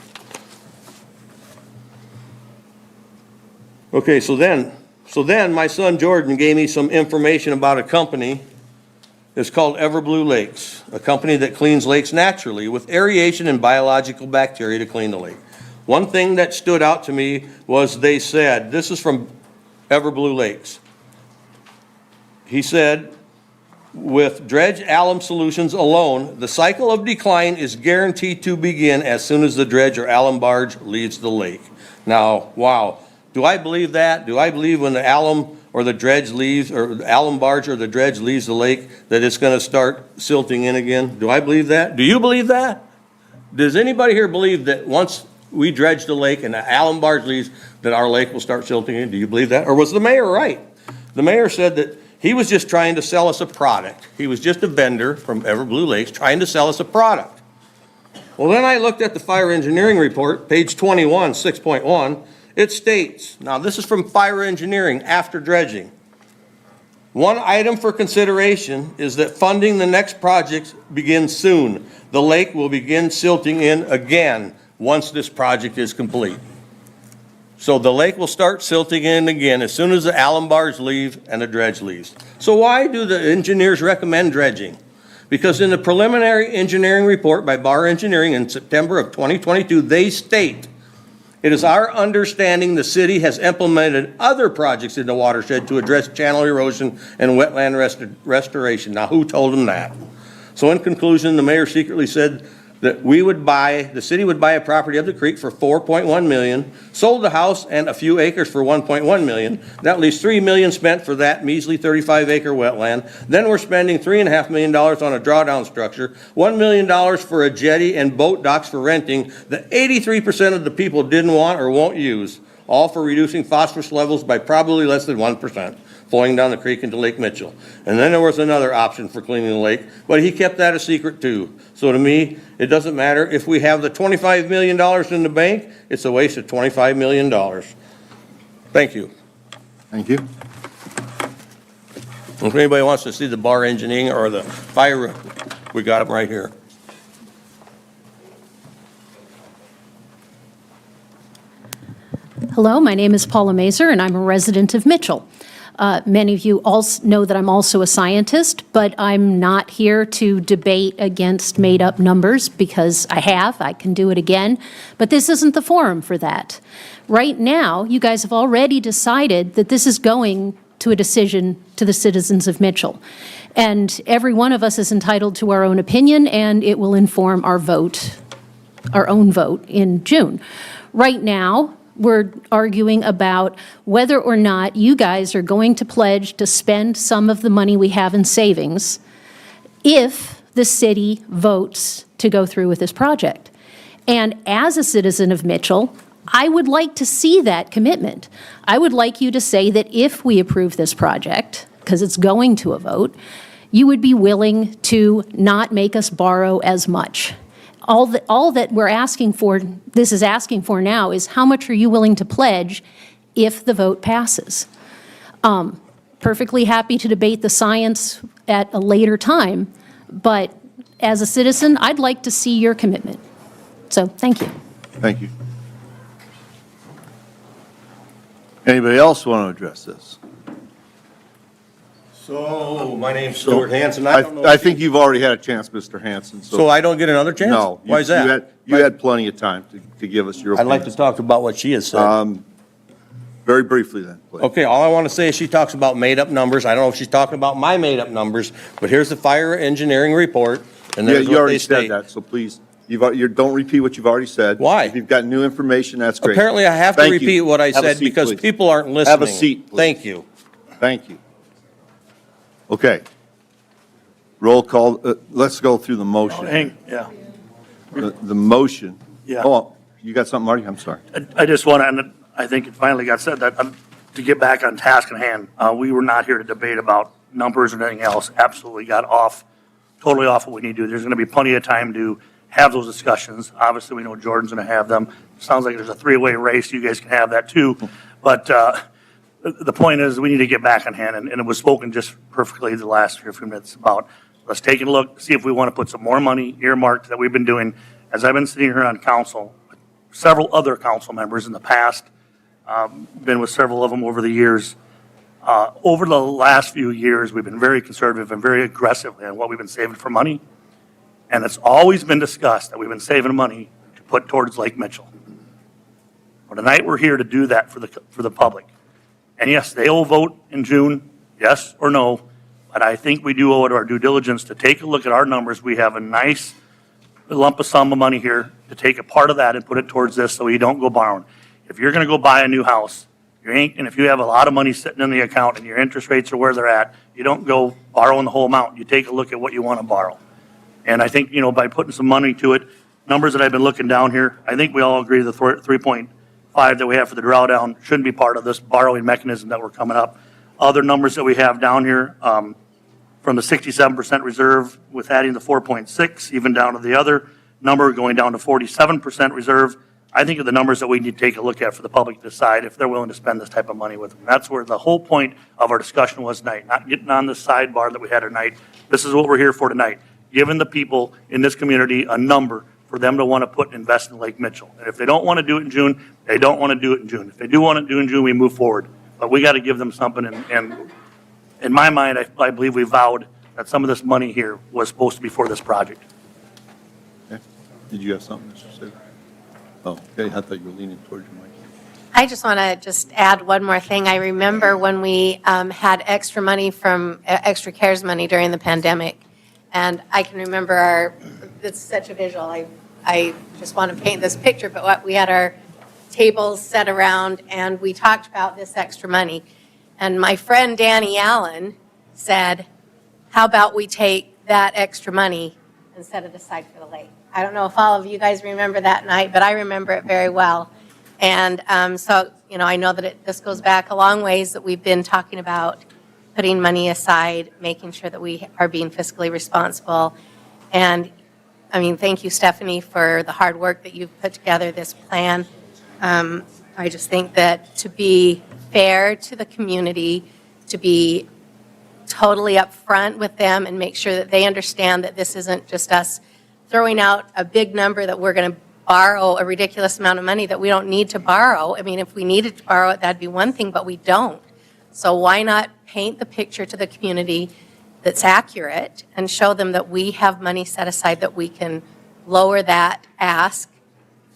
Okay, so then my son Jordan gave me some information about a company. It's called Everblue Lakes, a company that cleans lakes naturally with aeration and biological bacteria to clean the lake. One thing that stood out to me was they said, this is from Everblue Lakes. He said, with dredge alum solutions alone, the cycle of decline is guaranteed to begin as soon as the dredge or alum barge leaves the lake. Now, wow, do I believe that? Do I believe when the alum or the dredge leaves, or the alum barge or the dredge leaves the lake, that it's going to start silting in again? Do I believe that? Do you believe that? Does anybody here believe that once we dredge the lake and the alum barge leaves, that our lake will start silting in? Do you believe that? Or was the mayor right? The mayor said that he was just trying to sell us a product. He was just a vendor from Everblue Lakes trying to sell us a product. Well, then I looked at the fire engineering report, page 21, 6.1. It states, now this is from fire engineering after dredging. One item for consideration is that funding the next project begins soon. The lake will begin silting in again once this project is complete. So the lake will start silting in again as soon as the alum bars leave and the dredge leaves. So why do the engineers recommend dredging? Because in the preliminary engineering report by Bar Engineering in September of 2022, they state It is our understanding the city has implemented other projects in the watershed to address channel erosion and wetland restoration. Now, who told them that? So in conclusion, the mayor secretly said that the city would buy a property up the creek for $4.1 million, sold the house and a few acres for $1.1 million. That leaves $3 million spent for that measly 35-acre wetland. Then we're spending $3.5 million on a drawdown structure, $1 million for a jetty and boat docks for renting that 83% of the people didn't want or won't use, all for reducing phosphorus levels by probably less than 1%. Flowing down the creek into Lake Mitchell. And then there was another option for cleaning the lake, but he kept that a secret too. So to me, it doesn't matter. If we have the $25 million in the bank, it's a waste of $25 million. Thank you. Thank you. If anybody wants to see the bar engineering or the fire, we got them right here. Hello, my name is Paula Mazer, and I'm a resident of Mitchell. Many of you also know that I'm also a scientist, but I'm not here to debate against made-up numbers because I can do it again, but this isn't the forum for that. Right now, you guys have already decided that this is going to a decision to the citizens of Mitchell. And every one of us is entitled to our own opinion, and it will inform our vote, our own vote in June. Right now, we're arguing about whether or not you guys are going to pledge to spend some of the money we have in savings if the city votes to go through with this project. And as a citizen of Mitchell, I would like to see that commitment. I would like you to say that if we approve this project, because it's going to a vote, you would be willing to not make us borrow as much. All that we're asking for, this is asking for now, is how much are you willing to pledge if the vote passes? Perfectly happy to debate the science at a later time, but as a citizen, I'd like to see your commitment. So, thank you. Thank you. Anybody else want to address this? So, my name's Stuart Hansen. I don't know I if think you've already had a chance, Mr. Hanson. So I don't get another chance? No. Why is that? You had plenty of time to give us your I'd opinion. like to talk about what she has said. Very briefly then, please. Okay, all I want to say is she talks about made-up numbers. I don't know if she's talking about my made-up numbers, but here's the fire engineering report, and Yeah, there's you what already they said state. that, so please, don't repeat what you've already said. Why? If you've got new information, that's great. Apparently, I have to Thank you. repeat what I Have a said seat, because please. people aren't listening. Have a seat, please. Thank you. Thank you. Okay. Roll call, let's go through the motion. Yeah. The motion. Yeah. Oh, you got something, Marty? I'm sorry. I just want to, and I think it finally got said that, to get back on task at hand, we were not here to debate about numbers or anything else. Absolutely got totally off what we need to do. There's going to be plenty of time to have those discussions. Obviously, we know Jordan's going to have them. Sounds like there's a three-way race. You guys can have that too. But the point is, we need to get back on hand, and it was spoken just perfectly the last few minutes about, let's take a look, see if we want to put some more money earmarked that we've been doing. As I've been sitting here on council, several other council members in the past, been with several of them over the years. Over the last few years, we've been very conservative and very aggressive in what we've been saving for money. And it's always been discussed that we've been saving money to put towards Lake Mitchell. But tonight, we're here to do that for the public. And yes, they will vote in June, yes or no, but I think we do owe it our due diligence to take a look at our numbers. We have a nice lump of sum of money here to take a part of that and put it towards this so you don't go borrowing. If you're going to go buy a new house, and if you have a lot of money sitting in the account and your interest rates are where they're at, you don't go borrowing the whole amount. You take a look at what you want to borrow. And I think, by putting some money to it, numbers that I've been looking down here, I think we all agree the 3.5 that we have for the drawdown shouldn't be part of this borrowing mechanism that we're coming up. Other numbers that we have down here, from the 67% reserve with adding the 4.6, even down to the other number going down to 47% reserve. I think of the numbers that we need to take a look at for the public to decide if they're willing to spend this type of money with them. That's where the whole point of our discussion was tonight, not getting on the sidebar that we had tonight. This is what we're here for tonight, giving the people in this community a number for them to want to put and invest in Lake Mitchell. And if they don't want to do it in June, they don't want to do it in June. If they do want to do it in June, we move forward. But we got to give them something, and in my mind, I believe we vowed that some of this money here was supposed to be for this project. Okay. Did you have something, Mr. Sager? Oh, okay, I thought you were leaning towards your mic. I just want to just add one more thing. I remember when we had extra money from, extra CARES money during the pandemic. And I can remember it's such a visual. I just want to paint this picture, but we had our tables set around and we talked about this extra money. And my friend Danny Allen said, how about we take that extra money and set it aside for the lake? I don't know if all of you guys remember that night, but I remember it very well. And so, you know, I know that this goes back a long ways that we've been talking about putting money aside, making sure that we are being fiscally responsible. And, I mean, thank you, Stephanie, for the hard work that you've put together this plan. I just think that to be fair to the community, to be totally upfront with them and make sure that they understand that this isn't just us throwing out a big number that we're going to borrow a ridiculous amount of money that we don't need to borrow. I mean, if we needed to borrow it, that'd be one thing, but we don't. So why not paint the picture to the community that's accurate and show them that we have money set aside that we can lower that ask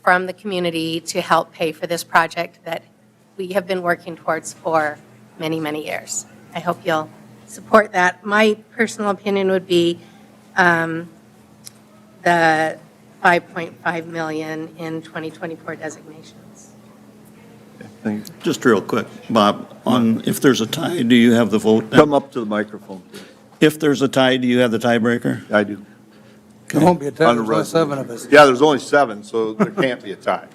from the community to help pay for this project that we have been working towards for many, many years. I hope you'll support that. My personal opinion would be the 5.5 million in 2024 designations. Thank you. Just real quick, Bob, on if there's a tie, do you have the vote? Come up to the microphone, please. If there's a tie, do you have the tiebreaker? I do. There won't be a tie, On the there's only 7 resolution. of us. Yeah, there's only 7, so there can't be a tie.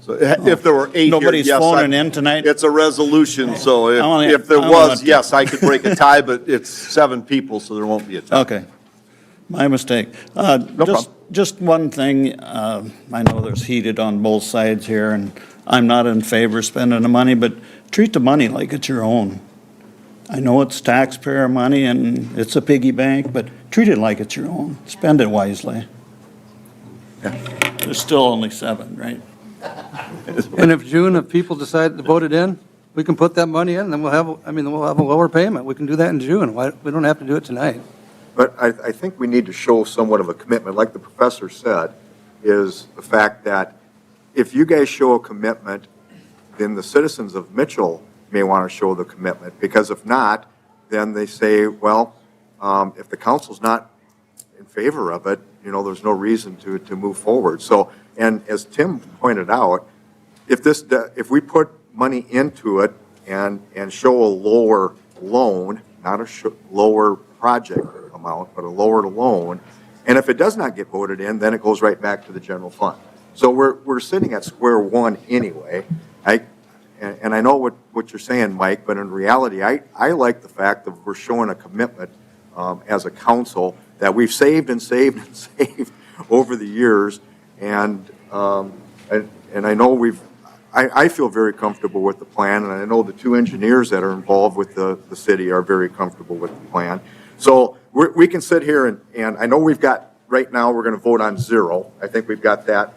So if there were 8 here, Nobody's yes, phoning in tonight? It's a resolution, so I wanna- if there I was, wanna- yes, I could break a tie, but it's 7 people, so there won't be a tie. Okay. My mistake. Just one thing, I know there's heated on both sides here, and I'm not in favor of spending the money, but treat the money like it's your own. I know it's taxpayer money and it's a piggy bank, but treat it like it's your own. Spend it wisely. There's still only 7, right? And if people decide to vote it in, we can put that money in, then we'll have a lower payment. We can do that in June. We don't have to do it tonight. But I think we need to show somewhat of a commitment, like the professor said, is the fact that if you guys show a commitment, then the citizens of Mitchell may want to show the commitment, because if not, then they say, well, if the council's not in favor of it, you know, there's no reason to move forward. So, and as Tim pointed out, if we put money into it and show a lower loan, not a lower project amount, but a lower loan, and if it does not get voted in, then it goes right back to the general fund. So we're sitting at square one anyway. And I know what you're saying, Mike, but in reality, I like the fact that we're showing a commitment as a council that we've saved and saved and saved over the years. And I know I feel very comfortable with the plan, and I know the 2 engineers that are involved with the city are very comfortable with the plan. So we can sit here and I know we've got, right now, we're going to vote on 0. I think we've got that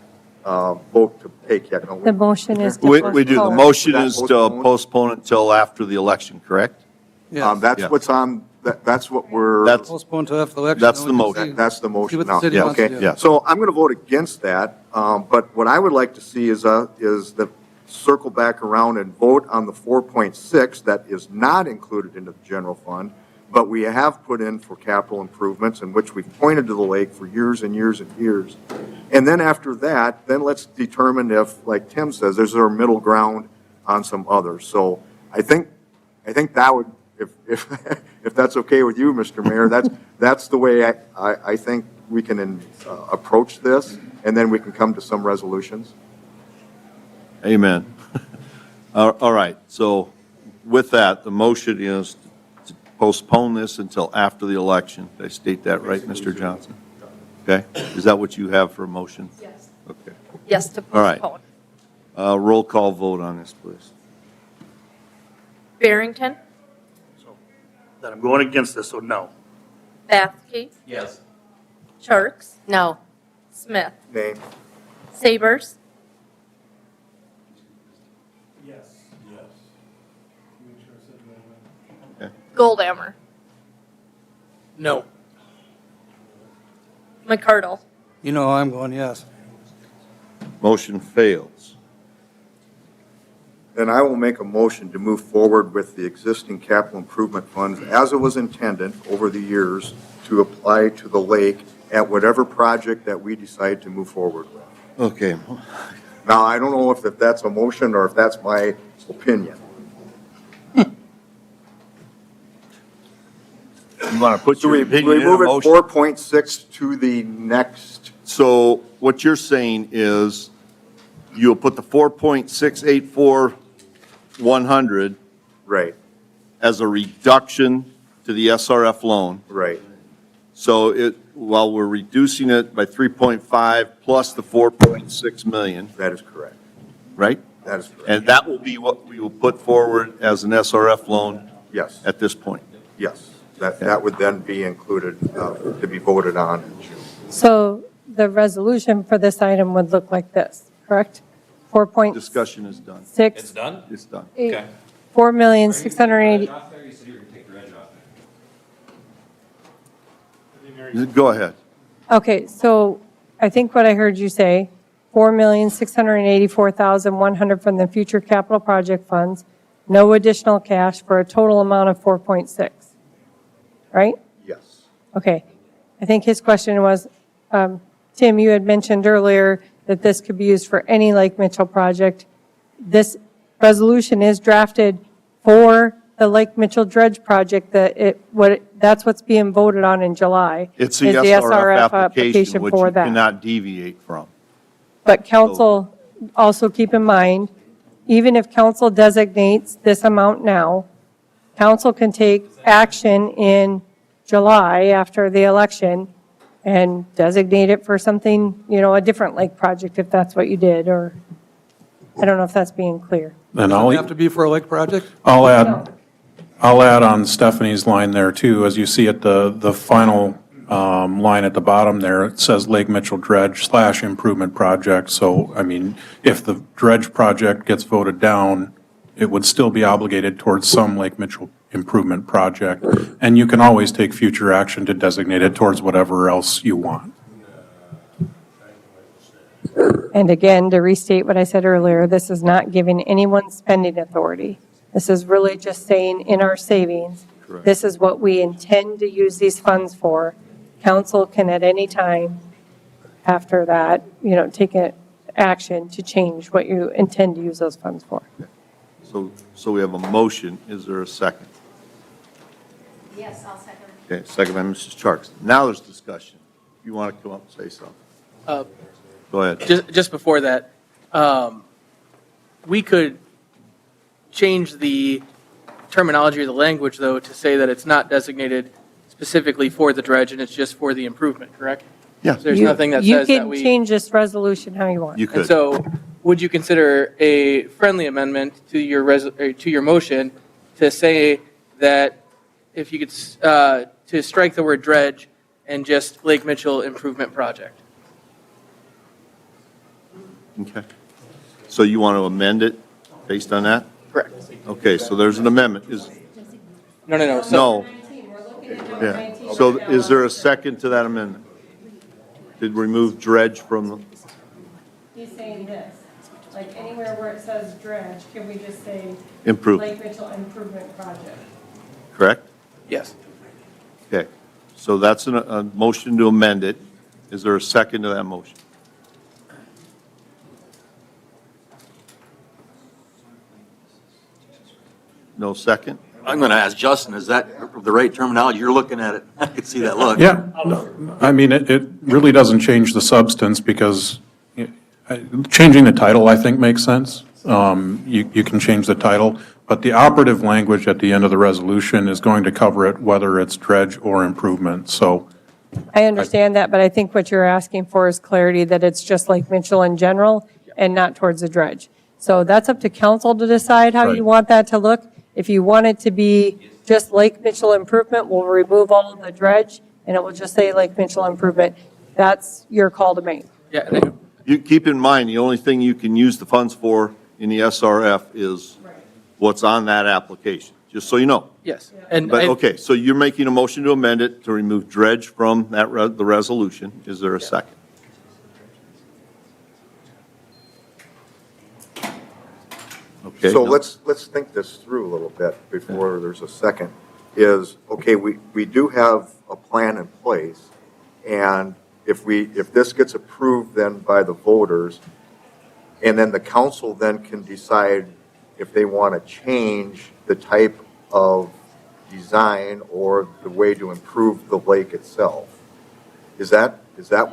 vote to take yet. The motion is to We do. The postpone. motion is to postpone until after the election, correct? Yes. That's what's on, that's what we're. Postpone to after the election. That's then the we can motion. see- That's the see motion what now. the city Yeah, wants to okay. do. Yeah. So I'm going to vote against that, but what I would like to see is the circle back around and vote on the 4.6 that is not included into the general fund, but we have put in for capital improvements, in which we've pointed to the lake for years and years and years. And then after that, then let's determine if, like Tim says, there's our middle ground on some others. So I think that would, if that's okay with you, Mr. Mayor, that's the way I think we can approach this, and then we can come to some resolutions. Amen. All right, so with that, the motion is to postpone this until after the election. Did I state that right, Mr. Johnson? Okay, is that what you have for a motion? Yes. Okay. Yes, to All right. postpone. Roll call vote on this, please. Barrington, That I'm going against this, so no. Bathke, Yes. Charks, No. Smith, Nay. Sabers, Goldammer, No. McCardle, You know, I'm going yes. Motion fails. Then I will make a motion to move forward with the existing capital improvement funds as it was intended over the years to apply to the lake at whatever project that we decide to move forward with. Okay. Now, I don't know if that's a motion or if that's my opinion. You want to put So your we opinion in a move it motion? 4.6 to the next, So what you're saying is you'll put the 4.684,100 right, as a reduction to the SRF loan. right, So while we're reducing it by 3.5 plus the 4.6 million, that is correct. right? That is correct. And that will be what we will put forward as an SRF loan Yes, at this point. yes. That would then be included to be voted on in June. So the resolution for this item would look like this, correct? 4.6. Discussion is done. done? It's done. 4,680. Go ahead. Okay, so I think what I heard you say, 4,684,100 from the future capital project funds, no additional cash for a total amount of 4.6, right? Yes. Okay. I think his question was, Tim, you had mentioned earlier that this could be used for any Lake Mitchell project. This resolution is drafted for the Lake Mitchell dredge project, that's what's being voted on in July. It's the is SRF application, which for you that. cannot deviate from. But council, also keep in mind, even if council designates this amount now, council can take action in July after the election and designate it for something, a different lake project if that's what you did, or, I don't know if that's being clear. And Does it have to be for a lake project? I'll add on Stephanie's line there too. As you see at the final line at the bottom there, it says Lake Mitchell Dredge / Improvement Project. So, I mean, if the dredge project gets voted down, it would still be obligated towards some Lake Mitchell Improvement Project. And you can always take future action to designate it towards whatever else you want. And again, to restate what I said earlier, this is not giving anyone spending authority. This is really just saying in our savings, this is what we intend to use these funds for. Council can at any time after that, take an action to change what you intend to use those funds for. So we have a motion. Is there a second? Yes, I'll second. Okay, second by Mrs. Charles. Now there's discussion. If you want to come up and say something. Go ahead. Just before that, we could change the terminology or the language, though, to say that it's not designated specifically for the dredge and it's just for the improvement, correct? Yeah. There's nothing that says that You we. can change this resolution how you want. You could. And so, would you consider a friendly amendment to your to your motion to say that if you could, to strike the word dredge and just Lake Mitchell Improvement Project? Okay. So you want to amend it based on that? Correct. Okay, so there's an amendment. No. No. Yeah. So is there a second to that amendment? Did remove dredge from the, He's saying this, like anywhere where it says dredge, can we just say Improve. Lake Mitchell Improvement Project? correct? Yes. Okay. So that's a motion to amend it. Is there a second to that motion? No second? I'm going to ask Justin, is that the right terminology? You're looking at it. I could see that look. Yeah, I mean, it really doesn't change the substance because changing the title, I think, makes sense. You can change the title, but the operative language at the end of the resolution is going to cover it whether it's dredge or improvement, so. I understand that, but I think what you're asking for is clarity that it's just Lake Mitchell in general and not towards the dredge. So that's up to council to decide how you Right. want that to look. If you want it to be just Lake Mitchell Improvement, we'll remove all of the dredge and it will just say Lake Mitchell Improvement. That's your call to make. Yeah. You keep in mind, the only thing you can use the funds for in the SRF is what's on that application, just so you know. Yes. And But, okay, so you're making a motion to amend it to remove dredge from that, the resolution. Is there a second? Okay, So no. let's think this through a little bit before there's a second, is, okay, we do have a plan in place, and if this gets approved then by the voters, and then the council then can decide if they want to change the type of design or the way to improve the lake itself. Is that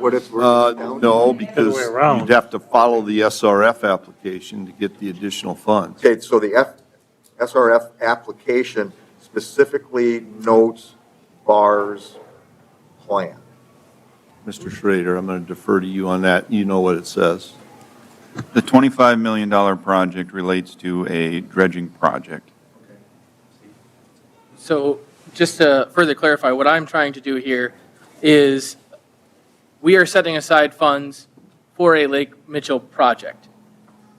what it's? No, because you'd have to follow the SRF application to get the additional funds. Okay, so the SRF application specifically notes BAR's plan. Mr. Schrader, I'm going to defer to you on that. You know what it says. The $25 million project relates to a dredging project. So just to further clarify, what I'm trying to do here is we are setting aside funds for a Lake Mitchell project.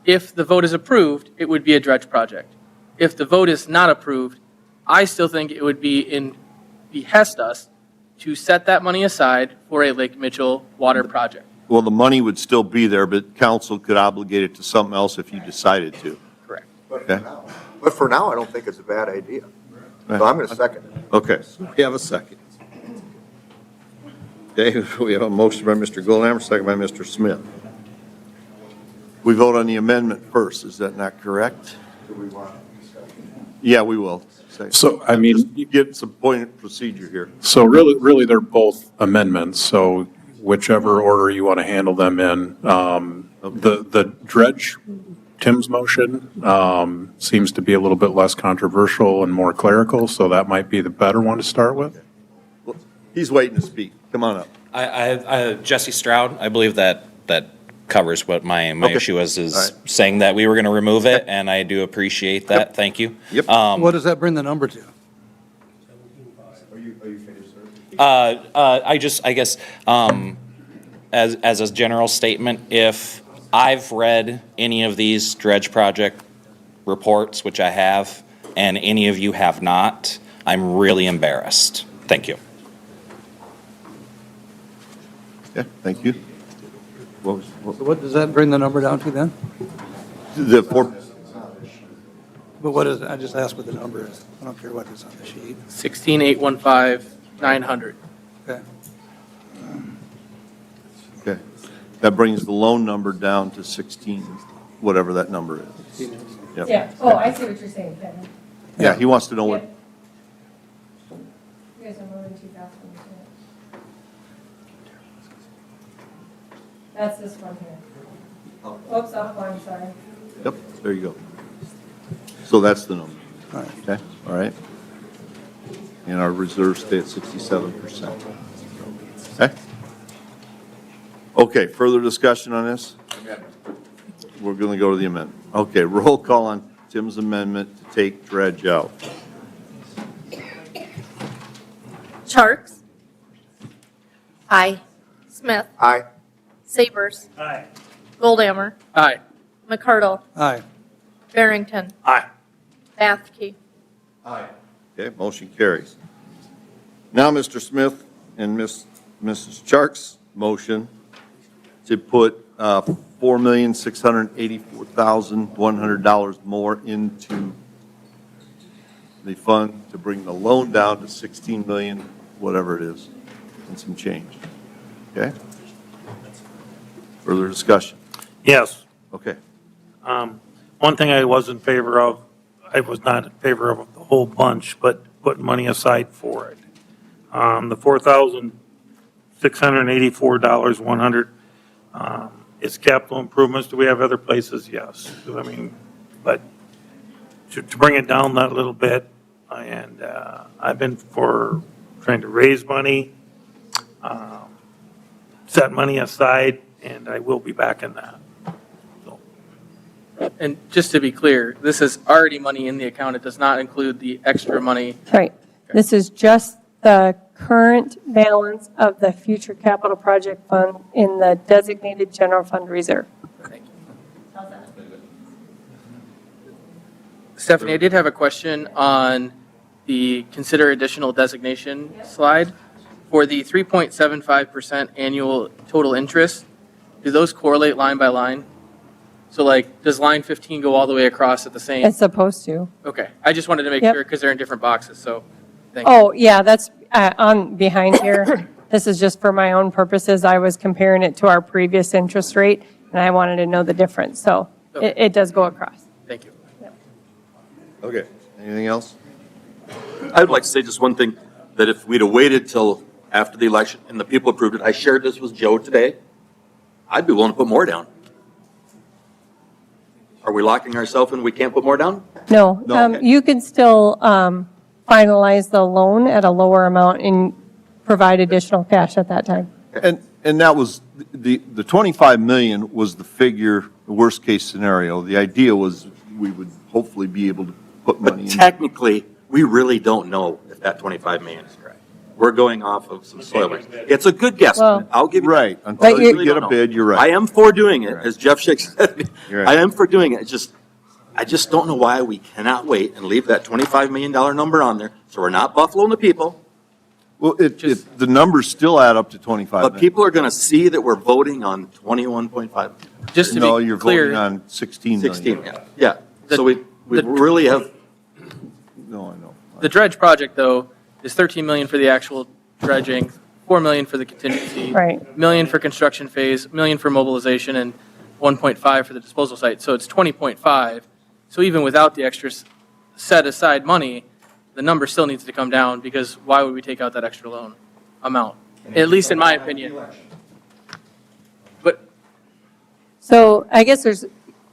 If the vote is approved, it would be a dredge project. If the vote is not approved, I still think it would behest us to set that money aside for a Lake Mitchell water project. Well, the money would still be there, but council could obligate it to something else if you decided to. Correct. Okay? But for now, I don't think it's a bad idea. So I'm going to second it. Okay, we have a second. Okay, we have a motion by Mr. Goldhammer, second by Mr. Smith. We vote on the amendment first, is that not correct? Yeah, we will. So, I mean, Just get some point of procedure here. So really, they're both amendments, so whichever order you want to handle them in. The dredge, Tim's motion, seems to be a little bit less controversial and more clerical, so that might be the better one to start with. He's waiting to speak. Come on up. Jesse Stroud, I believe that covers what my Okay. issue is All right. saying that we were going to remove it, and I do appreciate that. Thank you. Yep. What does that bring the number to? I guess, as a general statement, if I've read any of these dredge project reports, which I have, and any of you have not, I'm really embarrassed. Thank you. Yeah, thank you. So what does that bring the number down to then? The four, But what is, I just asked what the number is. I don't care what is on the sheet. 16,815,900. Okay. okay. That brings the loan number down to 16, whatever that number is. Yep. Yeah, oh, I see what you're saying, Kevin. Yeah, he wants to know what, You guys are moving too fast for me. That's this one here. Oops, up one, sorry. yep, there you go. So that's the number. All right. Okay, all right. And our reserves stay at 67%. Okay? Okay, further discussion on this? We're going to go to the amendment. Okay, roll call on Tim's amendment to take dredge out. Charks, Aye. Smith, Aye. Sabers, Aye. Goldammer, Aye. McCardle, Aye. Barrington, Aye. Bathke. Okay, motion carries. Now, Mr. Smith and Mrs. Chark's motion to put $4,684,100 more into the fund to bring the loan down to 16 million, whatever it is, and some change. Okay? Further discussion? Yes. Okay. One thing I was in favor of, I was not in favor of the whole bunch, but putting money aside for it. The $4,684,100 is capital improvements. Do we have other places? Yes. I mean, but to bring it down that little bit, and I've been for trying to raise money, set money aside, and I will be back in that. And just to be clear, this is already money in the account. It does not include the extra money. Right. This is just the current balance of the future capital project fund in the designated general fund reserve. Thank you. Stephanie, I did have a question on the consider additional designation slide. For the 3.75% annual total interest, do those correlate line by line? So like, does line 15 go all the way across at the same? It's supposed to. Okay, I just wanted to make Yep. sure because they're in different boxes, so thank you. Oh, yeah, that's on behind here. This is just for my own purposes. I was comparing it to our previous interest rate, and I wanted to know the difference. So it does go across. Thank you. Okay. Anything else? I would like to say just one thing, that if we'd have waited till after the election and the people approved it, I shared this with Joe today, I'd be willing to put more down. Are we locking ourselves in, we can't put more down? No, No. you can still finalize the loan at a lower amount and provide additional cash at that time. And that was, the 25 million was the figure, the worst-case scenario. The idea was we would hopefully be able to put money in. Technically, we really don't know if that 25 million is correct. We're going off of some soil. It's a good guess. Well- I'll give you. Right, But until you- you get a bid, you're right. I am for doing it, as Jeff Shakes said. You're right. I am for doing it. It's just, I just don't know why we cannot wait and leave that $25 million number on there, so we're not buffaloing the people. Well, the numbers still add up to 25 But million. people are going to see that we're voting on 21.5, Just to No, be you're clear, voting on 16 million. 16, yeah. So we really have, No, I know. the dredge project, though, is 13 million for the actual dredging, 4 million for the contingency. Right. Million for construction phase, million for mobilization, and 1.5 for the disposal site. So it's 20.5. So even without the extra set aside money, the number still needs to come down, because why would we take out that extra loan amount? At least in my opinion. But So I guess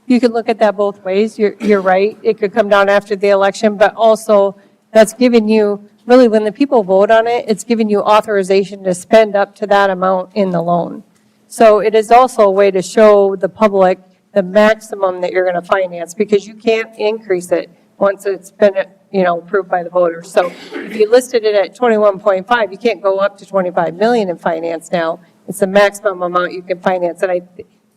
you could look at that both ways. You're right. It could come down after the election, but also that's giving you, really, when the people vote on it, it's giving you authorization to spend up to that amount in the loan. So it is also a way to show the public the maximum that you're going to finance, because you can't increase it once it's been, approved by the voters. So if you listed it at 21.5, you can't go up to 25 million in finance now. It's the maximum amount you can finance. And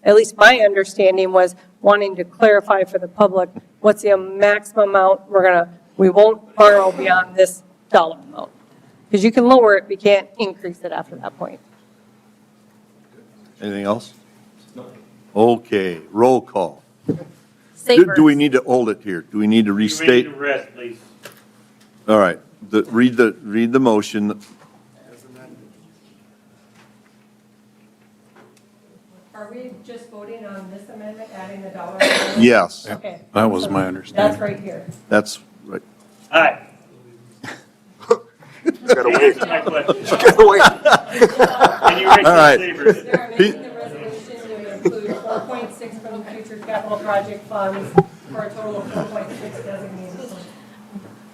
at least my understanding was wanting to clarify for the public, what's the maximum amount we won't borrow beyond this dollar amount. Because you can lower it, but you can't increase it after that point. Anything else? No. Okay, roll call. Sabers. Do we need to hold it here? Do we need to restate? You ready to rest, please? All right, read the motion. Are we just voting on this amendment, adding the dollar? Yes. Okay. That was my understanding. That's right here. That's right. All right. Gotta wait. My question. Gotta wait. Can you raise All right. the sabers? They're amending the resolution to include 4.6 from the future capital project funds for a total of 4.6 designated funds.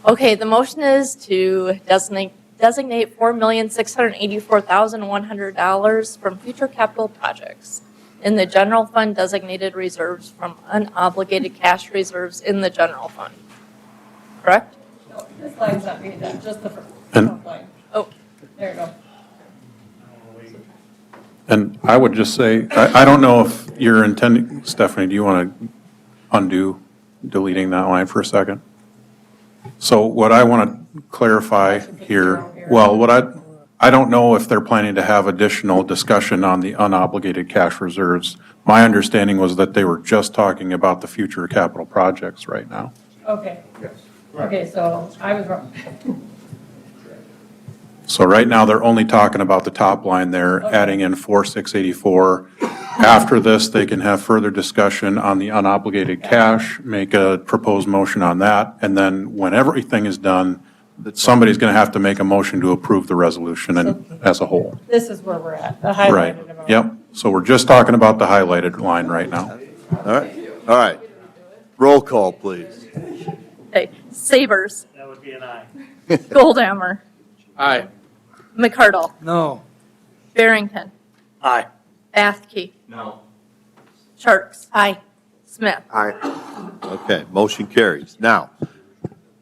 Okay, the motion is to designate $4,684,100 from future capital projects in the general fund designated reserves from unobligated cash reserves in the general fund. Correct? No, this line's not reading that, just the first And- line. Oh, There you go. And I would just say, I don't know if you're intending, Stephanie, do you want to undo deleting that line for a second? So what I want to clarify here, well, I don't know if they're planning to have additional discussion on the unobligated cash reserves. My understanding was that they were just talking about the future capital projects right now. Okay. Okay, so I was wrong. So right now, they're only talking about the top line there, adding in 4,684. After this, they can have further discussion on the unobligated cash, make a proposed motion on that, and then when everything is done, somebody's going to have to make a motion to approve the resolution and as a whole. This is where we're at, the Right, highlighted amount. yep. So we're just talking about the highlighted line right now. All right. Roll call, please. okay. Sabers, That would be an aye. Goldhammer, aye. McCardle, No. Barrington, Aye. Bathke, no. Sharks. Aye. Smith. Aye. Okay, motion carries. Now,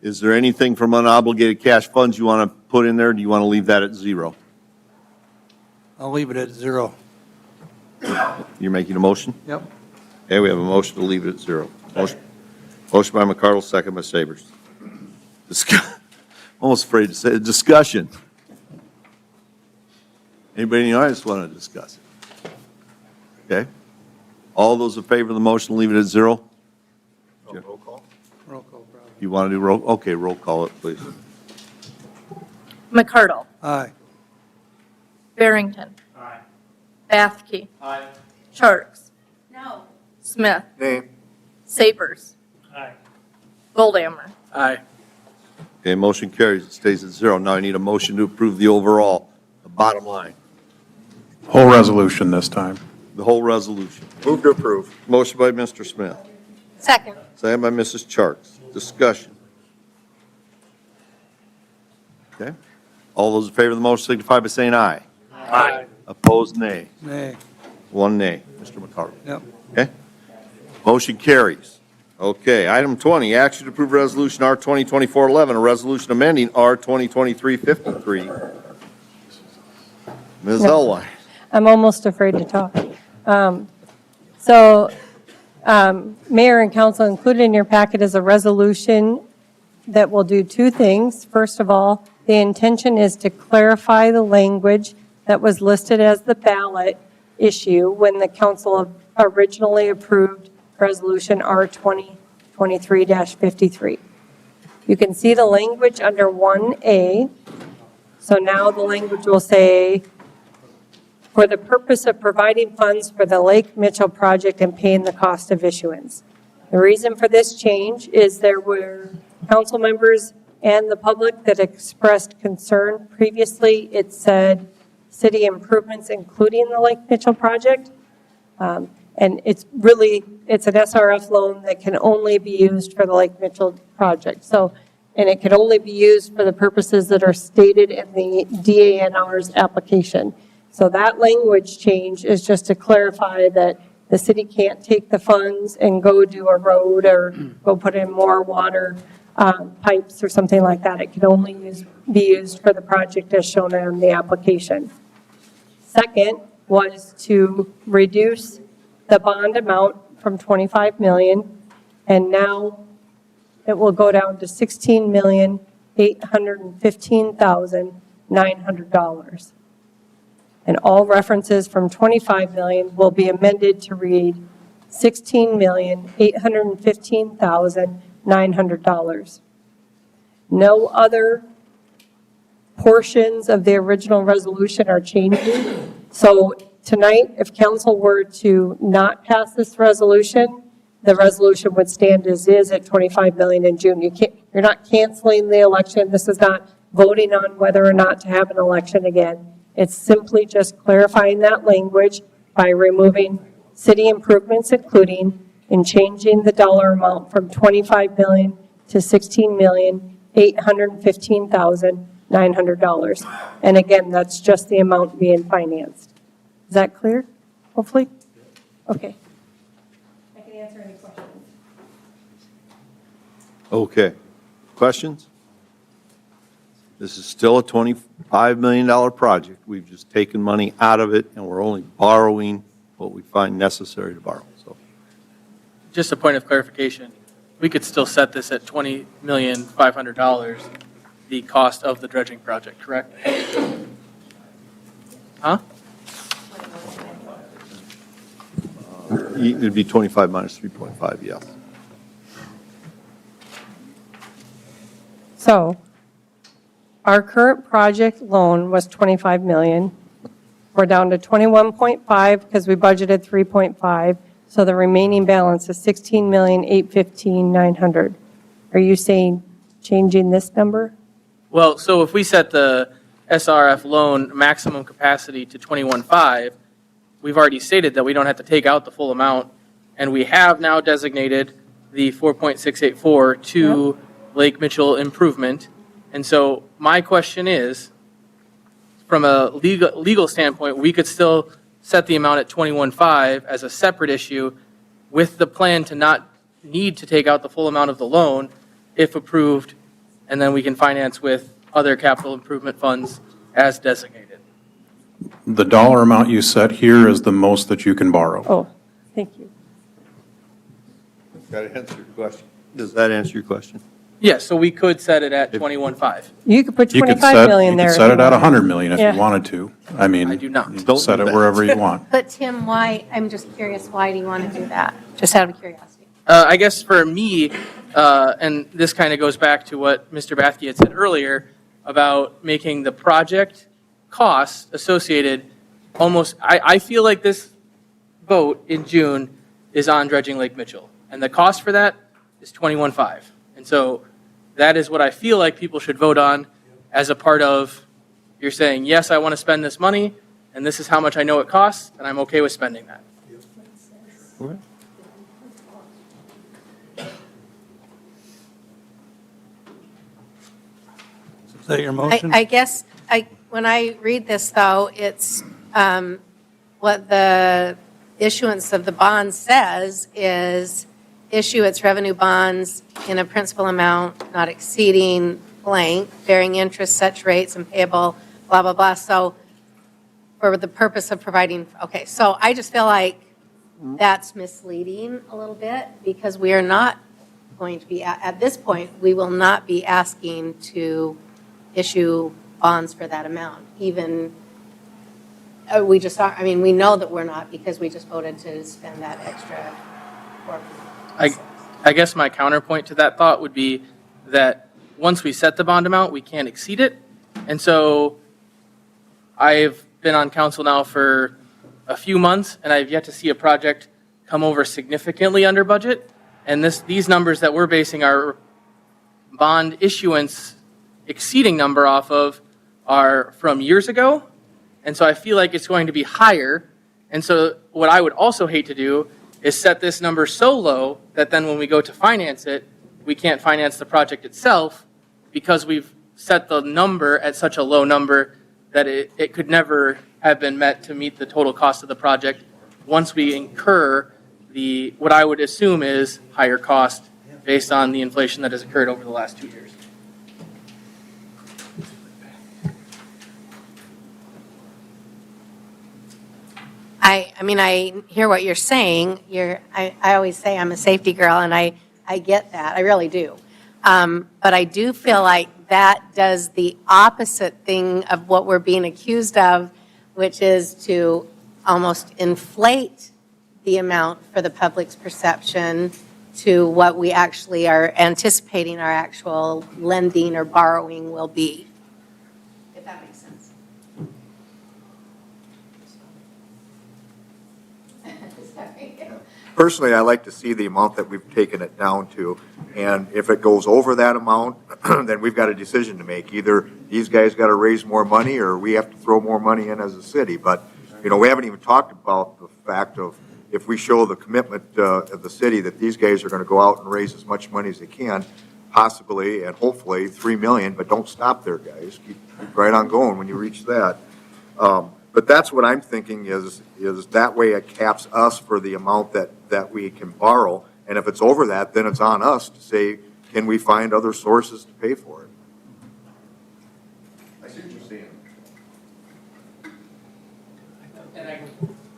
is there anything from unobligated cash funds you want to put in there? Or do you want to leave that at zero? I'll leave it at 0. You're making a motion? Yep. Okay, we have a motion to leave it at zero. Motion by McCardle, second by Sabers. Almost afraid to say, discussion. Anybody in the audience want to discuss it? Okay. All those in favor of the motion, leave it at zero? Roll call? Roll call, probably. You want to do roll, okay, roll call it, please. McCardle. Aye. Barrington. Aye. Bathke. Aye. Charts. No. Smith. Nay. Sabers. Aye. Goldammer. Aye. Okay, motion carries. It stays at zero. Now I need a motion to approve the overall, the bottom line, Whole resolution this time. the whole resolution. Move to approve. Motion by Mr. Smith, Second. second by Mrs. Charles. Discussion. Okay. All those in favor of the motion signify by saying aye. Aye. Opposed, nay. Nay. One nay. Mr. McCarty. Yep. Okay? Motion carries. Okay, item 20, action to approve resolution R 2024-11, a resolution amending R 2023-53. Ms. Elwine. I'm almost afraid to talk. So, Mayor and Council, included in your packet is a resolution that will do two things. First of all, the intention is to clarify the language that was listed as the ballot issue when the council originally approved Resolution R 2023-53. You can see the language under 1A. So now the language will say, for the purpose of providing funds for the Lake Mitchell project and paying the cost of issuance. The reason for this change is there were council members and the public that expressed concern. Previously, it said city improvements, including the Lake Mitchell project. And it's an SRF loan that can only be used for the Lake Mitchell project. So, and it can only be used for the purposes that are stated in the DANR's application. So that language change is just to clarify that the city can't take the funds and go do a road or go put in more water pipes or something like that. It can only be used for the project as shown on the application. Second was to reduce the bond amount from 25 million, and now it will go down to $16,815,900. And all references from 25 million will be amended to read $16,815,900. No other portions of the original resolution are changing. So tonight, if council were to not pass this resolution, the resolution would stand as is at 25 million in June. You're not canceling the election. This is not voting on whether or not to have an election again. It's simply just clarifying that language by removing city improvements, including, and changing the dollar amount from 25 million to $16,815,900. And again, that's just the amount being financed. Is that clear, hopefully? Okay. I can answer any questions. Okay. Questions? This is still a $25 million project. We've just taken money out of it, and we're only borrowing what we find necessary to borrow. So, Just a point of clarification, we could still set this at $20,500,000, the cost of the dredging project, correct? Huh? it'd be 25 minus 3.5, yes. So our current project loan was 25 million. We're down to 21.5 because we budgeted 3.5. So the remaining balance is 16,815,900. Are you saying changing this number? Well, so if we set the SRF loan maximum capacity to 21.5, we've already stated that we don't have to take out the full amount, and we have now designated the 4.684 to Lake Mitchell improvement. And so my question is, from a legal standpoint, we could still set the amount at 21.5 as a separate issue with the plan to not need to take out the full amount of the loan if approved, and then we can finance with other capital improvement funds as designated. The dollar amount you set here is the most that you can borrow. Oh, thank you. Got to answer your question. Does that answer your question? Yeah, so we could set it at 21.5. You could put You could 25 set, million you there. could if set you it at wanted. 100 million if Yeah. you wanted to. I mean. I do not. you Don't Set do it that. wherever you want. But Tim, why, I'm just curious, why do you want to do that? Just out of curiosity. I guess for me, and this kind of goes back to what Mr. Bathke had said earlier about making the project costs associated almost, I feel like this vote in June is on dredging Lake Mitchell. And the cost for that is 21.5. And so that is what I feel like people should vote on as a part of, you're saying, yes, I want to spend this money, and this is how much I know it costs, and I'm okay with spending that. Is that your motion? I guess, when I read this, though, it's, what the issuance of the bond says is issue its revenue bonds in a principal amount not exceeding blank, bearing interest, such rates, and payable, blah, blah, blah. So for the purpose of providing, okay, so I just feel like that's misleading a little bit because we are not going to be, at this point, we will not be asking to issue bonds for that amount, even, we just are, I mean, we know that we're not because we just voted to spend that extra. I guess my counterpoint to that thought would be that once we set the bond amount, we can't exceed it. And so I've been on council now for a few months, and I've yet to see a project come over significantly under budget. And these numbers that we're basing our bond issuance exceeding number off of are from years ago. And so I feel like it's going to be higher. And so what I would also hate to do is set this number so low that then when we go to finance it, we can't finance the project itself because we've set the number at such a low number that it could never have been met to meet the total cost of the project once we incur what I would assume is higher cost based on the inflation that has occurred over the last 2 years. I mean, I hear what you're saying. I always say I'm a safety girl, and I get that. I really do. But I do feel like that does the opposite thing of what we're being accused of, which is to almost inflate the amount for the public's perception to what we actually are anticipating our actual lending or borrowing will be. If that makes sense. Personally, I like to see the amount that we've taken it down to, and if it goes over that amount, then we've got a decision to make. Either these guys got to raise more money, or we have to throw more money in as a city. But, you know, we haven't even talked about the fact of if we show the commitment of the city that these guys are going to go out and raise as much money as they can, possibly and hopefully 3 million, but don't stop there, guys. Keep right on going when you reach that. But that's what I'm thinking is that way it caps us for the amount that we can borrow. And if it's over that, then it's on us to say, can we find other sources to pay for it? I see what you're saying.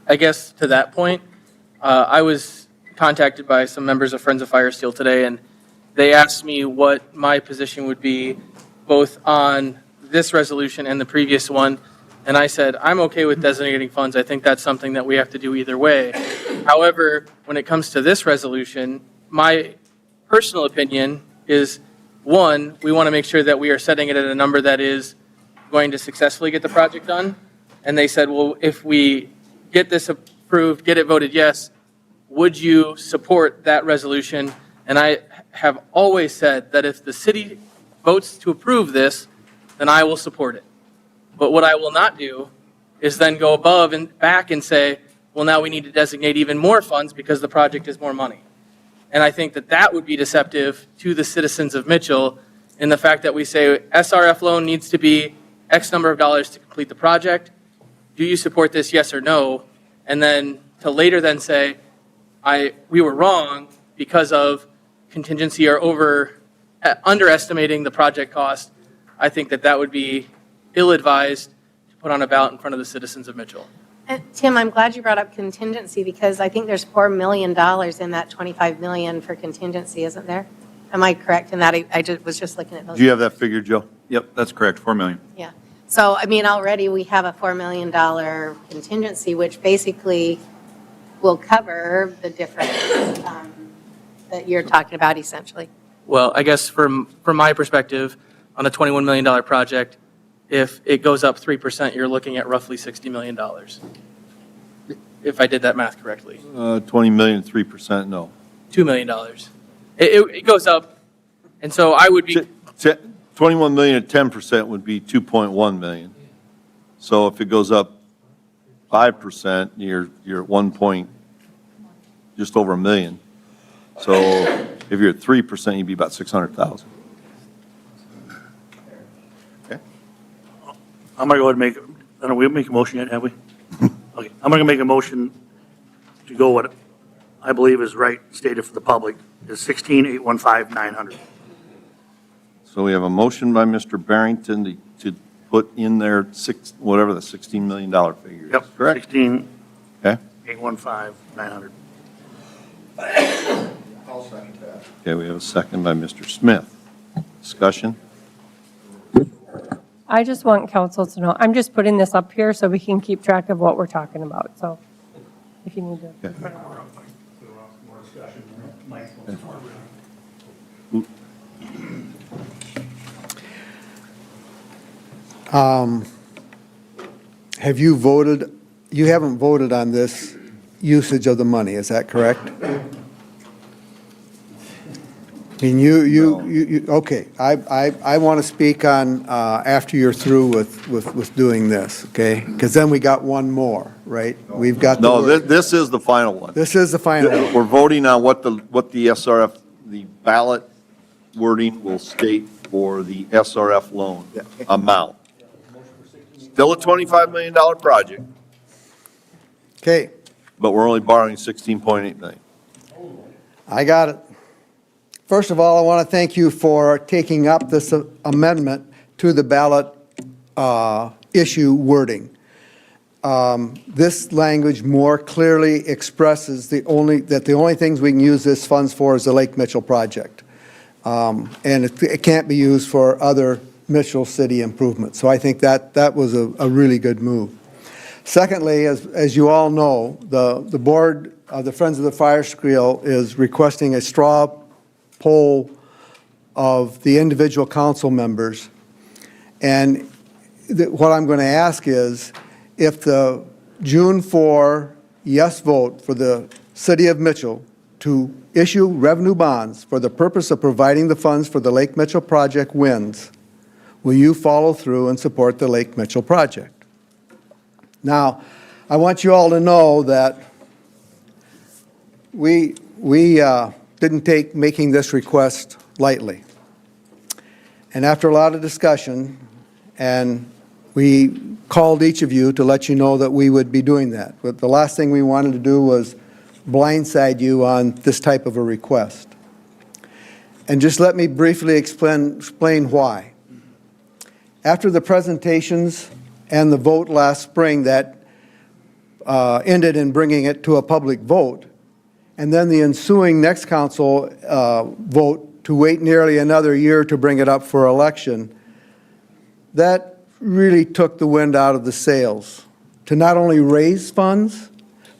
I guess to that point, I was contacted by some members of Friends of Fire Steel today, and they asked me what my position would be both on this resolution and the previous one. And I said, I'm okay with designating funds. I think that's something that we have to do either way. However, when it comes to this resolution, my personal opinion is, one, we want to make sure that we are setting it at a number that is going to successfully get the project done. And they said, well, if we get this approved, get it voted yes, would you support that resolution? And I have always said that if the city votes to approve this, then I will support it. But what I will not do is then go above and back and say, well, now we need to designate even more funds because the project is more money. And I think that that would be deceptive to the citizens of Mitchell in the fact that we say SRF loan needs to be X number of dollars to complete the project. Do you support this, yes or no? And then to later then say, we were wrong because of contingency or underestimating the project cost. I think that that would be ill-advised to put on a ballot in front of the citizens of Mitchell. Tim, I'm glad you brought up contingency because I think there's $4 million in that 25 million for contingency, isn't there? Am I correct in that? Was just looking at those. Do you have that figure, Joe? Yep, that's correct, 4 million. Yeah. So, I mean, already we have a $4 million contingency, which basically will cover the difference that you're talking about essentially. Well, I guess from my perspective, on a $21 million project, if it goes up 3%, you're looking at roughly $60 million. If I did that math correctly. 20 million, 3%, no. $2 million. It goes up, and so I would be, 21 million at 10% would be 2.1 million. So if it goes up 5%, you're at 1 point, just over a million. So if you're at 3%, you'd be about 600,000. Okay. I'm going to go ahead and make, I don't know, we make a motion yet, have we? Okay, I'm going to make a motion to go what I believe is right stated for the public, is 16,815,900. So we have a motion by Mr. Barrington to put in there whatever the $16 million figure is. Yep, Correct? 16, Okay. 815,900. Okay, we have a second by Mr. Smith. Discussion? I just want council to know, I'm just putting this up here so we can keep track of what we're talking about, so if you need to. Okay. Have you voted, you haven't voted on this usage of the money, is that correct? I mean, okay, I want to speak on after you're through with doing this, okay? Because then we got one more, right? We've got. No, this is the final one. This is the final one. We're voting on what the SRF, the ballot wording will state for the SRF loan amount. Still a $25 million project, Okay, but we're only borrowing 16.8 million. I got it. First of all, I want to thank you for taking up this amendment to the ballot issue wording. This language more clearly expresses that the only things we can use this funds for is the Lake Mitchell project. And it can't be used for other Mitchell City improvements. So I think that was a really good move. Secondly, as you all know, the board of the Friends of the Fire Screen is requesting a straw poll of the individual council members. And what I'm going to ask is, if the June 4 yes vote for the City of Mitchell to issue revenue bonds for the purpose of providing the funds for the Lake Mitchell project wins, will you follow through and support the Lake Mitchell project? Now, I want you all to know that we didn't take making this request lightly. And after a lot of discussion, and we called each of you to let you know that we would be doing that. But the last thing we wanted to do was blindside you on this type of a request. And just let me briefly explain why. After the presentations and the vote last spring that ended in bringing it to a public vote, and then the ensuing next council vote to wait nearly another year to bring it up for election, that really took the wind out of the sails to not only raise funds,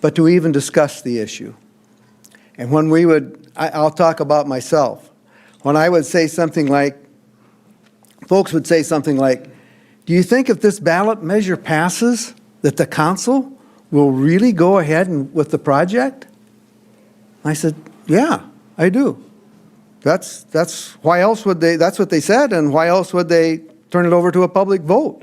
but to even discuss the issue. And when we would, I'll talk about myself, when I would say something like, folks would say something like, do you think if this ballot measure passes, that the council will really go ahead with the project? I said, yeah, I do. That's why else would they, that's what they said, and why else would they turn it over to a public vote?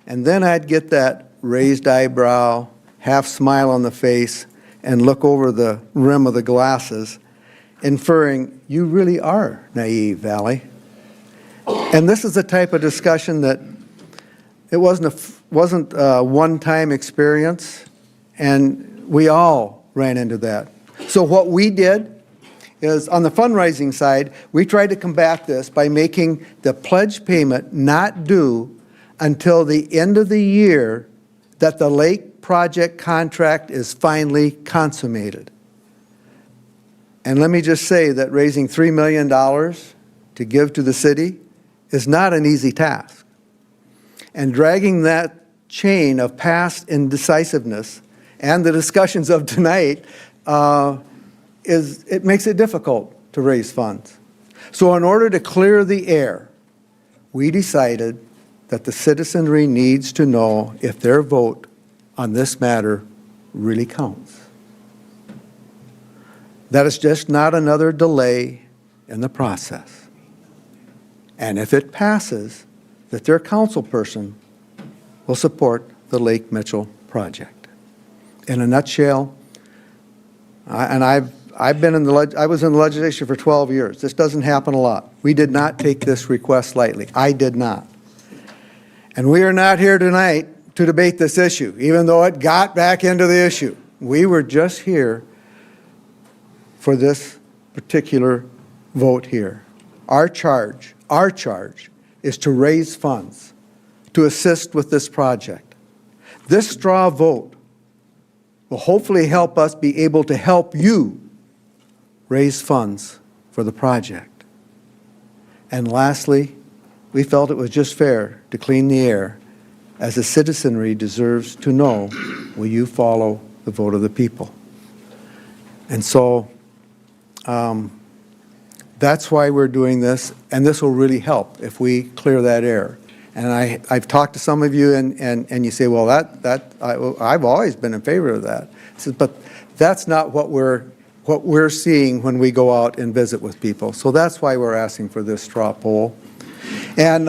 And then I'd get that raised eyebrow, half smile on the face, and look over the rim of the glasses, inferring, you really are naive, Valley. And this is the type of discussion that it wasn't a one-time experience, and we all ran into that. So what we did is, on the fundraising side, we tried to combat this by making the pledge payment not due until the end of the year that the lake project contract is finally consummated. And let me just say that raising $3 million to give to the city is not an easy task. And dragging that chain of past indecisiveness and the discussions of tonight it makes it difficult to raise funds. So in order to clear the air, we decided that the citizenry needs to know if their vote on this matter really counts. That is just not another delay in the process. And if it passes, that their councilperson will support the Lake Mitchell project. In a nutshell, I was in the legislature for 12 years. This doesn't happen a lot. We did not take this request lightly. I did not. And we are not here tonight to debate this issue, even though it got back into the issue. We were just here for this particular vote here. Our charge is to raise funds to assist with this project. This straw vote will hopefully help us be able to help you raise funds for the project. And lastly, we felt it was just fair to clean the air, as the citizenry deserves to know, will you follow the vote of the people? And so that's why we're doing this, and this will really help if we clear that air. And I've talked to some of you, and you say, well, I've always been in favor of that. I said, but that's not what we're seeing when we go out and visit with people. So that's why we're asking for this straw poll. And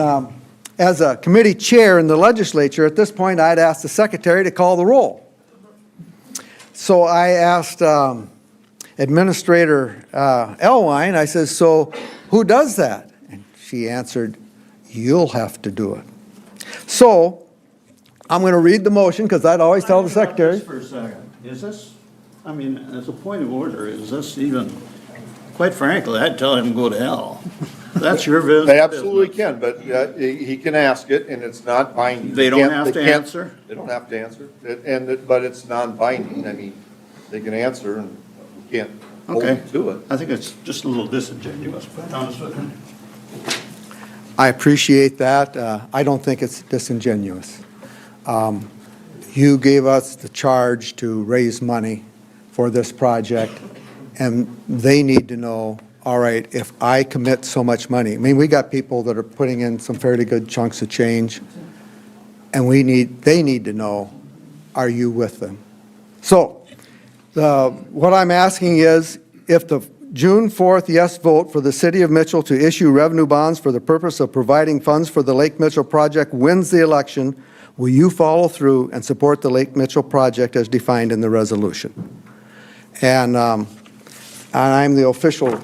as a committee chair in the legislature, at this point, I'd ask the secretary to call the roll. So I asked Administrator Elwine, I said, so who does that? And she answered, you'll have to do it. So I'm going to read the motion, because I'd always tell the secretary. For a second, is this, I mean, as a point of order, is this even, quite frankly, I'd tell him to go to hell. That's your business. They absolutely can, but he can ask it, and it's not binding. They don't have to answer? They don't have to answer, but it's non-binding. I mean, they can answer, and we can't hold Okay. them to it. I think it's just a little disingenuous, to be honest with you. I appreciate that. I don't think it's disingenuous. You gave us the charge to raise money for this project, and they need to know, all right, if I commit so much money, I mean, we got people that are putting in some fairly good chunks of change, and they need to know, are you with them? So what I'm asking is, if the June 4th yes vote for the City of Mitchell to issue revenue bonds for the purpose of providing funds for the Lake Mitchell project wins the election, will you follow through and support the Lake Mitchell project as defined in the resolution? And I'm the official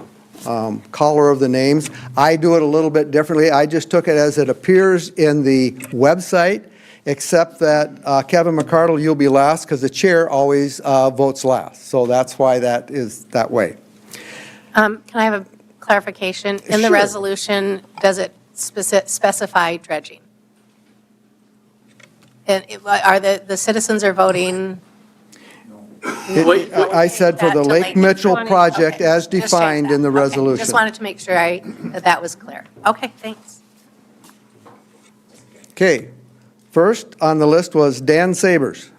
caller of the names. I do it a little bit differently. I just took it as it appears in the website, except that Kevin McCardle, you'll be last, because the chair always votes last. So that's why that is that way. Can I have a clarification? In the Sure. resolution, does it specify dredging? And are the citizens are voting? I said for the Lake Mitchell project as defined in the resolution. Just wanted to make sure that was clear. Okay, thanks. Okay, first on the list was Dan Sabers.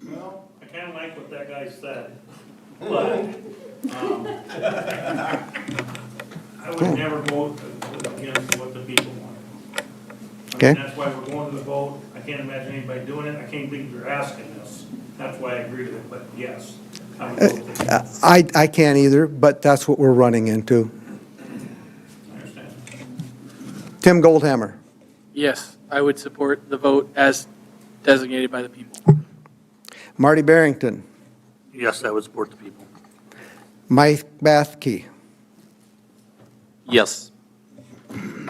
Well, I kind of like what that guy said, but I would never vote against what the people want. Okay. That's why we're going to the vote. I can't imagine anybody doing it. I can't believe you're asking this. That's why I agree with it, but yes. I would vote for it. I can't either, but that's what we're running into. I understand. Tim Goldhammer. Yes, I would support the vote as designated by the people. Marty Barrington. Yes, I would support the people. Mike Bathke. Yes.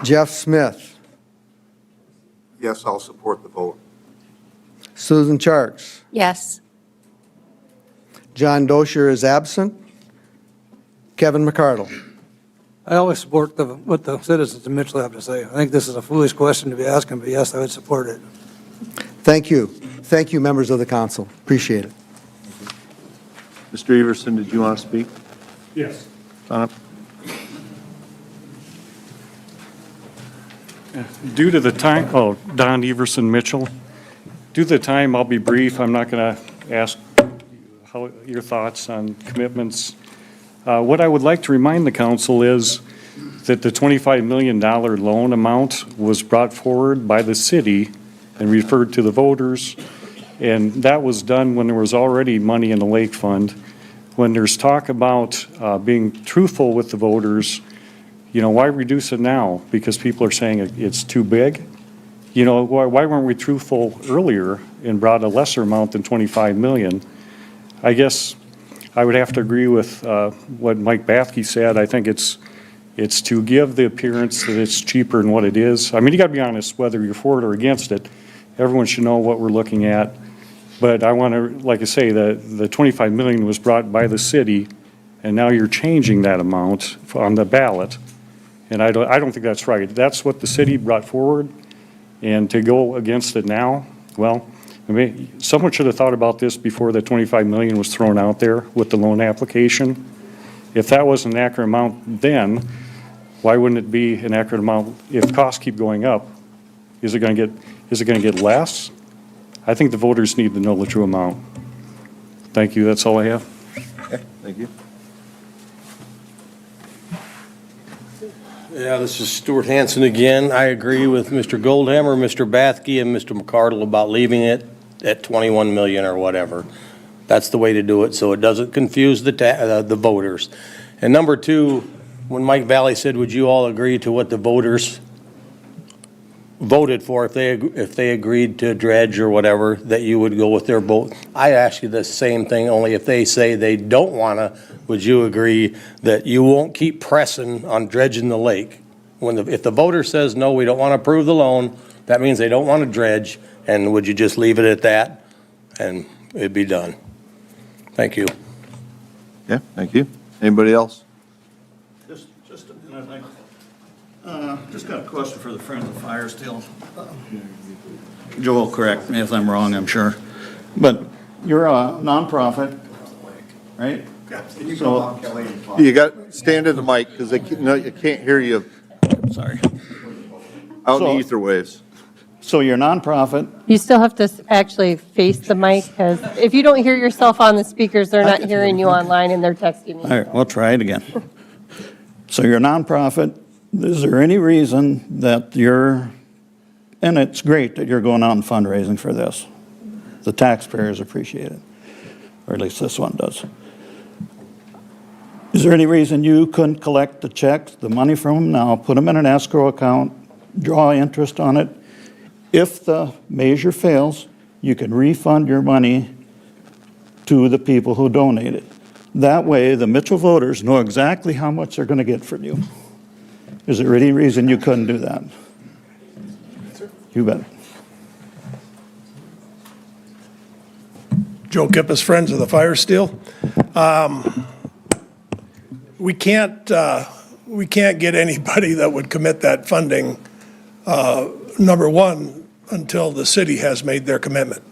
Jeff Smith. Yes, I'll support the vote. Susan Charks. Yes. John Dosher is absent. Kevin McCardle. I always support what the citizens of Mitchell have to say. I think this is a foolish question to be asking, but yes, I would support it. Thank you. Thank you, members of the council. Appreciate it. Mr. Everson, did you want to speak? Yes. Donop? Due to the time, Don Everson Mitchell. Due to the time, I'll be brief. I'm not going to ask your thoughts on commitments. What I would like to remind the council is that the $25 million loan amount was brought forward by the city and referred to the voters, and that was done when there was already money in the lake fund. When there's talk about being truthful with the voters, why reduce it now? Because people are saying it's too big? Why weren't we truthful earlier and brought a lesser amount than 25 million? I guess I would have to agree with what Mike Bathke said. I think it's to give the appearance that it's cheaper than what it is. I mean, you got to be honest, whether you're for it or against it, everyone should know what we're looking at. But I want to, like I say, the 25 million was brought by the city, and now you're changing that amount on the ballot. And I don't think that's right. That's what the city brought forward, and to go against it now, well, I mean, someone should have thought about this before the 25 million was thrown out there with the loan application. If that was an accurate amount then, why wouldn't it be an accurate amount if costs keep going up? Is it going to get less? I think the voters need to know the true amount. Thank you. That's all I have. Okay, thank you. Yeah, this is Stuart Hanson again. I agree with Mr. Goldhammer, Mr. Bathke, and Mr. McCardle about leaving it at 21 million or whatever. That's the way to do it, so it doesn't confuse the voters. And number two, when Mike Valley said, would you all agree to what the voters voted for if they agreed to dredge or whatever, that you would go with their vote? I ask you the same thing, only if they say they don't want to, would you agree that you won't keep pressing on dredging the lake? If the voter says, no, we don't want to approve the loan, that means they don't want to dredge, and would you just leave it at that? And it'd be done. Thank you. Yeah, thank you. Anybody else? Just a minute. Just got a question for the Friends of Fire Steel. Joel, correct me if I'm wrong, I'm sure. But you're a nonprofit, right? You got, stand in the mic, because I can't hear you. Sorry. Out in the ether waves. So you're a nonprofit. You still have to actually face the mic, because if you don't hear yourself on the speakers, they're not hearing you online and they're texting you. All right, we'll try it again. So you're a nonprofit. Is there any reason that and it's great that you're going out and fundraising for this. The taxpayers appreciate it, or at least this one does. Is there any reason you couldn't collect the checks, the money from them now, put them in an escrow account, draw interest on it? If the measure fails, you can refund your money to the people who donated. That way, the Mitchell voters know exactly how much they're going to get from you. Is there any reason you couldn't do that? You bet. Joe Kippis, Friends of the Fire Steel. We can't get anybody that would commit that funding, number one, until the city has made their commitment.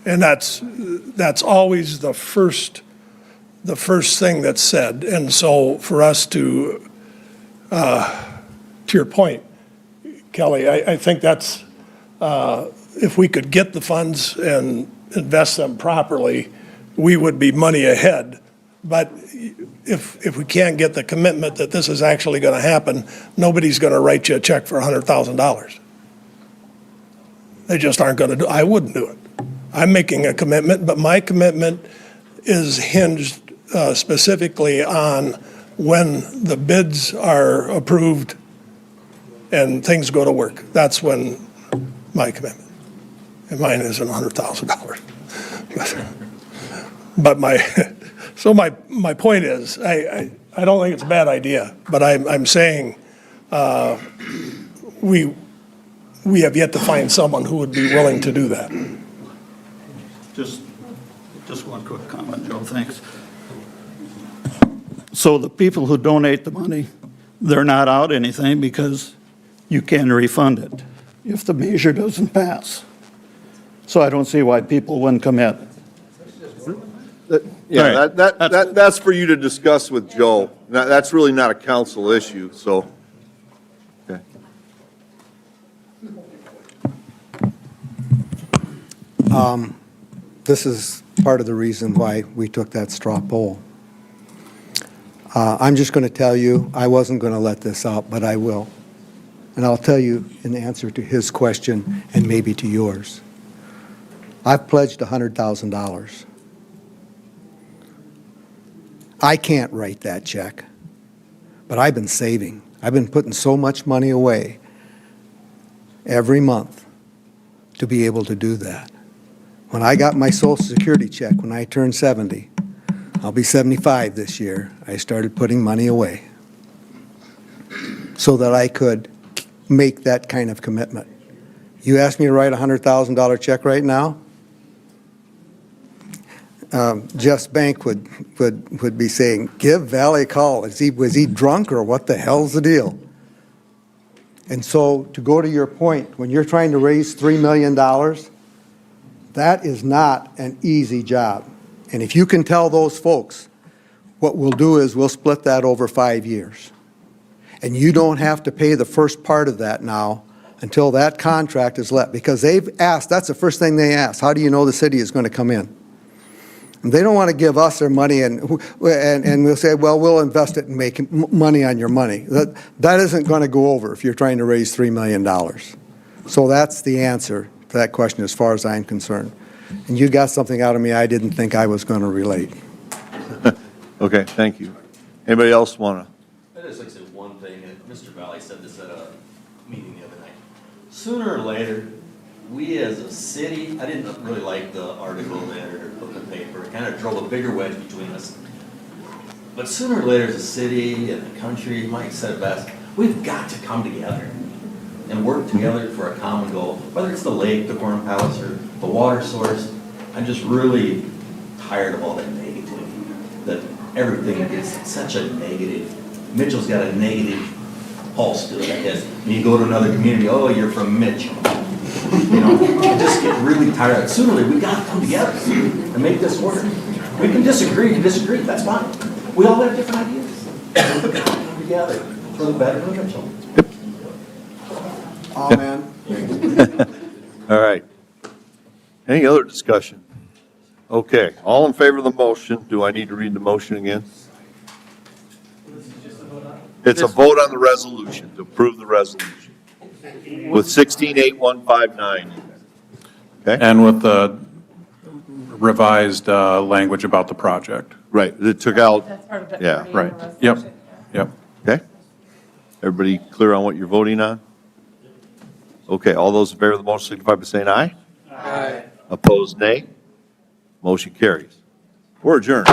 And that's always the first thing that's said. And so for us to your point, Kelly, I think that's, if we could get the funds and invest them properly, we would be money ahead. But if we can't get the commitment that this is actually going to happen, nobody's going to write you a check for $100,000. They just aren't going to do it. I wouldn't do it. I'm making a commitment, but my commitment is hinged specifically on when the bids are approved and things go to work. That's when my commitment. And mine isn't $100,000. But my point is, I don't think it's a bad idea, but I'm saying we have yet to find someone who would be willing to do that. Just one quick comment, Joe, thanks. So the people who donate the money, they're not out anything because you can refund it if the measure doesn't pass. So I don't see why people wouldn't commit. Yeah, that's for you to discuss with Joe. That's really not a council issue, so. Okay. This is part of the reason why we took that straw poll. I'm just going to tell you, I wasn't going to let this out, but I will. And I'll tell you in answer to his question and maybe to yours. I've pledged $100,000. I can't write that check, but I've been saving. I've been putting so much money away every month to be able to do that. When I got my Social Security check when I turned 70, I'll be 75 this year, I started putting money away so that I could make that kind of commitment. You ask me to write a $100,000 check right now? Jeff's bank would be saying, give Valley a call. Was he drunk or what the hell's the deal? And so to go to your point, when you're trying to raise $3 million, that is not an easy job. And if you can tell those folks, what we'll do is we'll split that over 5 years. And you don't have to pay the first part of that now until that contract is let. Because they've asked, that's the first thing they ask, how do you know the city is going to come in? And they don't want to give us their money and we'll say, well, we'll invest it and make money on your money. That isn't going to go over if you're trying to raise $3 million. So that's the answer to that question as far as I'm concerned. And you got something out of me I didn't think I was going to relate. Okay, thank you. Anybody else want to? I just like to say one thing, and Mr. Valley said this at a meeting the other night. Sooner or later, we as a city, I didn't really like the article the editor put in the paper. It kind of drove a bigger wedge between us. But sooner or later, as a city and a country, Mike said it best, we've got to come together and work together for a common goal. Whether it's the lake, the Corn Palace, or the water source, I'm just really tired of all that negativity, that everything gets such a negative. Mitchell's got a negative pulse to it, I guess. And you go to another community, oh, you're from Mitchell. You know, I just get really tired of it. Sooner or later, we got to come together and make this work. We can disagree to disagree, that's fine. We all have different ideas. We got to come together for the better of Mitchell. Amen. All right. Any other discussion? Okay, all in favor of the motion, do I need to read the motion again? It's a vote on the resolution, to approve the resolution, with 168159. Okay? And with the revised language about the project. Right, it took out, That's part of it. yeah, Right. Yep. Yep. okay? Everybody clear on what you're voting on? Okay, all those in favor of the motion signify by saying aye. Aye. Opposed, nay. Motion carries. We're adjourned.